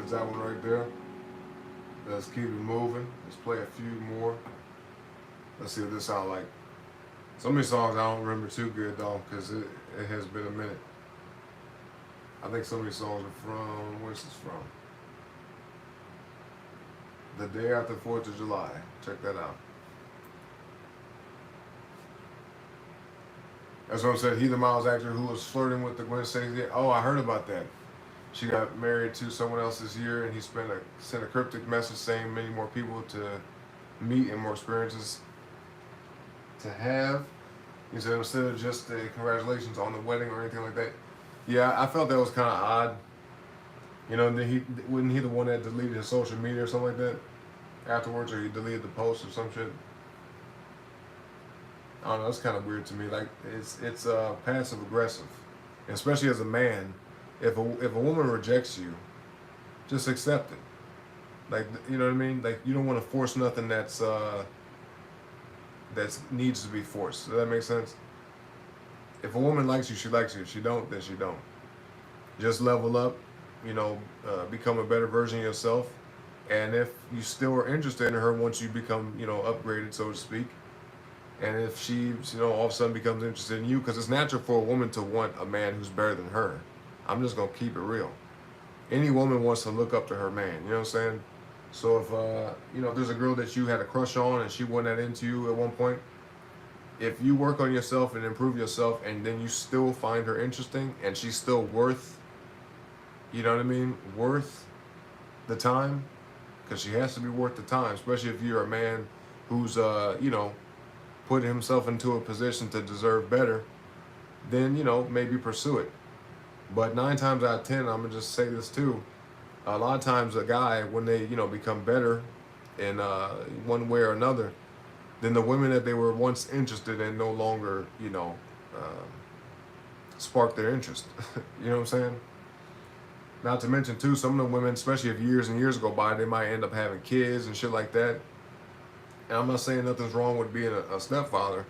That one right there. Let's keep it moving. Let's play a few more. Let's see what this sounds like. Some of these songs I don't remember too good though, because it has been a minute. I think some of these songs are from, where's this from? The day after 4th of July. Check that out. That's what I'm saying. He the Miles actor who was flirting with the Gwen Stacy. Oh, I heard about that. She got married to someone else this year, and he sent a cryptic message saying many more people to meet and more experiences to have. He said instead of just a congratulations on the wedding or anything like that. Yeah, I felt that was kind of odd. Wasn't he the one that deleted his social media or something like that afterwards, or he deleted the post or some shit? I don't know. It's kind of weird to me. Like it's passive aggressive, especially as a man. If a woman rejects you, just accept it. Like, you know what I mean? Like, you don't want to force nothing that needs to be forced. Does that make sense? If a woman likes you, she likes you. If she don't, then she don't. Just level up, become a better version of yourself. And if you still are interested in her once you become, upgraded, so to speak, and if she, all of a sudden becomes interested in you, because it's natural for a woman to want a man who's better than her. I'm just going to keep it real. Any woman wants to look up to her man, you know what I'm saying? So if there's a girl that you had a crush on and she wasn't that into you at one point, if you work on yourself and improve yourself and then you still find her interesting and she's still worth, worth the time, because she has to be worth the time, especially if you're a man who's, put himself into a position to deserve better, then, maybe pursue it. But 9 times out of 10, I'm gonna just say this too. A lot of times, a guy, when they, become better in one way or another, then the women that they were once interested in no longer, spark their interest. You know what I'm saying? Not to mention too, some of the women, especially if years and years go by, they might end up having kids and shit like that. And I'm not saying nothing's wrong with being a stepfather,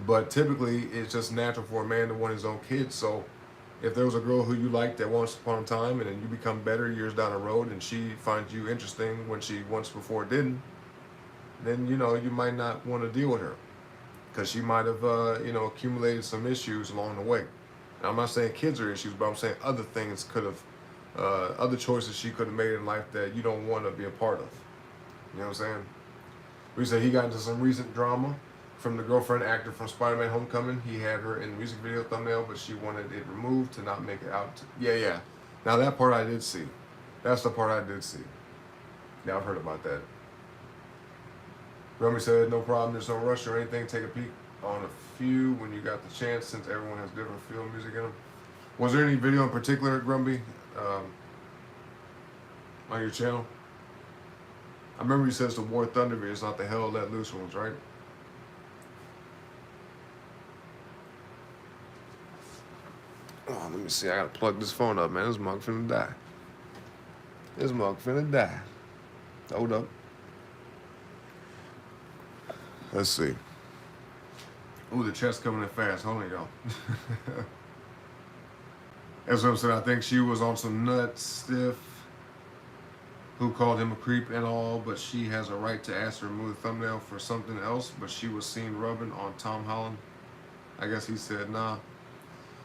but typically it's just natural for a man to want his own kids. So if there was a girl who you liked at once upon a time and then you become better years down the road and she finds you interesting when she once before didn't, then, you might not want to deal with her because she might have, accumulated some issues along the way. And I'm not saying kids are issues, but I'm saying other things could have, other choices she could have made in life that you don't want to be a part of. You know what I'm saying? We said he got into some recent drama from the girlfriend actor from Spider-Man Homecoming. He had her in the music video thumbnail, but she wanted it removed to not make it out. Yeah. Now that part I did see. That's the part I did see. Yeah, I've heard about that. Rummy said, no problem, there's no rush or anything. Take a peek on a few when you got the chance, since everyone has different feel music in them. Was there any video in particular, Grumby, on your channel? I remember you said it's the War Thunder videos, not the Hell Let Loose ones, right? Oh, let me see. I gotta plug this phone up, man. This mug finna die. Hold up. Let's see. Ooh, the chest coming in fast. Hold on, y'all. That's what I'm saying. I think she was on some nut stiff who called him a creep and all, but she has a right to ask to remove the thumbnail for something else, but she was seen rubbing on Tom Holland. I guess he said nah.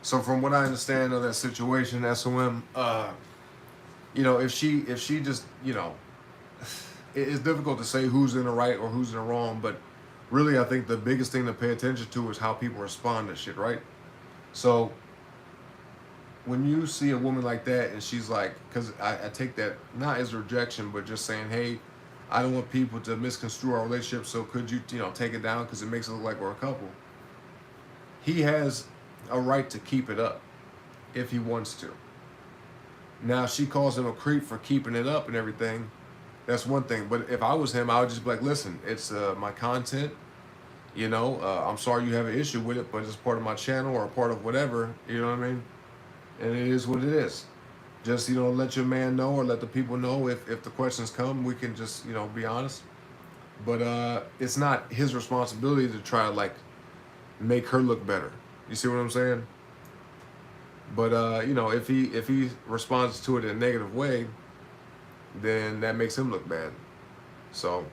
So from what I understand of that situation, SOM, if she just, it's difficult to say who's in the right or who's in the wrong, but really I think the biggest thing to pay attention to is how people respond to shit, right? So when you see a woman like that and she's like, because I take that not as rejection, but just saying, hey, I don't want people to misconstrue our relationship, so could you, take it down because it makes it look like we're a couple. He has a right to keep it up if he wants to. Now, she calls him a creep for keeping it up and everything. That's one thing. But if I was him, I would just be like, listen, it's my content. I'm sorry you have an issue with it, but it's part of my channel or a part of whatever. You know what I mean? And it is what it is. Just, let your man know or let the people know if the questions come, we can just, be honest. But it's not his responsibility to try to, make her look better. You see what I'm saying? But, if he responds to it in a negative way, then that makes him look bad. So,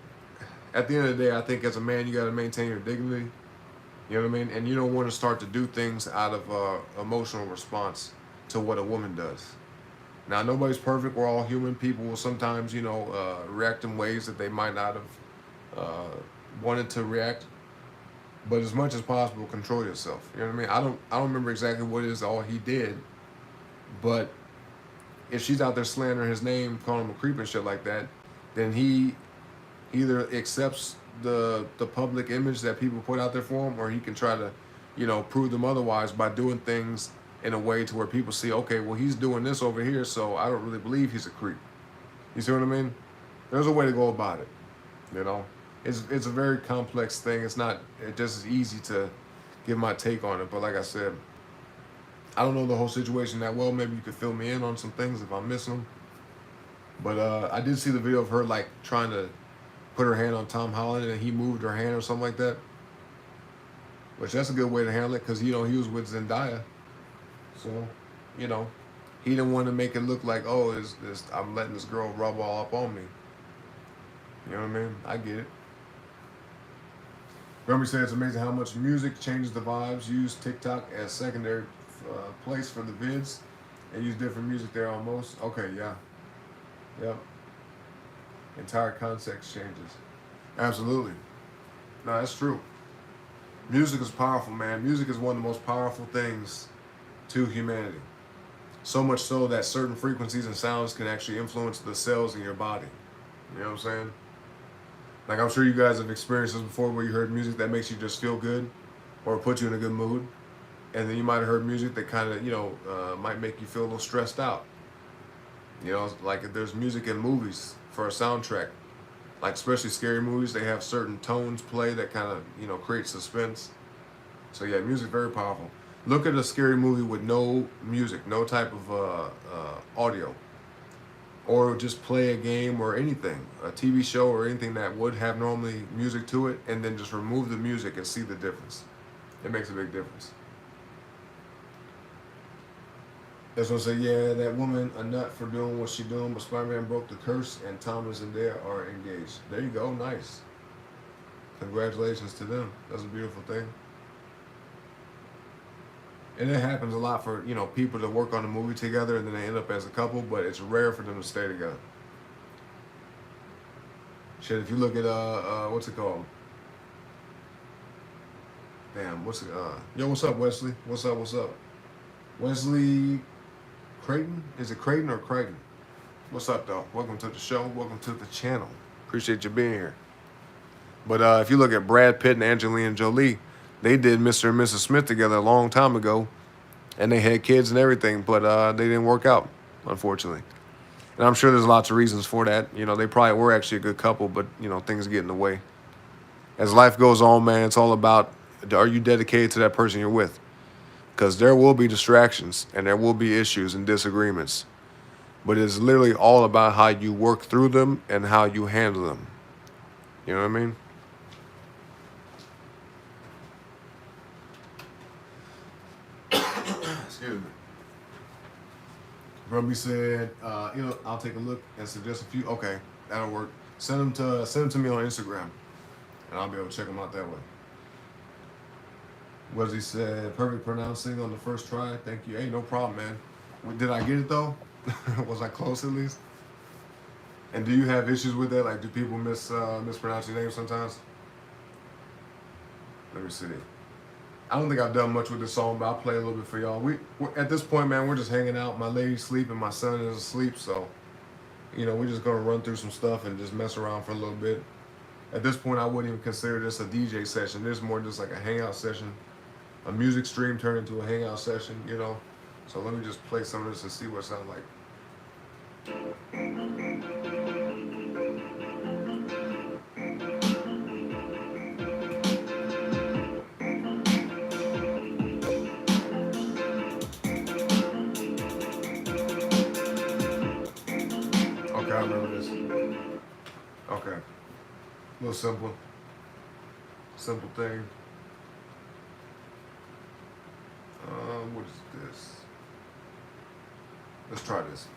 at the end of the day, I think as a man, you got to maintain your dignity. You know what I mean? And you don't want to start to do things out of emotional response to what a woman does. Now, nobody's perfect. We're all human. People will sometimes, react in ways that they might not have wanted to react. But as much as possible, control yourself. You know what I mean? I don't remember exactly what it is all he did, but if she's out there slandering his name, calling him a creep and shit like that, then he either accepts the public image that people put out there for him, or he can try to, prove them otherwise by doing things in a way to where people see, okay, well, he's doing this over here, so I don't really believe he's a creep. You see what I mean? There's a way to go about it, It's a very complex thing. It's not just as easy to give my take on it. But like I said, I don't know the whole situation that well. Maybe you could fill me in on some things if I'm missing them. But I did see the video of her trying to put her hand on Tom Holland and he moved her hand or something like that. Which that's a good way to handle it because, he was with Zendaya. So, he didn't want to make it look like, oh, I'm letting this girl rub all up on me. You know what I mean? I get it. Gumby said it's amazing how much music changes the vibes. Use TikTok as secondary place for the vids and use different music there almost. Okay, yeah. Yep. Entire context changes. Absolutely. No, that's true. Music is powerful, man. Music is one of the most powerful things to humanity. So much so that certain frequencies and sounds can actually influence the cells in your body. You know what I'm saying? Like I'm sure you guys have experienced this before, where you heard music that makes you just feel good, or put you in a good mood, and then you might have heard music that kind of might make you feel a little stressed out. Like if there's music in movies for a soundtrack, like especially scary movies, they have certain tones play that kind of create suspense. So yeah, music very powerful. Look at a scary movie with no music, no type of audio, or just play a game or anything, a TV show or anything that would have normally music to it, and then just remove the music and see the difference. It makes a big difference. That's what I say. Yeah, that woman a nut for doing what she doing, but Spider-Man broke the curse, and Tom and Zendaya are engaged. There you go. Nice. Congratulations to them. That's a beautiful thing. And it happens a lot for people to work on a movie together and then they end up as a couple, but it's rare for them to stay together. Shit, if you look at what's it called? Damn, what's it? Yo, what's up, Wesley? What's up? What's up? Wesley Creighton? Is it Creighton or Creighton? What's up, though? Welcome to the show. Welcome to the channel. Appreciate you being here. But if you look at Brad Pitt and Angelina Jolie, they did Mr. and Mrs. Smith together a long time ago, and they had kids and everything, but they didn't work out, unfortunately. And I'm sure there's lots of reasons for that. They probably were actually a good couple, but things get in the way. As life goes on, man, it's all about, are you dedicated to that person you're with? Because there will be distractions and there will be issues and disagreements. But it's literally all about how you work through them and how you handle them. You know what I mean? Excuse me. Brumby said, I'll take a look and suggest a few. Okay, that'll work. Send them to me on Instagram, and I'll be able to check them out that way. Wesley said, perfect pronouncing on the first try. Thank you. Hey, no problem, man. Did I get it though? Was I close at least? And do you have issues with that? Like, do people mispronounce your name sometimes? Let me see. I don't think I've done much with this song, but I'll play a little bit for y'all. We're at this point, man, we're just hanging out. My lady's sleeping, my son is asleep, so we're just gonna run through some stuff and just mess around for a little bit. At this point, I wouldn't even consider this a DJ session. This is more just like a hangout session. A music stream turned into a hangout session, So let me just play some of this and see what it sounds like. Okay, I remember this. Okay. A little simple. Simple thing. What is this? Let's try this.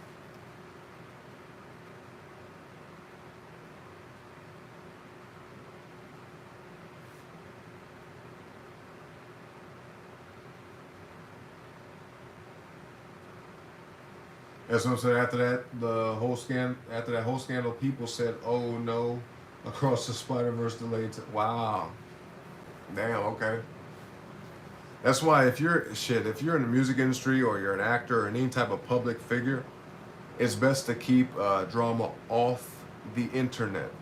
That's what I'm saying. After that whole scandal, people said, "Oh no," across the Spider-Verse delayed. Wow. Damn. Okay. That's why if you're in the music industry or you're an actor or any type of public figure, it's best to keep drama off the internet.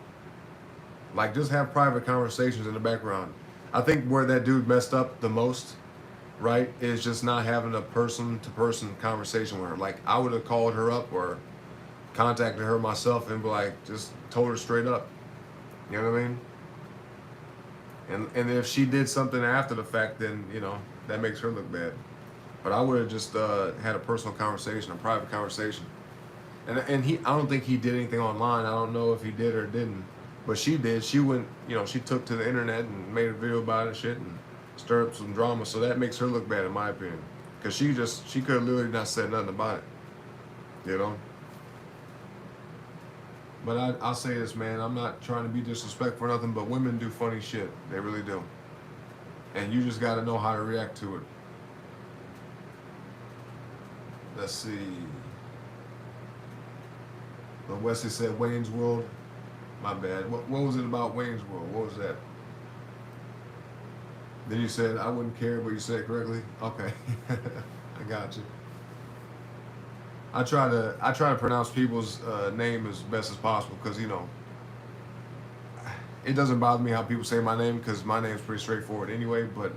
Like, just have private conversations in the background. I think where that dude messed up the most, right, is just not having a person-to-person conversation with her. Like, I would have called her up or contacted her myself and be like, just told her straight up. You know what I mean? And if she did something after the fact, then that makes her look bad. But I would have just had a personal conversation, a private conversation. And I don't think he did anything online. I don't know if he did or didn't, but she did. She went, she took to the internet and made a video about it and shit and stirred up some drama. So that makes her look bad in my opinion, because she could have literally not said nothing about it, But I'll say this, man. I'm not trying to be disrespectful or nothing, but women do funny shit. They really do. And you just got to know how to react to it. Let's see. But Wesley said Wayne's World. My bad. What was it about Wayne's World? What was that? Then you said I wouldn't care, but you said it correctly. Okay. I got you. I try to pronounce people's name as best as possible because it doesn't bother me how people say my name because my name's pretty straightforward anyway. But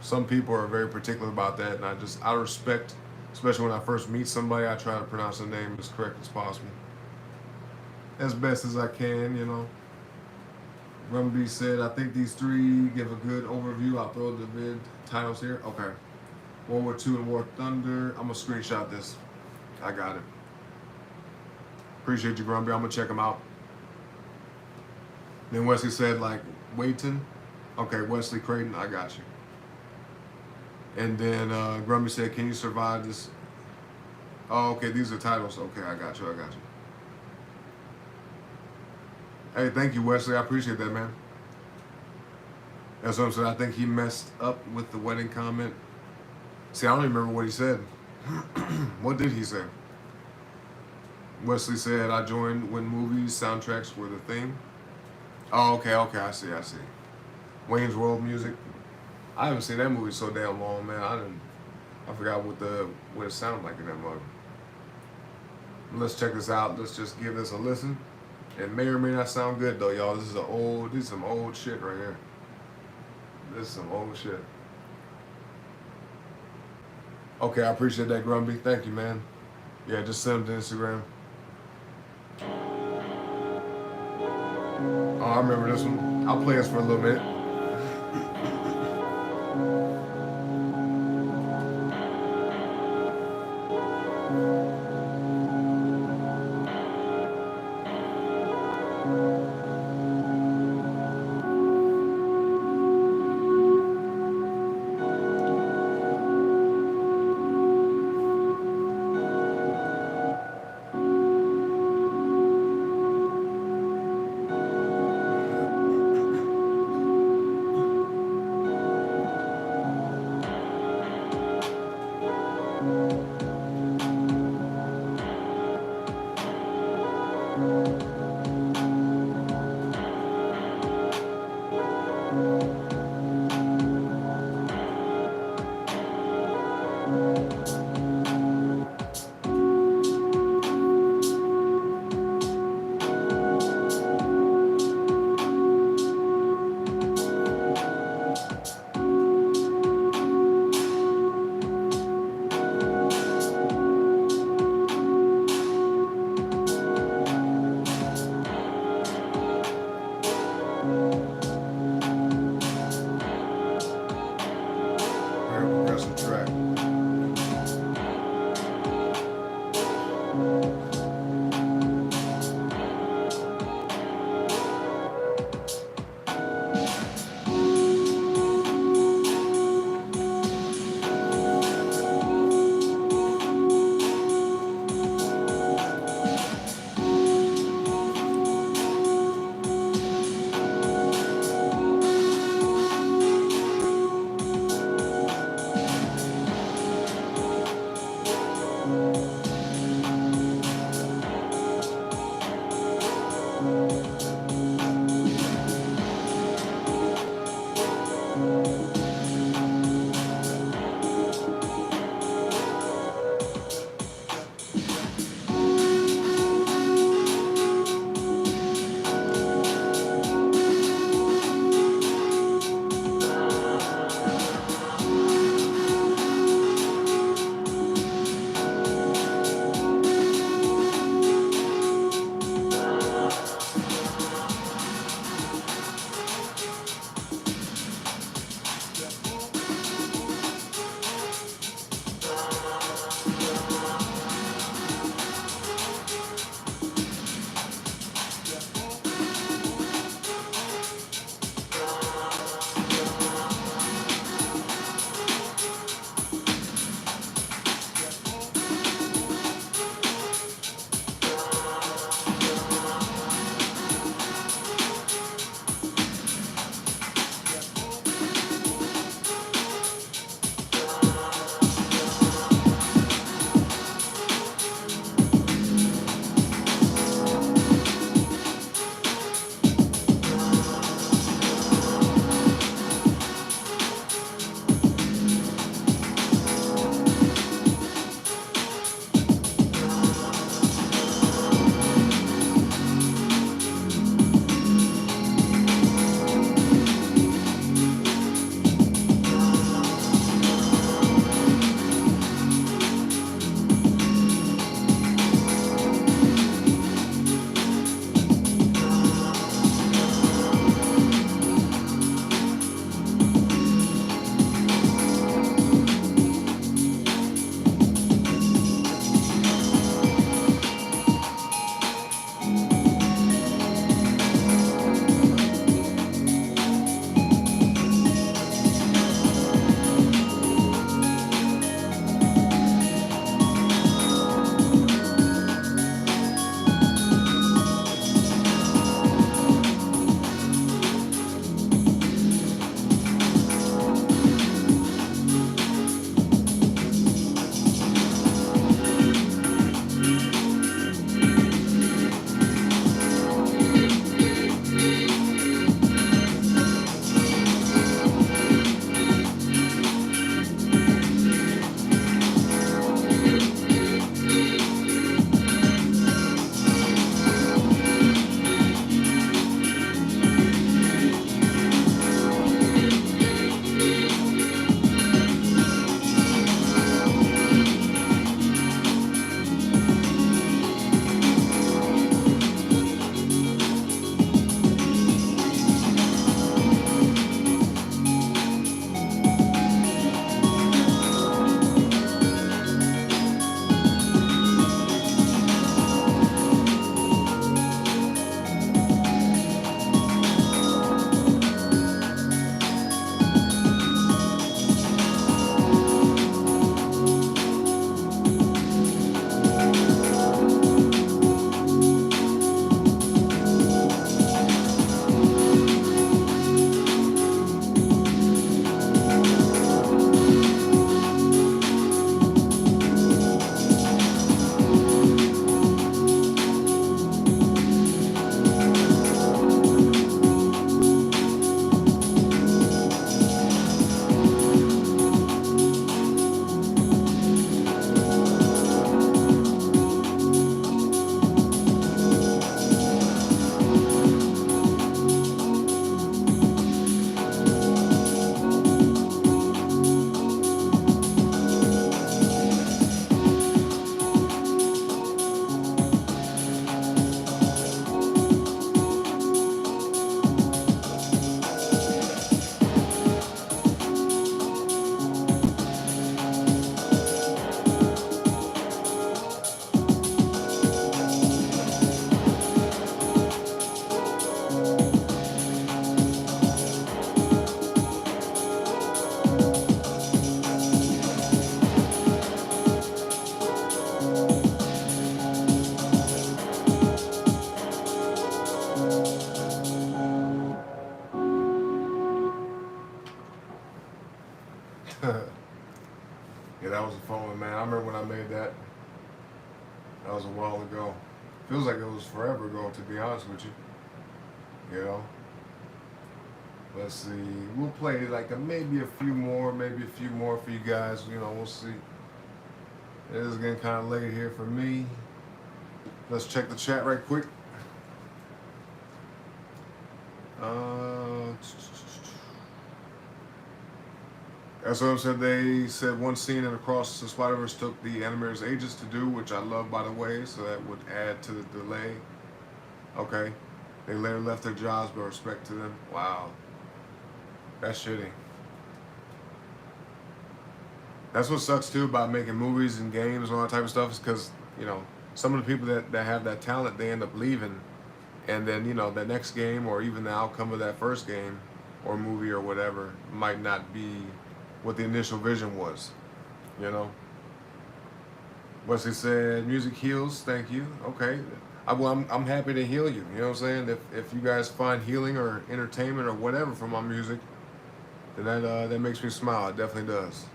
some people are very particular about that, and I respect, especially when I first meet somebody, I try to pronounce their name as correct as possible, as best as I can, you know. Rumby said, I think these three give a good overview. I'll throw the vid titles here. Okay. World War II and War Thunder. I'm going to screenshot this. I got it. Appreciate you, Grumby. I'm going to check them out. Then Wesley said, like, Waiton. Okay, Wesley Creighton, I got you. And then Grumby said, can you survive this? Oh, okay, these are titles. Okay, I got you. Hey, thank you, Wesley. I appreciate that, man. That's what I'm saying. I think he messed up with the wedding comment. See, I don't even remember what he said. What did he say? Wesley said, I joined when movies, soundtracks were the thing. Oh, okay, I see. Wayne's World music. I haven't seen that movie so damn long, man. I forgot what it sounded like in that movie. Let's check this out. Let's just give this a listen. It may or may not sound good though, y'all. This is some old shit right here. This is some old shit. Okay, I appreciate that, Grumby. Thank you, man. Yeah, just send them to Instagram. Oh, I remember this one. I'll play this for a little bit. Yeah, that was a fun one, man. I remember when I made that. That was a while ago. Feels like it was forever ago, to be honest with you. You know. Let's see. We'll play like maybe a few more for you guys. You know, we'll see. It is getting kind of late here for me. Let's check the chat right quick. SOM said they said one scene in Across the Spider-Verse took the animators ages to do, which I love, by the way, so that would add to the delay. Okay. They later left their jobs, but respect to them. Wow. That's shitty. That's what sucks, too, about making movies and games and all that type of stuff, is because, you know, some of the people that have that talent, they end up leaving. And then, you know, the next game or even the outcome of that first game or movie or whatever might not be what the initial vision was, you know. Wesley said, music heals, thank you. Okay. I'm happy to heal you, you know what I'm saying? If you guys find healing or entertainment or whatever from my music, then that makes me smile. It definitely does.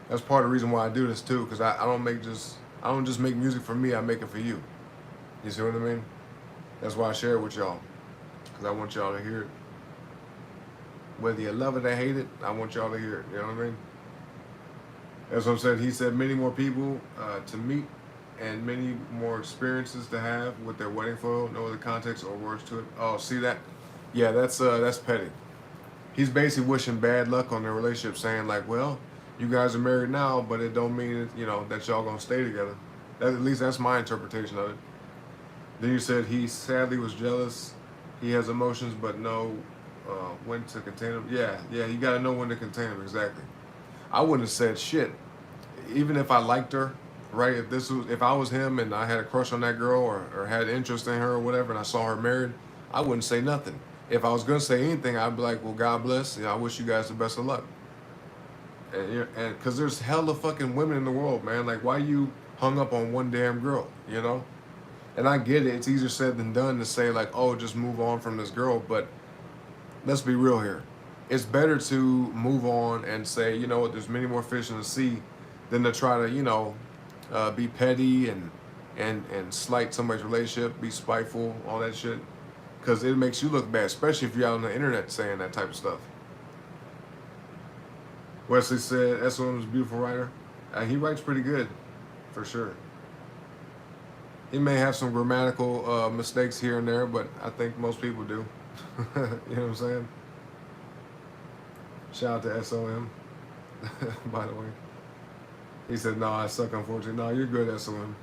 That's part of the reason why I do this too, because I don't just make music for me, I make it for you. You see what I mean? That's why I share it with y'all, because I want y'all to hear it. Whether you love it or hate it, I want y'all to hear it. You know what I mean? That's what I said. He said many more people to meet and many more experiences to have with their wedding photo. No other context or words to it. Oh, see that? Yeah, that's petty. He's basically wishing bad luck on their relationship, saying like, well, you guys are married now, but it don't mean, you know, that y'all gonna stay together. At least that's my interpretation of it. Then you said he sadly was jealous. He has emotions, but know when to contain them. Yeah, you gotta know when to contain them, exactly. I wouldn't have said shit. Even if I liked her, right? If I was him and I had a crush on that girl or had interest in her or whatever, and I saw her married, I wouldn't say nothing. If I was gonna say anything, I'd be like, well, God bless. You know, I wish you guys the best of luck. And because there's hella fucking women in the world, man. Like, why you hung up on one damn girl, you know? And I get it. It's easier said than done to say like, oh, just move on from this girl. But let's be real here. It's better to move on and say, you know what, there's many more fish in the sea than to try to, you know, be petty and slight somebody's relationship, be spiteful, all that shit. Because it makes you look bad, especially if you're out on the internet saying that type of stuff. Wesley said, SOM is a beautiful writer. He writes pretty good, for sure. He may have some grammatical mistakes here and there, but I think most people do. You know what I'm saying? Shout out to SOM, by the way. He said, no, I suck, unfortunately. No, you're good, SOM.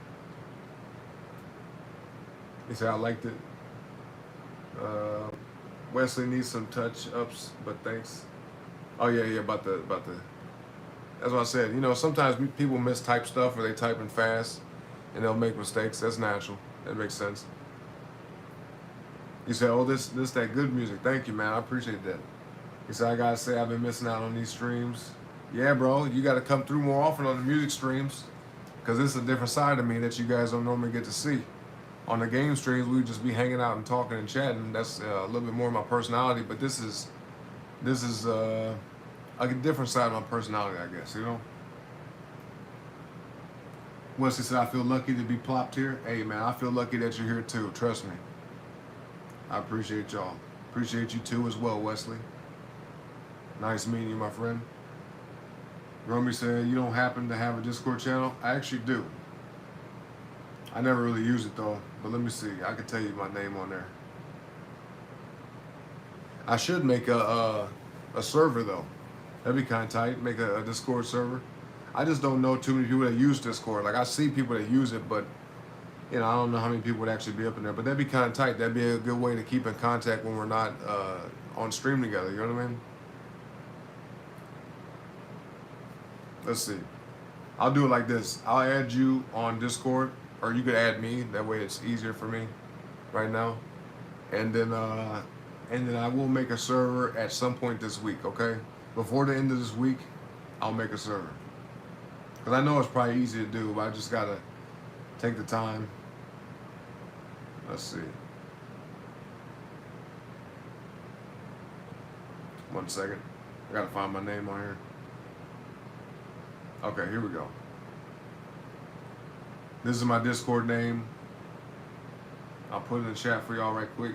He said, I liked it. Wesley needs some touch-ups, but thanks. Oh, yeah, about the... That's what I said. You know, sometimes people mistype stuff or they type in fast and they'll make mistakes. That's natural. That makes sense. You said, oh, this that good music. Thank you, man. I appreciate that. He said, I gotta say, I've been missing out on these streams. Yeah, bro. You gotta come through more often on the music streams, because this is a different side of me that you guys don't normally get to see. On the game streams, we just be hanging out and talking and chatting. That's a little bit more of my personality, but this is a different side of my personality, I guess, you know? Wesley said, I feel lucky to be plopped here. Hey, man, I feel lucky that you're here, too. Trust me. I appreciate y'all. Appreciate you, too, as well, Wesley. Nice meeting you, my friend. Romy said, you don't happen to have a Discord channel? I actually do. I never really use it, though. But let me see. I can tell you my name on there. I should make a server, though. That'd be kind of tight. Make a Discord server. I just don't know too many people that use Discord. Like, I see people that use it, but, you know, I don't know how many people would actually be up in there. But that'd be kind of tight. That'd be a good way to keep in contact when we're not on stream together. You know what I mean? Let's see. I'll do it like this. I'll add you on Discord, or you could add me. That way it's easier for me right now. And then I will make a server at some point this week, okay? Before the end of this week, I'll make a server. Because I know it's probably easy to do, but I just got to take the time. Let's see. 1 second. I got to find my name on here. Okay, here we go. This is my Discord name. I'll put it in the chat for y'all right quick.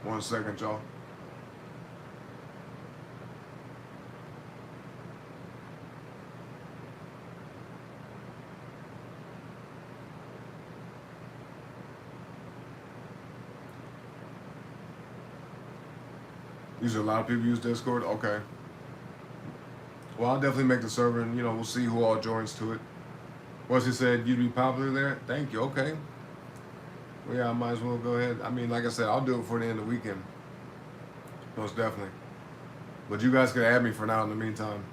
One second, y'all. Usually a lot of people use Discord. Okay. Well, I'll definitely make the server, and we'll see who all joins to it. Once he said you'd be popular there, thank you. Okay. Well, yeah, I might as well go ahead. I mean, like I said, I'll do it for the end of the weekend. Most definitely. But you guys can add me for now in the meantime.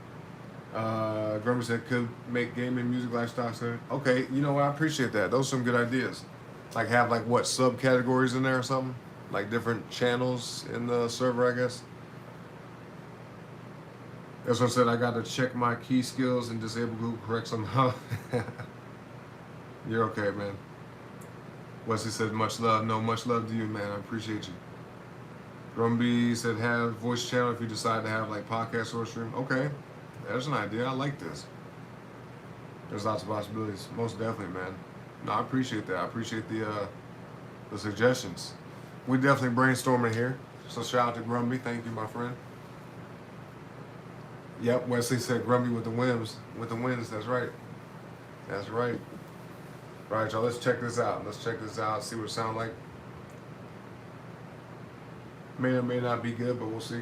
Grumpy said could make gaming music lifestyle center. Okay, you know what? I appreciate that. Those are some good ideas. Like have like what subcategories in there or something? Like different channels in the server, I guess. That's what I said. I got to check my key skills and disable Google correct somehow. You're okay, man. Wesley said much love. No, much love to you, man. I appreciate you. Grumpy said have voice channel if you decide to have like podcast or stream. Okay, there's an idea. I like this. There's lots of possibilities. Most definitely, man. No, I appreciate that. I appreciate the suggestions. We definitely brainstorming here. So shout out to Grumpy. Thank you, my friend. Yep, Wesley said Grumpy with the whims. With the wins, that's right. That's right. All right, y'all, let's check this out. Let's check this out, see what it sounds like. May or may not be good, but we'll see.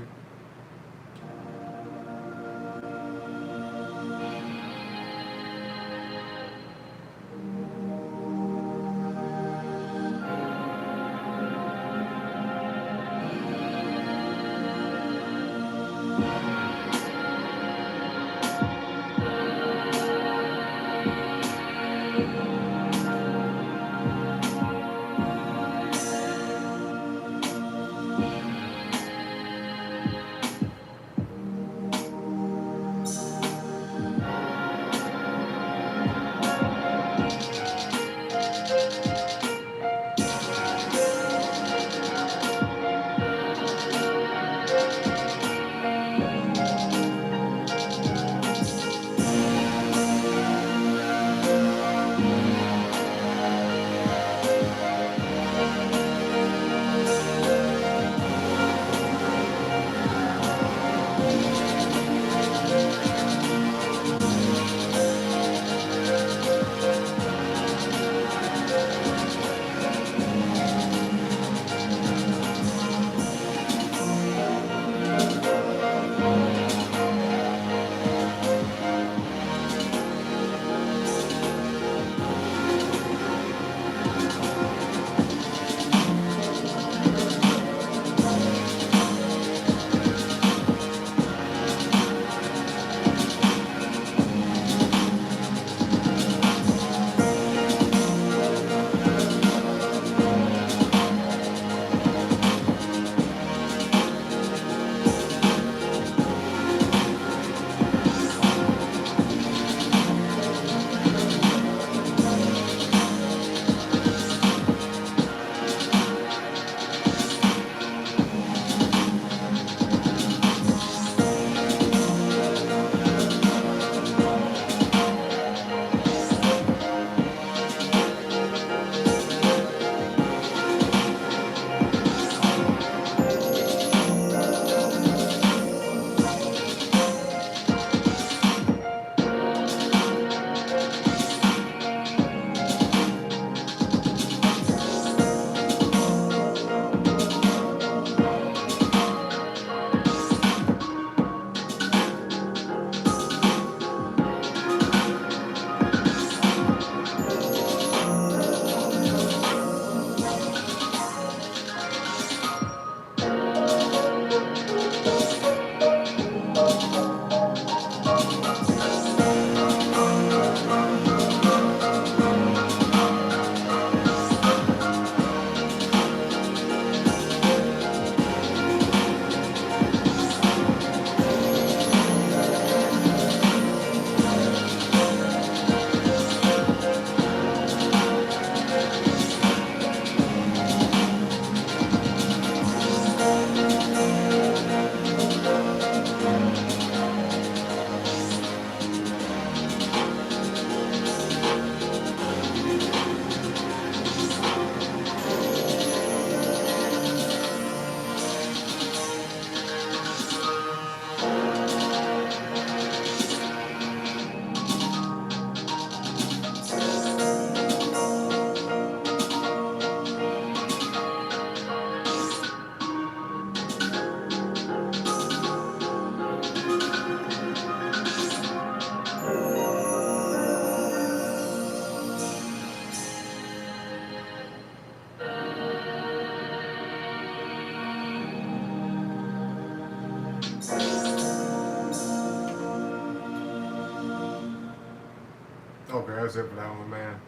that's it for that one, man.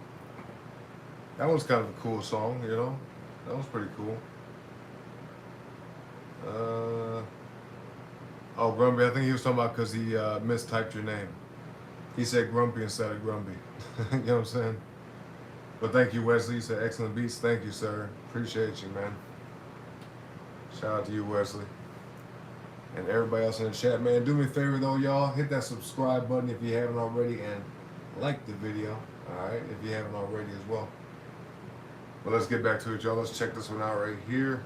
That was kind of a cool song, you know. That was pretty cool. Oh, Grumpy. I think he was talking about because he mistyped your name. He said Grumpy instead of Grumpy. You know what I'm saying? But thank you, Wesley. You said excellent beats. Thank you, sir. Appreciate you, man. Shout out to you, Wesley. And everybody else in the chat, man. Do me a favor, though, y'all. Hit that subscribe button if you haven't already, and like the video, all right, if you haven't already as well. But let's get back to it, y'all. Let's check this one out right here.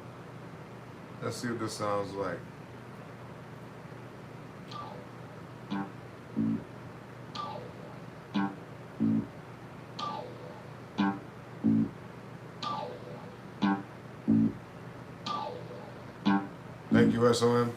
Let's see what this sounds like. Thank you, SOM.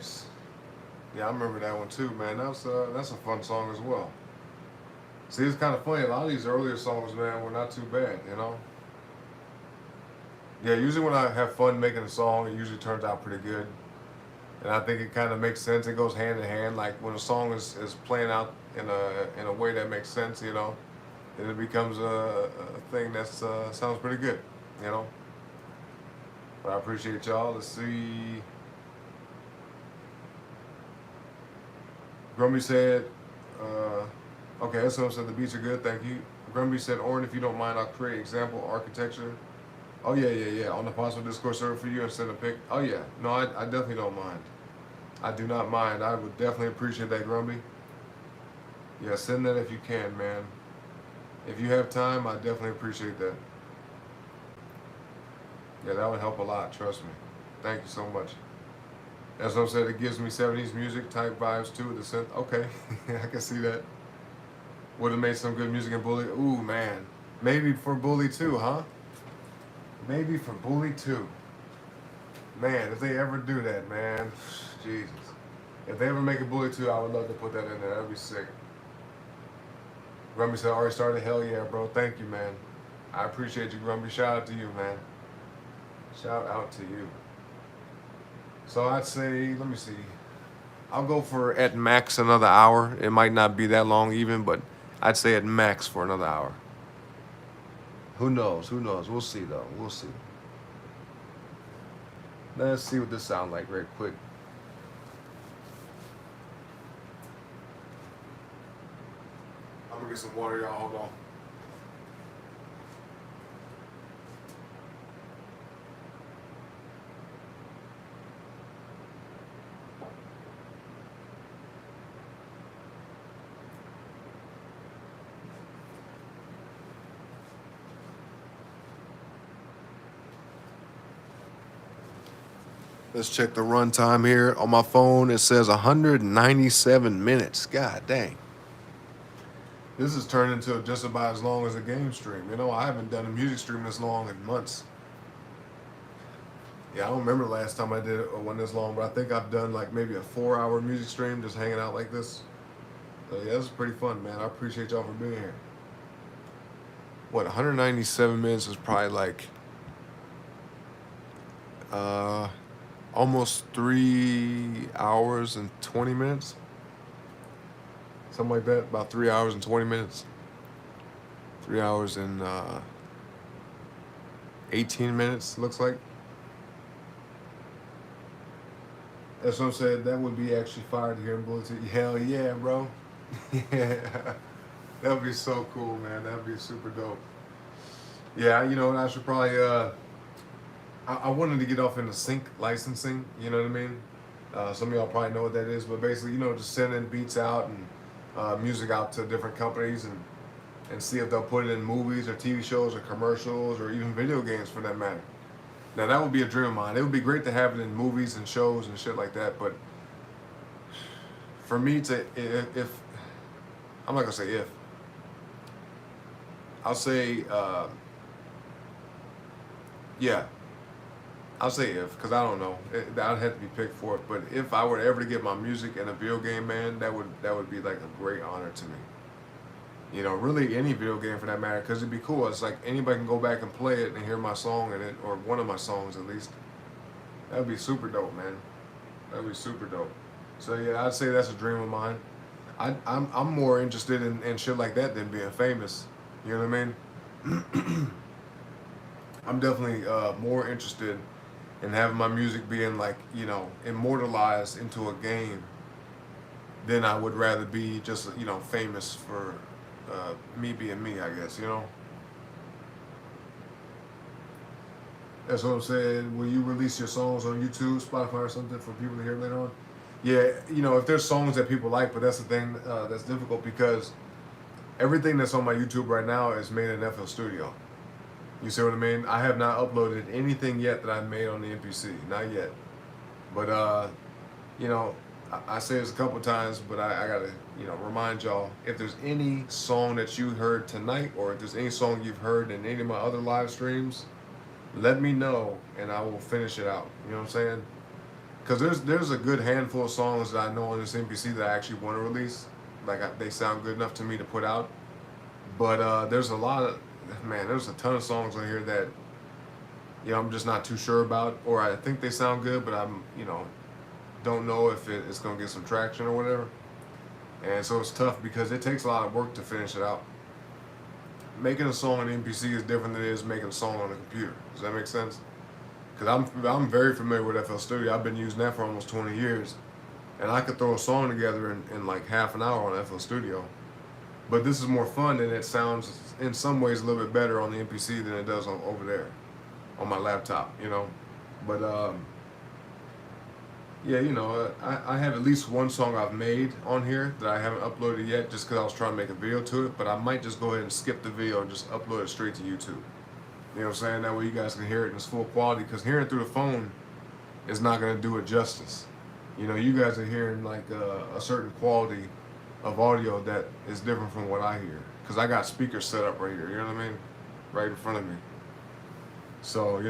Nice. Yeah, I remember that one too, man. That's a fun song as well. See, it's kind of funny. A lot of these earlier songs, man, were not too bad, you know. Yeah, usually when I have fun making a song, it usually turns out pretty good, and I think it kind of makes sense. It goes hand in hand. Like when a song is playing out in a way that makes sense, you know, then it becomes a thing that sounds pretty good, you know. But I appreciate y'all. Let's see. Grumpy said, okay, someone said the beats are good, thank you. Grumpy said, Orin, if you don't mind, I'll create example architecture. Oh, yeah. On the possible Discord server for you and send a pic. Oh, yeah. No, I definitely don't mind. I do not mind. I would definitely appreciate that, Grumpy. Yeah, send that if you can, man. If you have time, I definitely appreciate that. Yeah, that would help a lot, trust me. Thank you so much. As I said, it gives me 70s music type vibes too, the synth. Okay, I can see that. Would have made some good music in Bully. Ooh, man. Maybe for Bully 2, huh? Maybe for Bully 2. Man, if they ever do that, man. Jesus. If they ever make a Bully 2, I would love to put that in there. That'd be sick. Grumpy said, already started? Hell yeah, bro. Thank you, man. I appreciate you, Grumpy. Shout out to you, man. Shout out to you. So I'd say, let me see. I'll go for at max another hour. It might not be that long even, but I'd say at max for another hour. Who knows? Who knows? We'll see though. We'll see. Let's see what this sounds like right quick. I'm gonna get some water, y'all. Hold on. Let's check the runtime here. On my phone, it says 197 minutes. God dang. This has turned into just about as long as a game stream. You know, I haven't done a music stream this long in months. Yeah, I don't remember the last time I did one this long, but I think I've done like maybe a 4-hour music stream just hanging out like this. So yeah, this is pretty fun, man. I appreciate y'all for being here. What, 197 minutes is probably like almost 3 hours and 20 minutes. Something like that, about 3 hours and 20 minutes. 3 hours and 18 minutes, looks like. As some said, that would be actually fired here in Bulletin. Hell yeah, bro. Yeah. That would be so cool, man. That would be super dope. Yeah, you know, I should probably, I wanted to get off into sync licensing, you know what I mean? Some of y'all probably know what that is, but basically, you know, just sending beats out and music out to different companies and see if they'll put it in movies or TV shows or commercials or even video games for that matter. Now that would be a dream of mine. It would be great to have it in movies and shows and shit like that, but for me to, if I'm not gonna say if, I'll say, yeah, I'll say if, because I don't know. I'd have to be picked for it. But if I were ever to get my music in a video game, man, that would be like a great honor to me. You know, really any video game for that matter, because it'd be cool. It's like anybody can go back and play it and hear my song in it, or one of my songs at least. That'd be super dope, man. That'd be super dope. So yeah, I'd say that's a dream of mine. I'm more interested in shit like that than being famous. You know what I mean? I'm definitely more interested in having my music being like, you know, immortalized into a game than I would rather be just, you know, famous for me being me, I guess, you know? That's what I'm saying. Will you release your songs on YouTube, Spotify, or something for people to hear later on? Yeah, you know, if there's songs that people like, but that's the thing that's difficult because everything that's on my YouTube right now is made in FL Studio. You see what I mean? I have not uploaded anything yet that I made on the MPC, not yet. But, you know, I say this a couple times, but I gotta, you know, remind y'all, if there's any song that you heard tonight, or if there's any song you've heard in any of my other live streams, let me know and I will finish it out. You know what I'm saying? because there's a good handful of songs that I know on this MPC that I actually want to release. Like they sound good enough to me to put out. But there's a lot of there's a ton of songs on here that I'm just not too sure about, or I think they sound good, but I'm don't know if it's gonna get some traction or whatever. And so it's tough because it takes a lot of work to finish it out. Making a song on MPC is different than it is making a song on a computer. Does that make sense? Because I'm very familiar with FL Studio. I've been using that for almost 20 years. And I could throw a song together in like half an hour on FL Studio. But this is more fun, and it sounds in some ways a little bit better on the MPC than it does over there on my laptop, But yeah, I have at least one song I've made on here that I haven't uploaded yet just because I was trying to make a video to it. But I might just go ahead and skip the video and just upload it straight to YouTube. You know what I'm saying? That way you guys can hear it in its full quality, because hearing through the phone is not going to do it justice. You guys are hearing like a certain quality of audio that is different from what I hear, because I got speakers set up right here, you know what I mean? Right in front of me. So,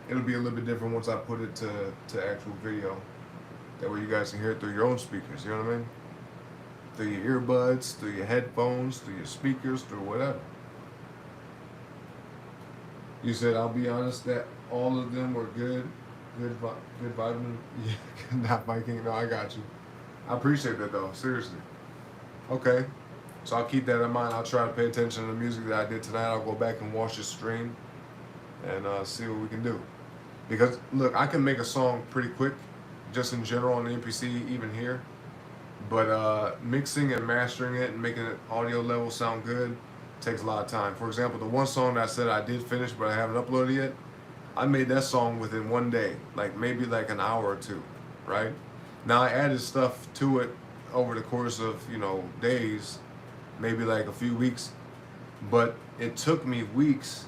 it'll be a little bit different once I put it to actual video. That way you guys can hear it through your own speakers, you know what I mean? Through your earbuds, through your headphones, through your speakers, through whatever. You said, I'll be honest, that all of them were good vitamin. Yeah, not Viking. No, I got you. I appreciate that though, seriously. Okay, so I'll keep that in mind. I'll try to pay attention to the music that I did tonight. I'll go back and watch the stream and see what we can do. Because look, I can make a song pretty quick, just in general on the MPC, even here. But mixing and mastering it and making it audio level sound good takes a lot of time. For example, the one song that I said I did finish but I haven't uploaded yet, I made that song within one day, like maybe like an hour or two, right? Now I added stuff to it over the course of, days, maybe like a few weeks, but it took me weeks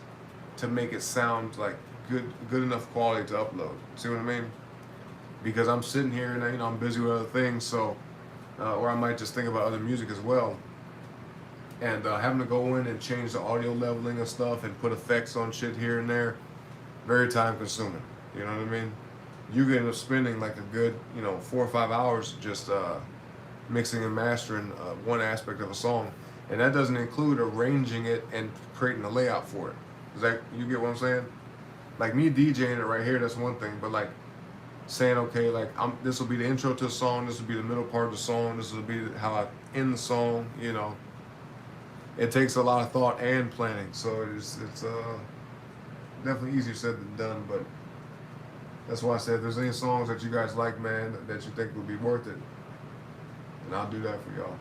to make it sound like good enough quality to upload. See what I mean? Because I'm sitting here and I'm busy with other things, so or I might just think about other music as well. And having to go in and change the audio leveling and stuff and put effects on shit here and there, very time consuming. You know what I mean? You can end up spending like a good, 4 or 5 hours just mixing and mastering one aspect of a song. And that doesn't include arranging it and creating a layout for it. You get what I'm saying? Like me DJing it right here, that's one thing. But like saying, okay, like this will be the intro to the song, this will be the middle part of the song, this will be how I end the song, It takes a lot of thought and planning. So it's definitely easier said than done, but that's why I said if there's any songs that you guys like, man, that you think would be worth it, and I'll do that for y'all.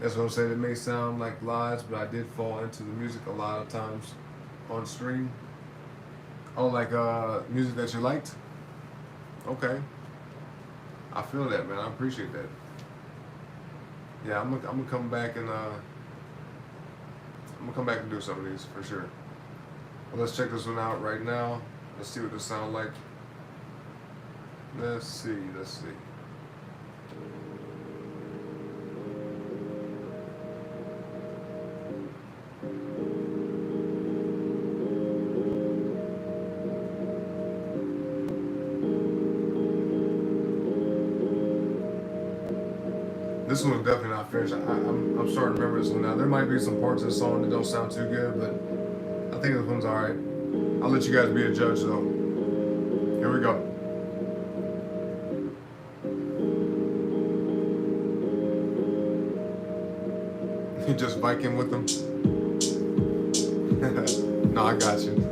That's what I'm saying. It may sound like lies, but I did fall into the music a lot of times on stream. Oh, like music that you liked? Okay. I feel that, man. I appreciate that. Yeah, I'm gonna come back and do some of these for sure. Well, let's check this one out right now. Let's see what this sounds like. Let's see. This one's definitely not finished. I'm starting to remember this one now. There might be some parts of the song that don't sound too good, but I think this one's alright. I'll let you guys be a judge though. Here we go. You just Viking with them? No, I got you.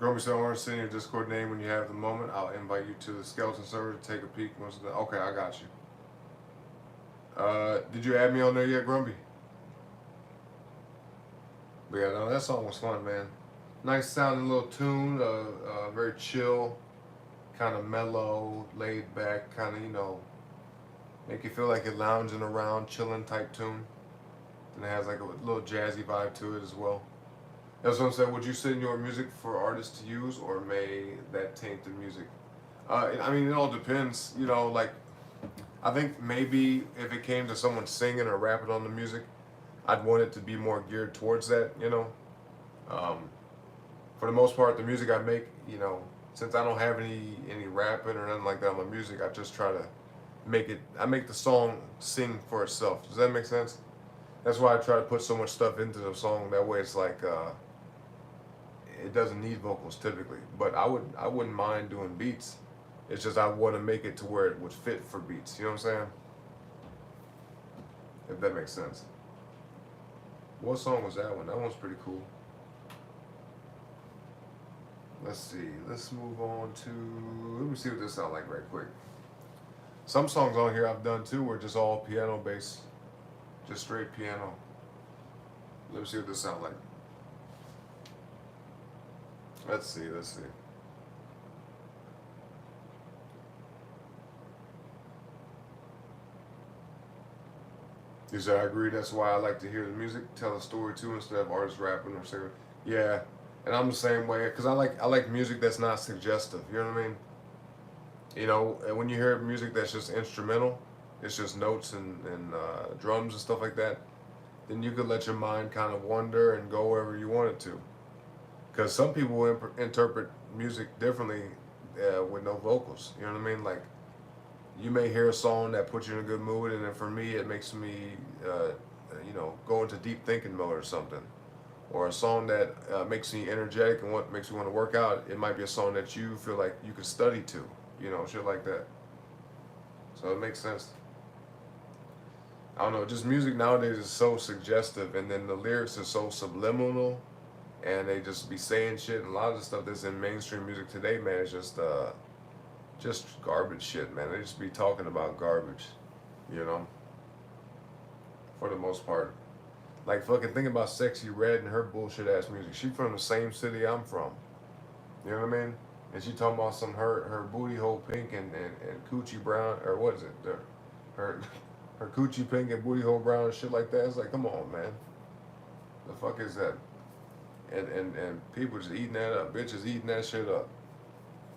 Grumpy said, I want to send your Discord name when you have the moment. I'll invite you to the skeleton server to take a peek once the. Okay, I got you. Did you add me on there yet, Grumpy? But yeah, no, that song was fun, man. Nice sounding little tune, very chill, kind of mellow, laid back, kind of, make you feel like you're lounging around, chilling type tune. And it has like a little jazzy vibe to it as well. That's what I'm saying. Would you send your music for artists to use, or may that taint the music? I mean, it all depends. Like, I think maybe if it came to someone singing or rapping on the music, I'd want it to be more geared towards that. For the most part, the music I make, since I don't have any rapping or nothing like that on my music, I just try to make the song sing for itself. Does that make sense? That's why I try to put so much stuff into the song. That way, it's like it doesn't need vocals typically. But I wouldn't mind doing beats. It's just I want to make it to where it would fit for beats. You know what I'm saying? If that makes sense. What song was that one? That one's pretty cool. Let's see. Let's move on to. Let me see what this sounds like right quick. Some songs on here I've done too were just all piano based, just straight piano. Let me see what this sounds like. Let's see. You said, I agree. That's why I like to hear the music, tell a story too, instead of artists rapping or singing. Yeah, and I'm the same way because I like music that's not suggestive. You know what I mean? And when you hear music that's just instrumental, it's just notes and drums and stuff like that. Then you could let your mind kind of wander and go wherever you want it to. Because some people interpret music differently with no vocals. You know what I mean? Like, you may hear a song that puts you in a good mood, and then for me, it makes me, go into deep thinking mode or something. Or a song that makes me energetic and what makes me want to work out. It might be a song that you feel like you could study to, shit like that. So it makes sense. I don't know, just music nowadays is so suggestive, and then the lyrics are so subliminal, and they just be saying shit. And a lot of the stuff that's in mainstream music today, man, is just garbage shit, man. They just be talking about garbage, for the most part. Like, fucking think about Sexy Red and her bullshit ass music. She from the same city I'm from. You know what I mean? And she talking about her booty hole pink and coochie brown, or what is it? Her coochie pink and booty hole brown and shit like that. It's like, come on, man. The fuck is that? And people just eating that up. Bitches eating that shit up.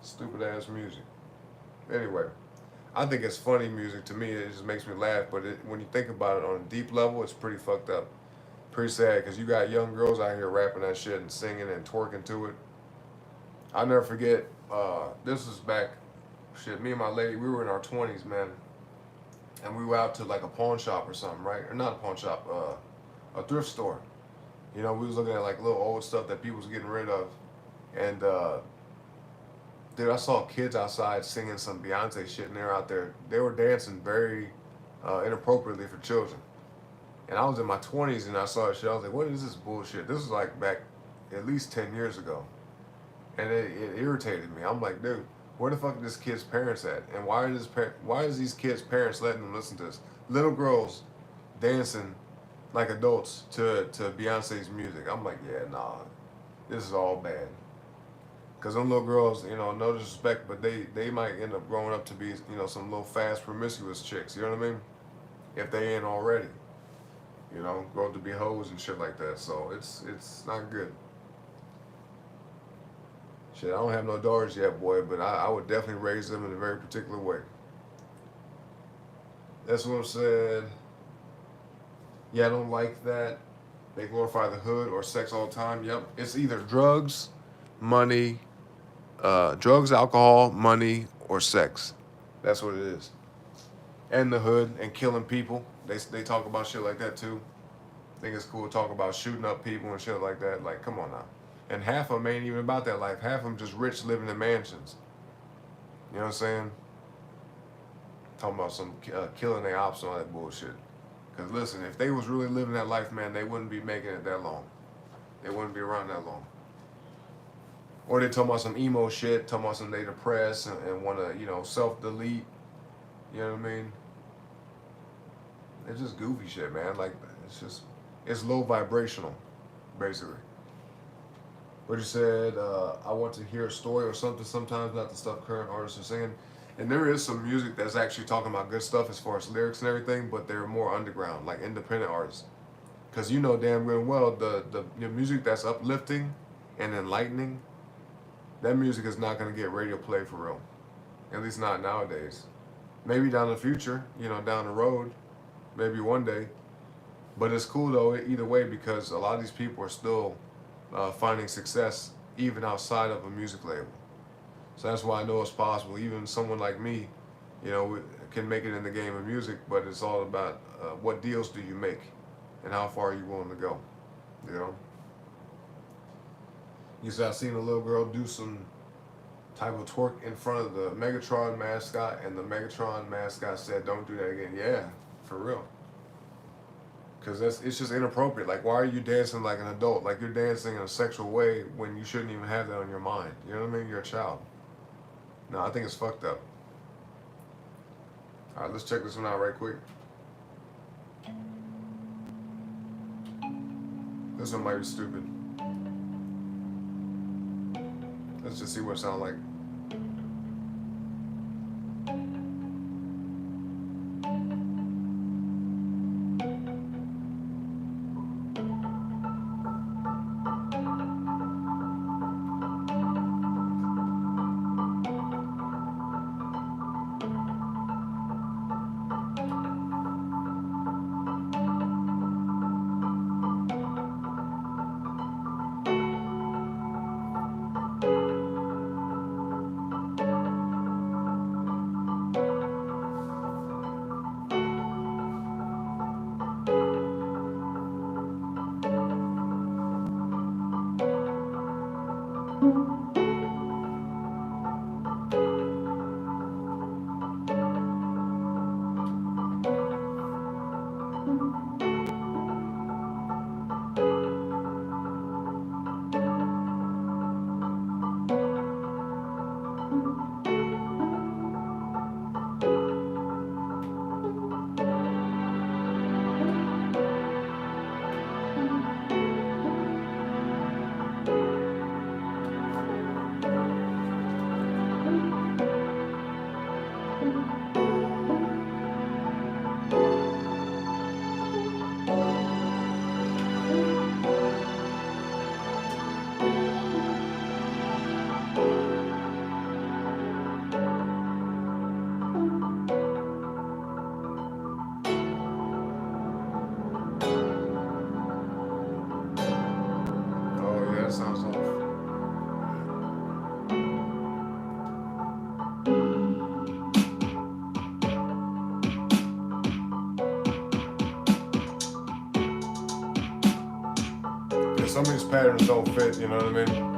Stupid ass music. Anyway, I think it's funny music. To me, it just makes me laugh. But when you think about it on a deep level, it's pretty fucked up. Pretty sad, because you got young girls out here rapping that shit and singing and twerking to it. I'll never forget, this was back, me and my lady, we were in our 20s, man. And we were out to like a pawn shop or something, right? Or not a pawn shop, a thrift store. We was looking at like little old stuff that people was getting rid of. And, dude, I saw kids outside singing some Beyonce shit, and they're out there. They were dancing very inappropriately for children. And I was in my 20s and I saw that shit. I was like, what is this bullshit? This was like back at least 10 years ago. And it irritated me. I'm like, dude, where the fuck are this kid's parents at? And why is these kids' parents letting them listen to this? Little girls dancing like adults to Beyonce's music. I'm like, yeah, nah, this is all bad. Because them little girls, no disrespect, but they might end up growing up to be, some little fast, promiscuous chicks. You know what I mean? If they ain't already. Grow up to be hoes and shit like that. So it's not good. Shit, I don't have no daughters yet, boy, but I would definitely raise them in a very particular way. That's what I said. Yeah, I don't like that. They glorify the hood or sex all the time. Yep. It's either drugs, money, alcohol, money, or sex. That's what it is. And the hood and killing people. They talk about shit like that too. Think it's cool to talk about shooting up people and shit like that. Like, come on now. And half of them ain't even about that life. Half of them just rich living in mansions. You know what I'm saying? Talking about some killing their ops and all that bullshit. Because listen, if they was really living that life, man, they wouldn't be making it that long. They wouldn't be around that long. Or they talking about some emo shit, talking about some they depressed and want to, self delete. You know what I mean? It's just goofy shit, man. Like, it's low vibrational, basically. But you said, I want to hear a story or something sometimes, not the stuff current artists are singing. And there is some music that's actually talking about good stuff as far as lyrics and everything, but they're more underground, like independent artists. Because you know damn good and well, the music that's uplifting and enlightening, that music is not going to get radio play for real. At least not nowadays. Maybe down the future, down the road, maybe one day. But it's cool though, either way, because a lot of these people are still finding success even outside of a music label. So that's why I know it's possible. Even someone like me, can make it in the game of music, but it's all about what deals do you make and how far are you willing to go. You said I seen a little girl do some type of twerk in front of the Megatron mascot, and the Megatron mascot said, "Don't do that again." Yeah, for real. Because it's just inappropriate. Like, why are you dancing like an adult? Like, you're dancing in a sexual way when you shouldn't even have that on your mind. You know what I mean? You're a child. No, I think it's fucked up. All right, let's check this one out right quick. This one might be stupid. Let's just see what it sounds like. Sounds off. Yeah, some of these patterns don't fit, you know what I mean?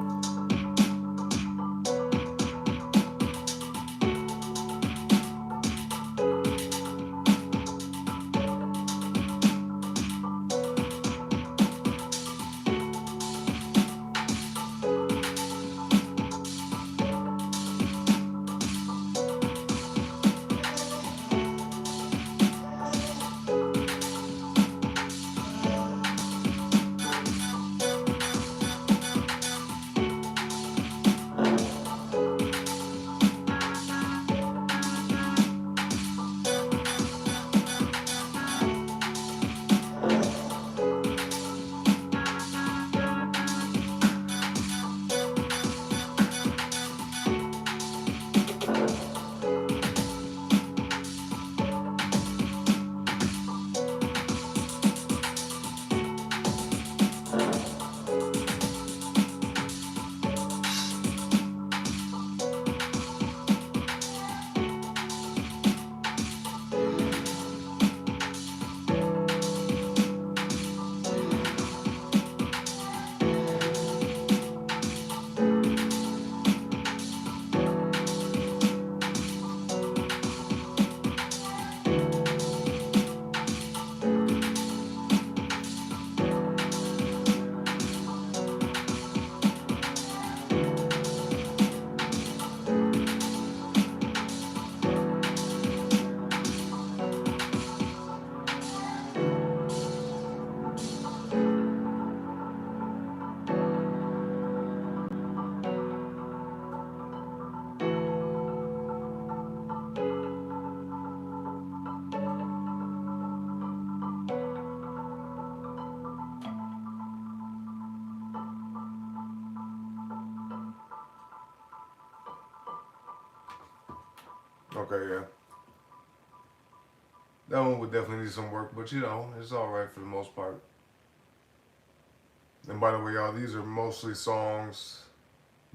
Okay, yeah. That one would definitely need some work, but you know, it's all right for the most part. And by the way, y'all, these are mostly songs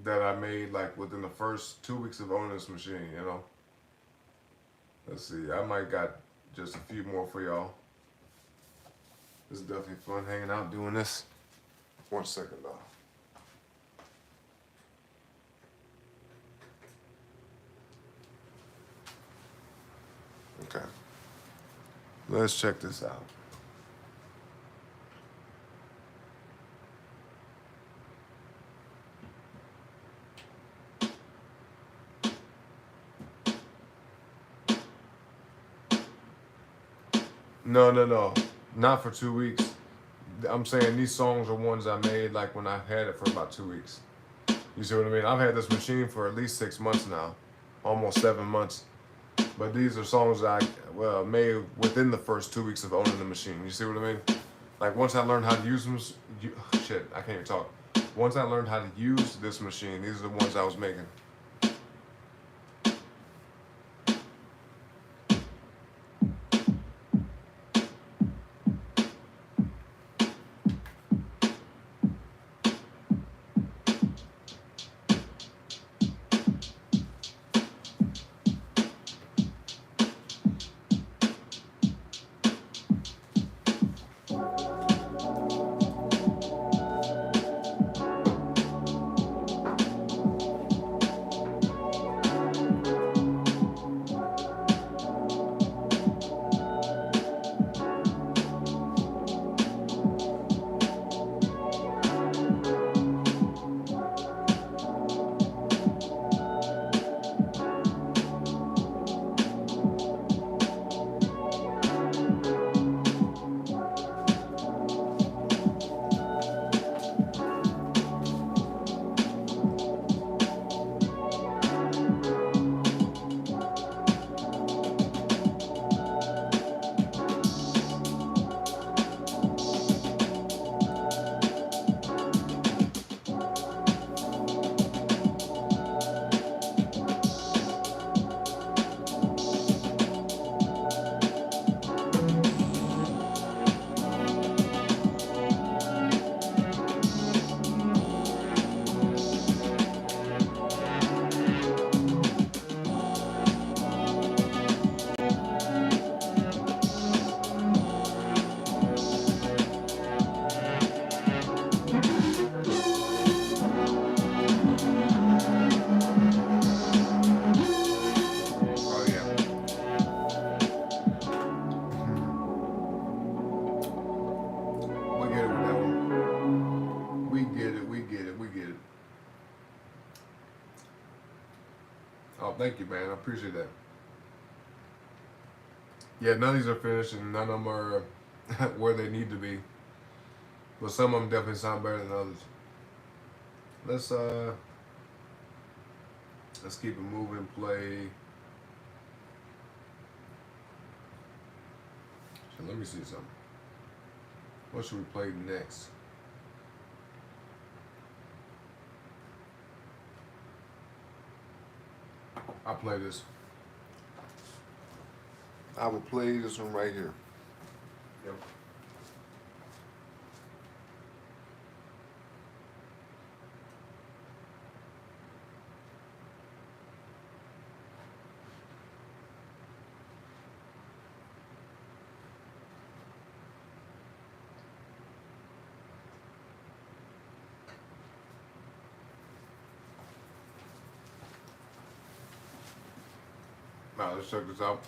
that I made like within the first 2 weeks of owning this machine. You know, let's see, I might got just a few more for y'all. It's definitely fun hanging out doing this. 1 second though. Okay, let's check this out. No, no, no, not for 2 weeks. I'm saying these songs are ones I made like when I had it for about 2 weeks. You see what I mean? I've had this machine for at least 6 months now, almost 7 months. But these are songs that I made within the first 2 weeks of owning the machine. You see what I mean? Like once I learned how to use them, shit, I can't even talk. Once I learned how to use this machine, these are the ones I was making. Oh yeah. We get it with that one. We get it, we get it, we get it. Oh, thank you, man. I appreciate that. Yeah, none of these are finished and none of them are where they need to be. But some of them definitely sound better than others. Let's uh let's keep it moving, play. So let me see something. What should we play next? I'll play this. I will play this one right here. Yep. Now let's check this out.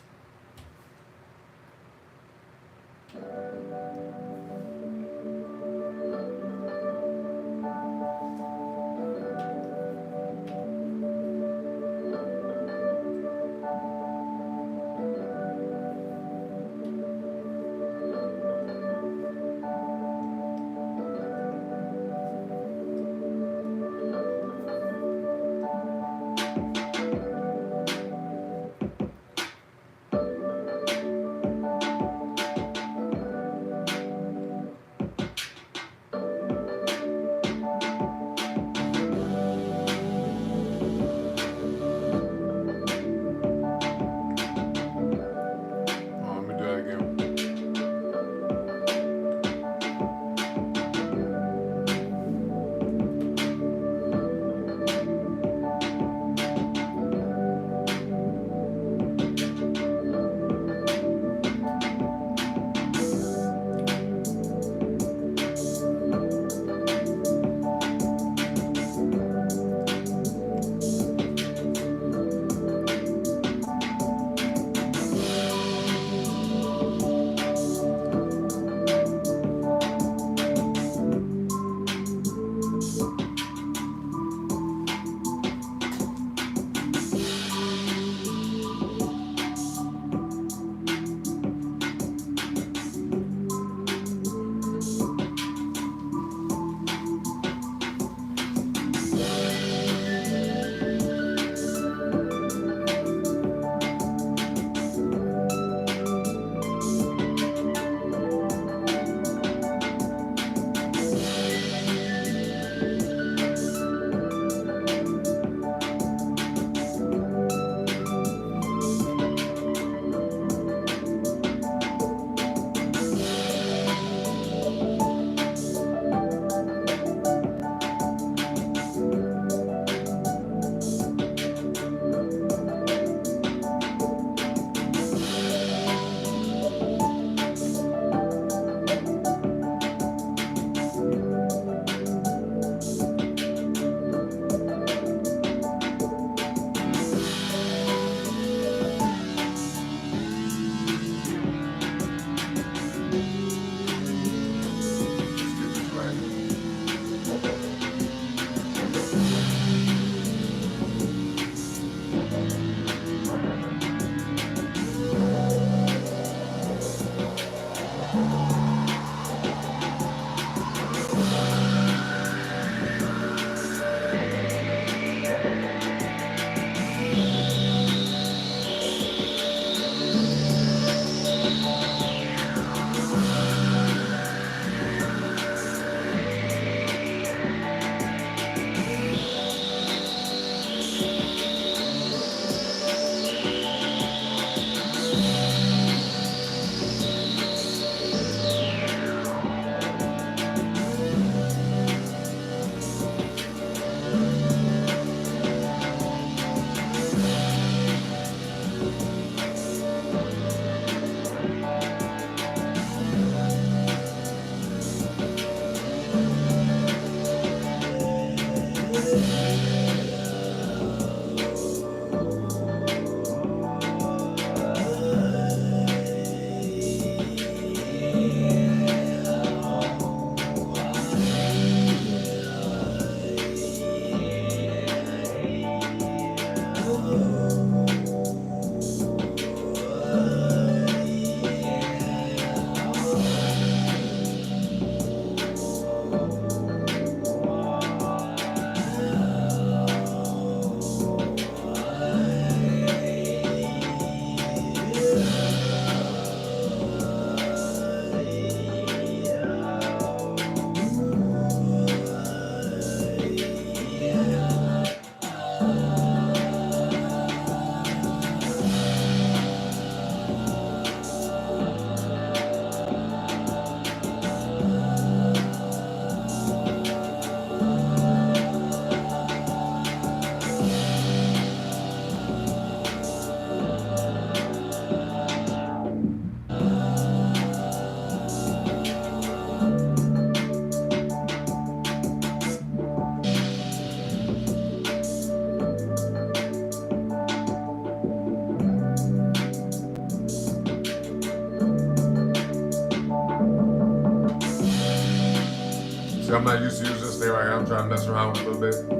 See, I'm not used to using this thing right now. I'm trying to mess around with it a little bit.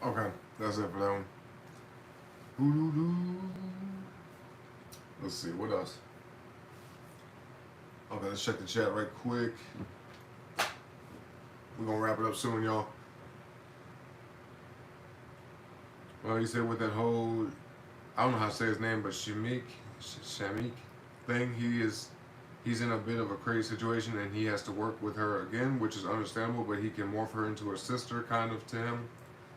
Okay, that's it for that one. Let's see, what else? Okay, let's check the chat right quick. We're gonna wrap it up soon, y'all. Well, he said with that whole, I don't know how to say his name, but Shamik thing, he's in a bit of a crazy situation and he has to work with her again, which is understandable, but he can morph her into a sister kind of to him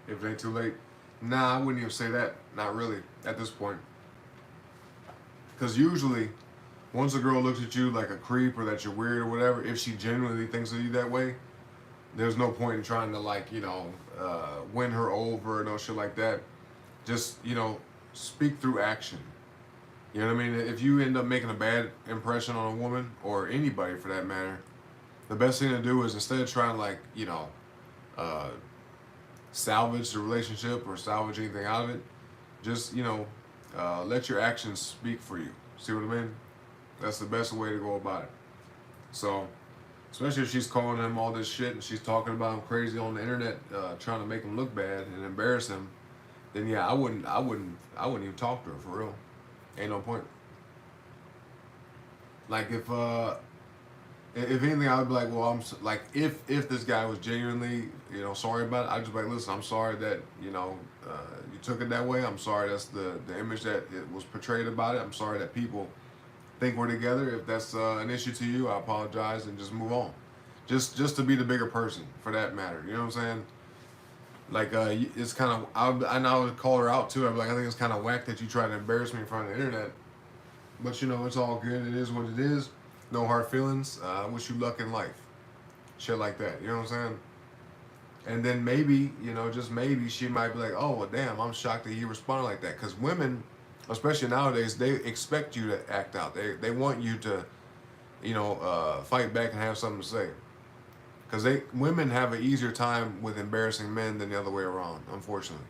if it ain't too late. Nah, I wouldn't even say that. Not really at this point. Because usually, once a girl looks at you like a creep or that you're weird or whatever, if she genuinely thinks of you that way, there's no point in trying to win her over or no shit like that. Just, speak through action. You know what I mean? If you end up making a bad impression on a woman, or anybody for that matter, the best thing to do is instead of trying to salvage the relationship or salvage anything out of it, just, let your actions speak for you. See what I mean? That's the best way to go about it. So, especially if she's calling him all this shit and she's talking about him crazy on the internet, trying to make him look bad and embarrass him, then yeah, I wouldn't even talk to her for real. Ain't no point. Like if anything, I would be like, well, if this guy was genuinely, sorry about it, I'd just be like, listen, I'm sorry that, you took it that way. I'm sorry that's the image that it was portrayed about it. I'm sorry that people think we're together. If that's an issue to you, I apologize and just move on. Just to be the bigger person for that matter. You know what I'm saying? Like, it's kind of, I would call her out too. I'd be like, I think it's kind of whack that you try to embarrass me in front of the internet. But it's all good. It is what it is. No hard feelings. I wish you luck in life. Shit like that. You know what I'm saying? And then maybe, just maybe she might be like, oh, well, damn, I'm shocked that he responded like that. Because women Especially nowadays, they expect you to act out. They want you to, fight back and have something to say. Because women have an easier time with embarrassing men than the other way around. Unfortunately,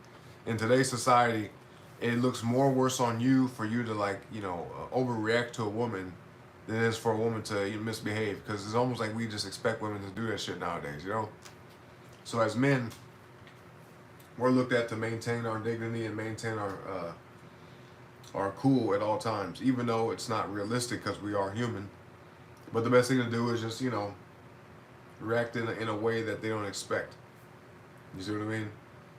in today's society, it looks more worse on you for you to overreact to a woman than it is for a woman to misbehave. Because it's almost like we just expect women to do that shit nowadays. So as men, we're looked at to maintain our dignity and maintain our cool at all times, even though it's not realistic because we are human. But the best thing to do is just react in a way that they don't expect. You see what I mean?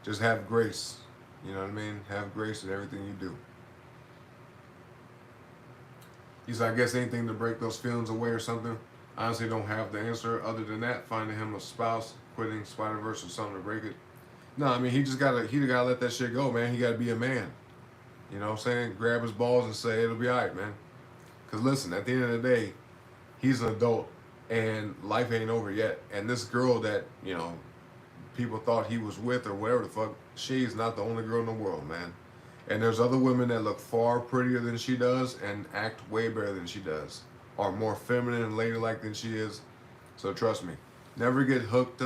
Just have grace. You know what I mean? Have grace in everything you do. He said, I guess anything to break those feelings away or something. I honestly don't have the answer other than that. Finding him a spouse, quitting Spider-Verse or something to break it. No, I mean, he gotta let that shit go, man. He gotta be a man. You know what I'm saying? Grab his balls and say, it'll be alright, man. Because listen, at the end of the day, he's an adult and life ain't over yet. And this girl that, people thought he was with or whatever the fuck, she's not the only girl in the world, man. And there's other women that look far prettier than she does and act way better than she does. Are more feminine and ladylike than she is. So trust me, never get hooked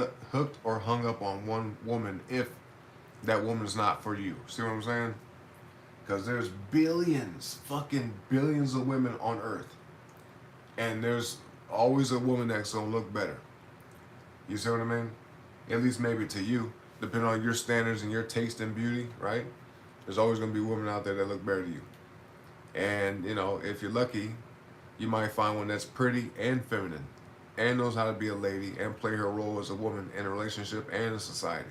or hung up on one woman if that woman's not for you. See what I'm saying? Because there's billions, fucking billions of women on earth. And there's always a woman that's going to look better. You see what I mean? At least maybe to you, depending on your standards and your taste in beauty, right? There's always going to be women out there that look better to you. And, if you're lucky, you might find one that's pretty and feminine and knows how to be a lady and play her role as a woman in a relationship and in society.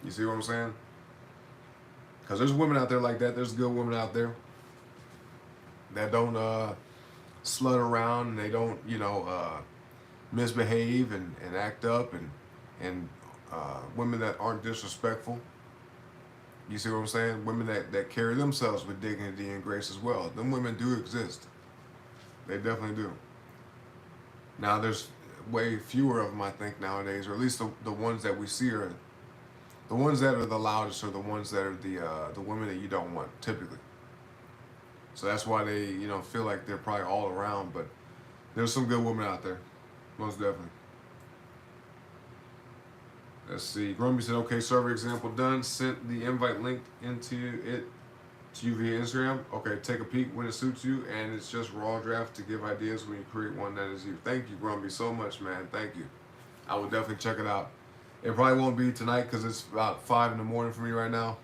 You see what I'm saying? Because there's women out there like that. There's good women out there that don't slut around and they don't, misbehave and act up and women that aren't disrespectful. You see what I'm saying? Women that carry themselves with dignity and grace as well. Them women do exist. They definitely do. Now there's way fewer of them, I think, nowadays, or at least the ones that we see are the ones that are the loudest, are the ones that are the women that you don't want typically. So that's why they feel like they're probably all around. But there's some good women out there, most definitely. Let's see. Grumpy said, okay, server example done. Sent the invite link into it to you via Instagram. Okay, take a peek when it suits you, and it's just raw draft to give ideas when you create one that is you. Thank you, Grumpy, so much, man. Thank you. I will definitely check it out. It probably won't be tonight because it's about 5 in the morning for me right now.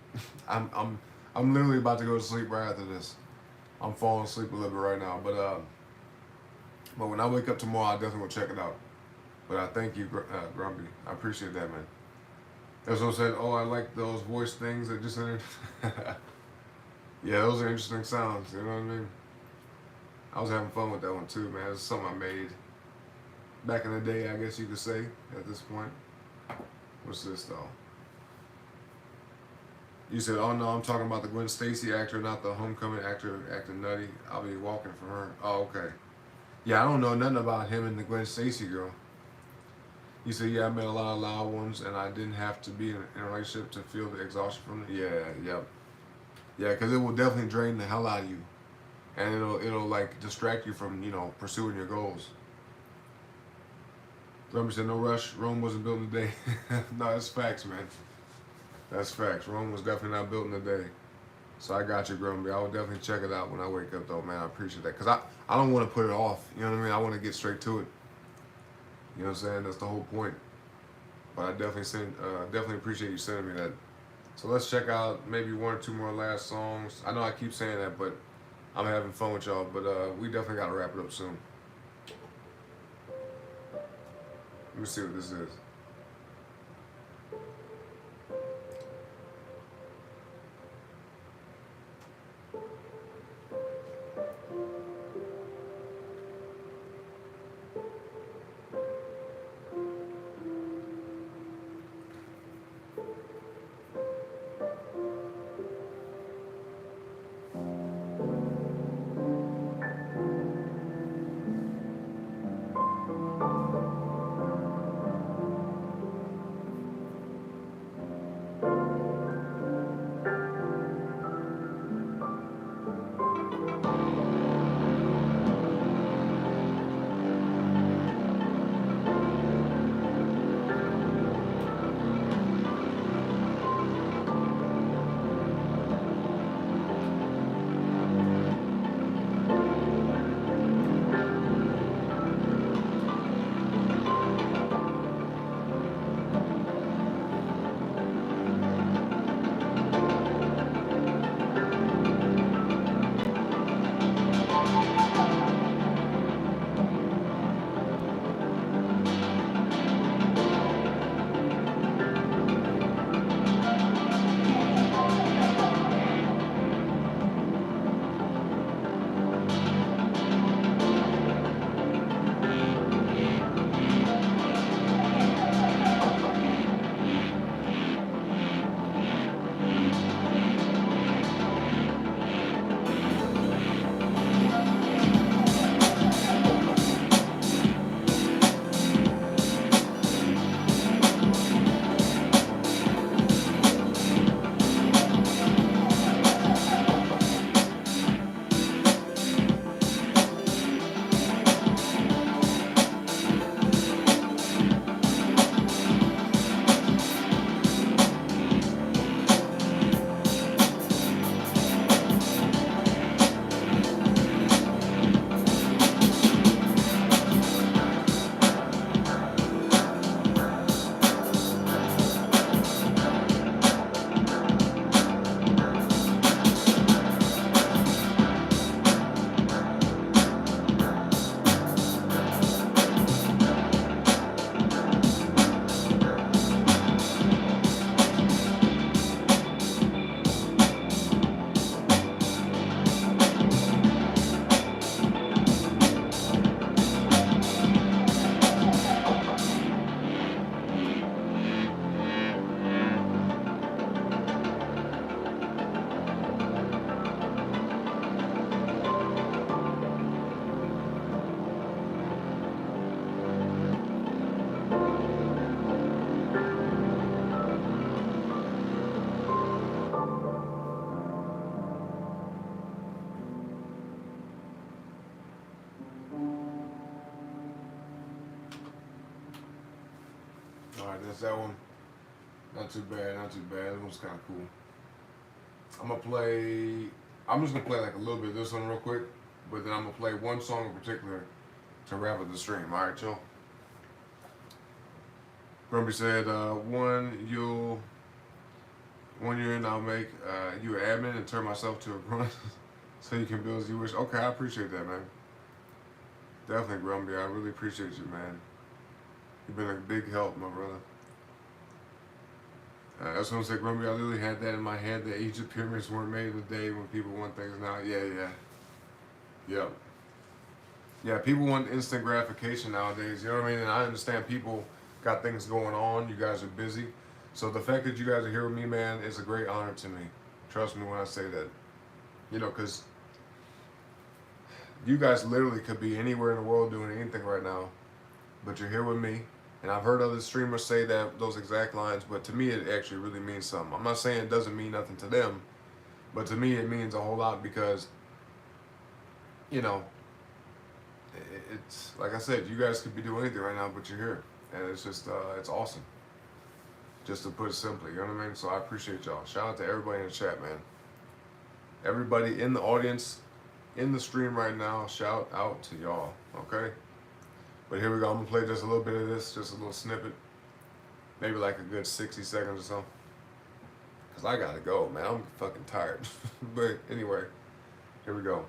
I'm literally about to go to sleep right after this. I'm falling asleep a little bit right now, but when I wake up tomorrow, I definitely will check it out. But I thank you, Grumpy. I appreciate that, man. There's someone said, oh, I like those voice things that just entered. Yeah, those are interesting sounds, you know what I mean? I was having fun with that one too, man. It's something I made back in the day, I guess you could say, at this point. What's this, though? You said, oh no, I'm talking about the Gwen Stacy actor, not the Homecoming actor acting nutty. I'll be walking for her. Oh, okay. Yeah, I don't know nothing about him and the Gwen Stacy girl. You said, yeah, I met a lot of loud ones, and I didn't have to be in a relationship to feel the exhaustion from it. Yeah. Yeah, because it will definitely drain the hell out of you. And it'll like distract you from, pursuing your goals. Grumpy said, no rush. Rome wasn't built in a day. No, that's facts, man. That's facts. Rome was definitely not built in a day. So I got you, Grumpy. I will definitely check it out when I wake up, though, man. I appreciate that. Because I don't want to put it off. You know what I mean? I want to get straight to it. You know what I'm saying? That's the whole point. But I definitely appreciate you sending me that. So let's check out maybe 1 or 2 more last songs. I know I keep saying that, but I'm having fun with y'all. But we definitely got to wrap it up soon. Let me see what this is. That's that one. Not too bad, not too bad. That one's kind of cool. I'm just gonna play like a little bit of this one real quick, but then I'm gonna play one song in particular to wrap up the stream. All right, y'all. Grumpy said, one year and I'll make you an admin and turn myself to a grunt so you can build as you wish. Okay, I appreciate that, man. Definitely, Grumpy. I really appreciate you, man. You've been a big help, my brother. I was gonna say, Grumpy, I literally had that in my head that Egypt pyramids weren't made in a day when people want things now. Yeah. Yeah, people want instant gratification nowadays. You know what I mean? And I understand people got things going on. You guys are busy. So the fact that you guys are here with me, man, is a great honor to me. Trust me when I say that. You know, because you guys literally could be anywhere in the world doing anything right now, but you're here with me. And I've heard other streamers say that those exact lines, but to me it actually really means something. I'm not saying it doesn't mean nothing to them, but to me it means a whole lot because, you know, it's like I said, you guys could be doing anything right now, but you're here, and it's just it's awesome. Just to put it simply, you know what I mean? So I appreciate y'all. Shout out to everybody in the chat, man. Everybody in the audience, in the stream right now, shout out to y'all, okay? But here we go. I'm gonna play just a little bit of this, just a little snippet, maybe like a good 60 seconds or so. Cause I gotta go, man. I'm fucking tired. But anyway, here we go.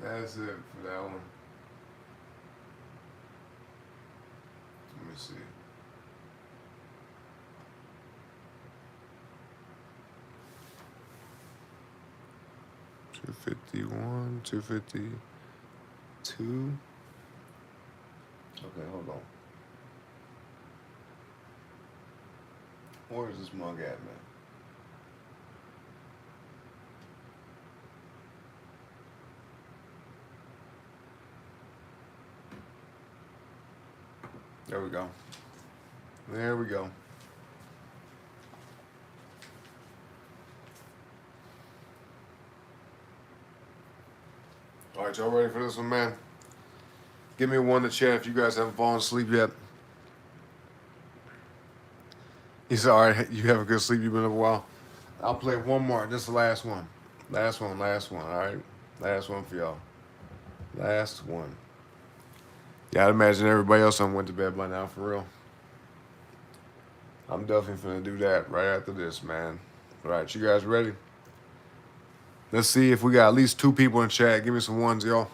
That's it for that one. Let me see. $251, $252. Okay, hold on. Where is this mug at, man? There we go. There we go. All right, y'all ready for this one, man? Give me one to chat if you guys haven't fallen asleep yet. He said, all right, you have a good sleep. You've been up a while. I'll play one more. This is the last one. Last one, all right? Last one for y'all. Last one. Yeah, I'd imagine everybody else went to bed by now, for real. I'm definitely finna do that right after this, man. All right, you guys ready? Let's see if we got at least 2 people in chat. Give me some ones, y'all.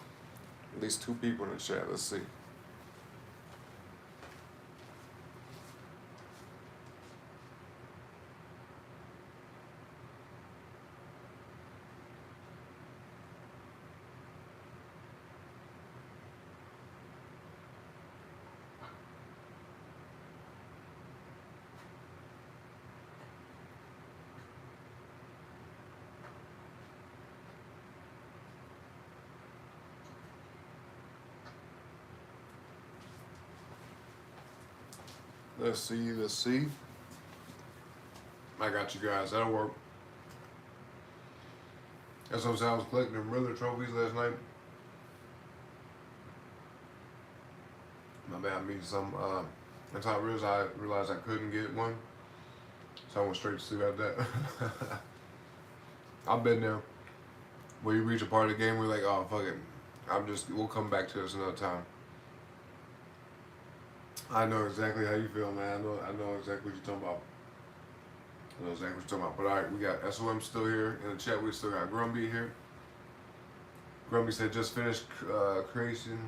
At least 2 people in the chat. Let's see. Let's see, let's see. I got you guys. That'll work. That's what I was collecting them Riddler trophies last night. My bad, I mean some. That's how I realized I couldn't get one. So I went straight to sleep after that. I've been there. Where you reach a part of the game where you're like, oh, fuck it. We'll come back to this another time. I know exactly how you feel, man. I know exactly what you're talking about. I know exactly what you're talking about. But all right, we got SOM still here in the chat. We still got Grumby here. Grumby said just finished creation.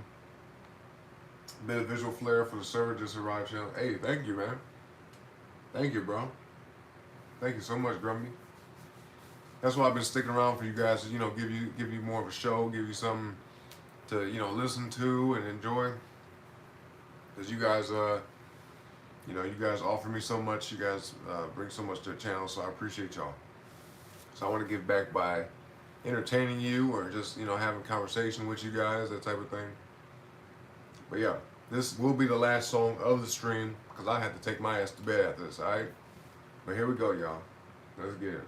Bit of visual flair for the server just arrived channel. Hey, thank you, man. Thank you, bro. Thank you so much, Grumby. That's why I've been sticking around for you guys to, give you more of a show, give you something to, listen to and enjoy. Because you guys, you guys offer me so much. You guys bring so much to the channel, so I appreciate y'all. So I want to give back by entertaining you or just, having conversation with you guys, that type of thing. But yeah, this will be the last song of the stream because I have to take my ass to bed after this, all right? But here we go, y'all. Let's get it.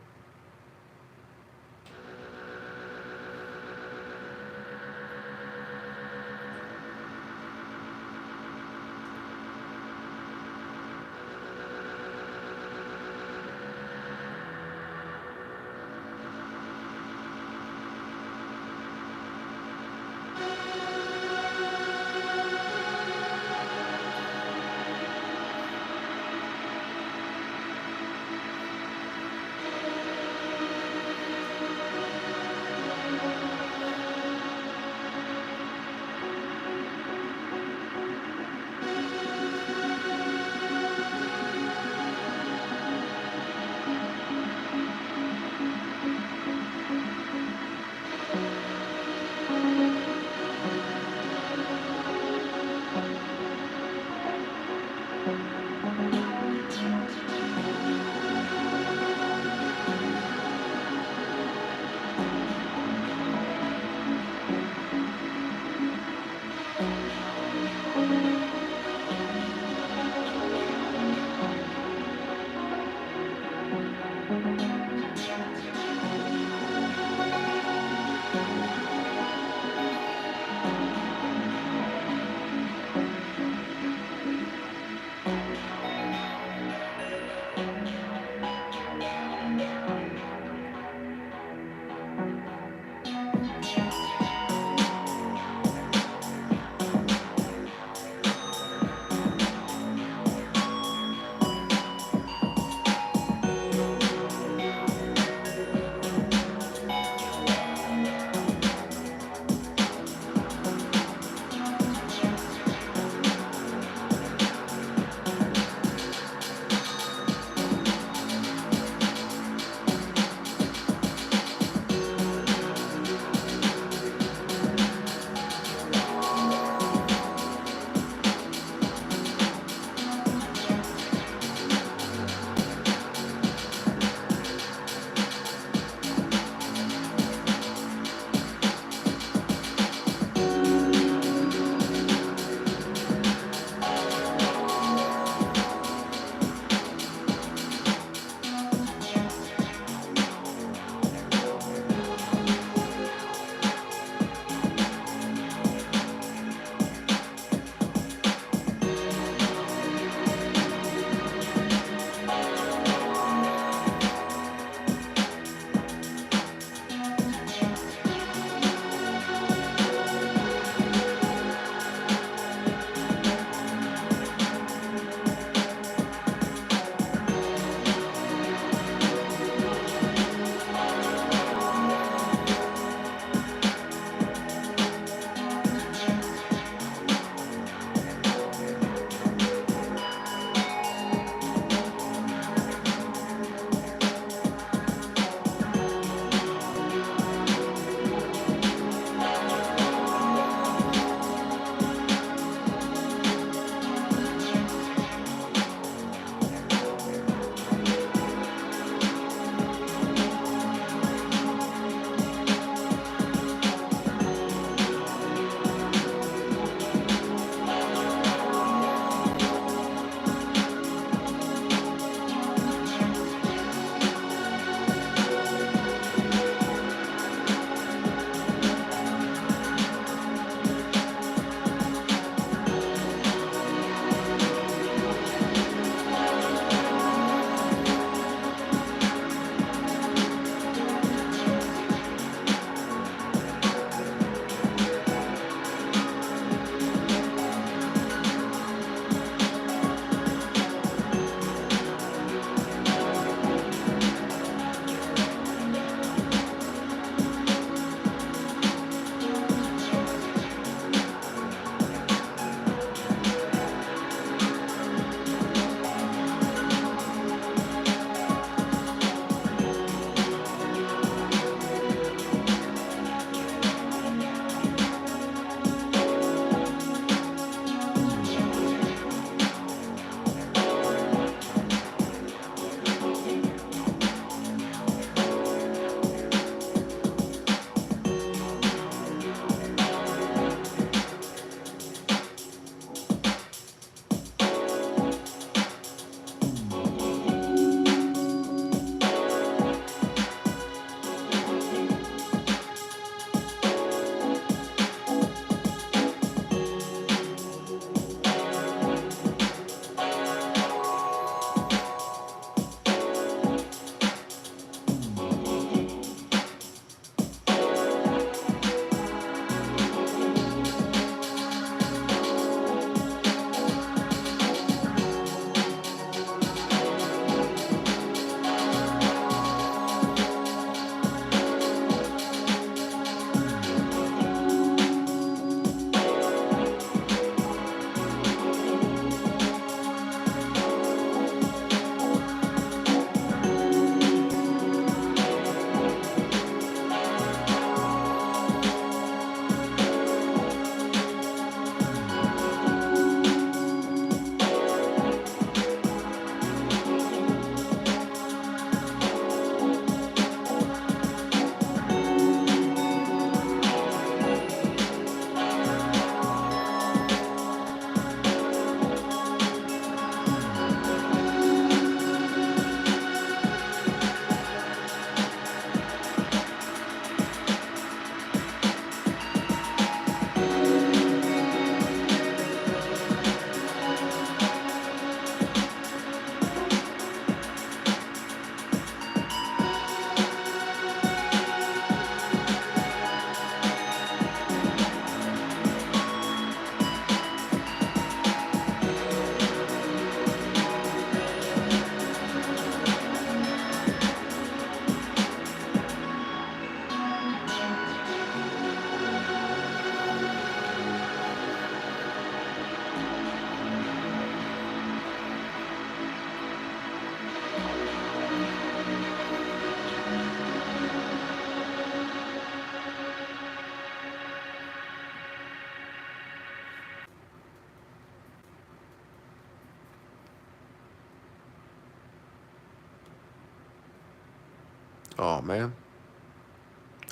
Oh, man.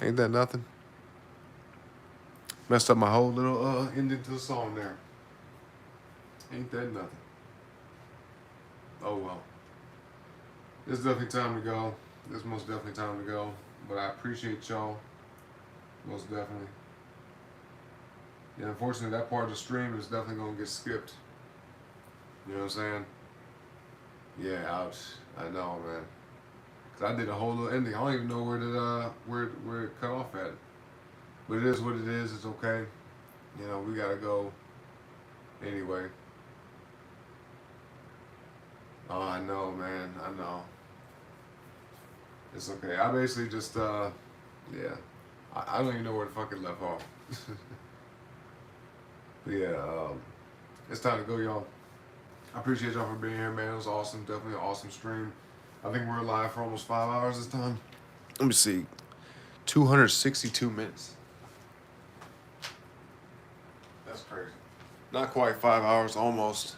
Ain't that nothing? Messed up my whole little ending to the song there. Ain't that nothing? Oh, well. It's definitely time to go. It's most definitely time to go. But I appreciate y'all. Most definitely. Yeah, unfortunately, that part of the stream is definitely going to get skipped. You know what I'm saying? Yeah, ouch. I know, man. Cause I did a whole little ending. I don't even know where it cut off at. But it is what it is. It's okay. You know, we gotta go anyway. Oh, I know, man. I know. It's okay. I basically just yeah. I don't even know where the fuck it left off. But yeah, it's time to go, y'all. I appreciate y'all for being here, man. It was awesome. Definitely an awesome stream. I think we're live for almost 5 hours this time. Let me see. 262 minutes. That's crazy. Not quite 5 hours, almost.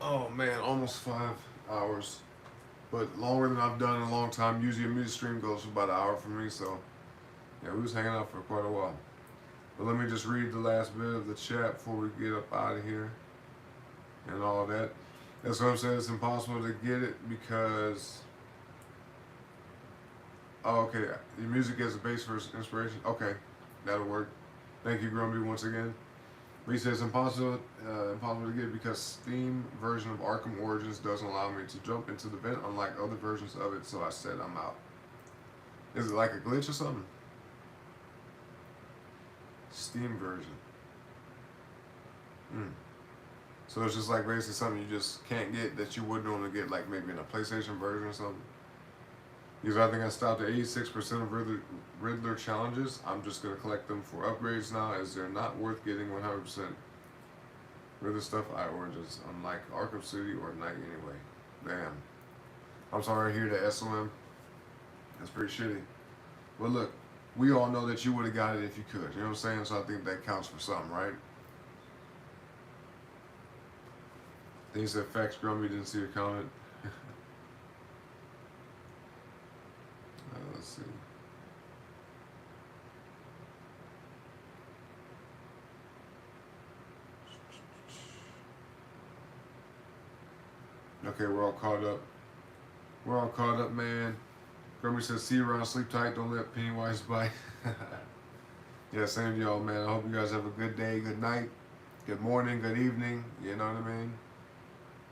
Oh man, almost 5 hours. But longer than I've done in a long time. Usually a music stream goes for about an hour for me, so yeah, we was hanging out for quite a while. But let me just read the last bit of the chat before we get up out of here and all that. That's what I'm saying. It's impossible to get it because. Oh, okay. Your music as a base for inspiration. Okay, that'll work. Thank you, Grumby, once again. But he says impossible to get because Steam version of Arkham Origins doesn't allow me to jump into the vent, unlike other versions of it. So I said I'm out. Is it like a glitch or something? Steam version. So it's just like basically something you just can't get that you would normally get, like maybe in a PlayStation version or something. Because I think I stopped at 86% of Riddler challenges. I'm just going to collect them for upgrades now, as they're not worth getting 100%. Riddler stuff, Origins, unlike Arkham City or Night anyway. Damn. I'm sorry to hear that, SOM. That's pretty shitty. But look, we all know that you would have got it if you could. You know what I'm saying? So I think that counts for something, right? Then you said facts, Grumpy, didn't see your comment. Let's see. Okay, we're all caught up. We're all caught up, man. Grumpy says, see you around, sleep tight, don't let Pennywise bite. Yeah, same to y'all, man. I hope you guys have a good day, good night, good morning, good evening. You know what I mean?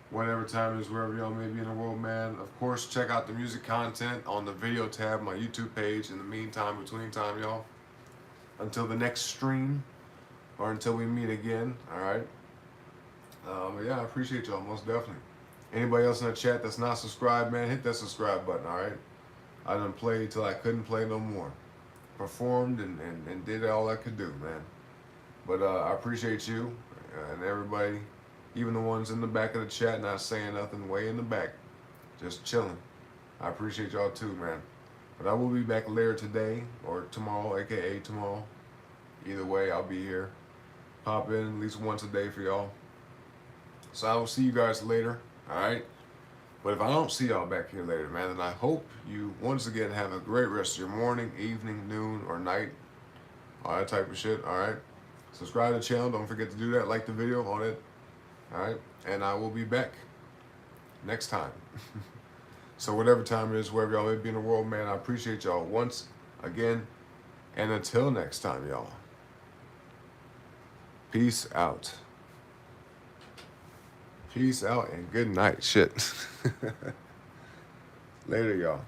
Whatever time it is, wherever y'all may be in the world, man. Of course, check out the music content on the video tab, my YouTube page. In the meantime, between time, y'all. Until the next stream, or until we meet again, all right? But yeah, I appreciate y'all, most definitely. Anybody else in the chat that's not subscribed, man, hit that subscribe button, all right? I done played till I couldn't play no more. Performed and did all I could do, man. But I appreciate you and everybody, even the ones in the back of the chat not saying nothing, way in the back, just chilling. I appreciate y'all too, man. But I will be back later today or tomorrow, aka tomorrow. Either way, I'll be here. Pop in at least once a day for y'all. So I will see you guys later, all right? But if I don't see y'all back here later, man, then I hope you once again have a great rest of your morning, evening, noon, or night. All that type of shit, all right? Subscribe to the channel. Don't forget to do that. Like the video on it, all right? And I will be back next time. So whatever time it is, wherever y'all may be in the world, man, I appreciate y'all once again. And until next time, y'all. Peace out. Peace out and good night. Shit. Later, y'all.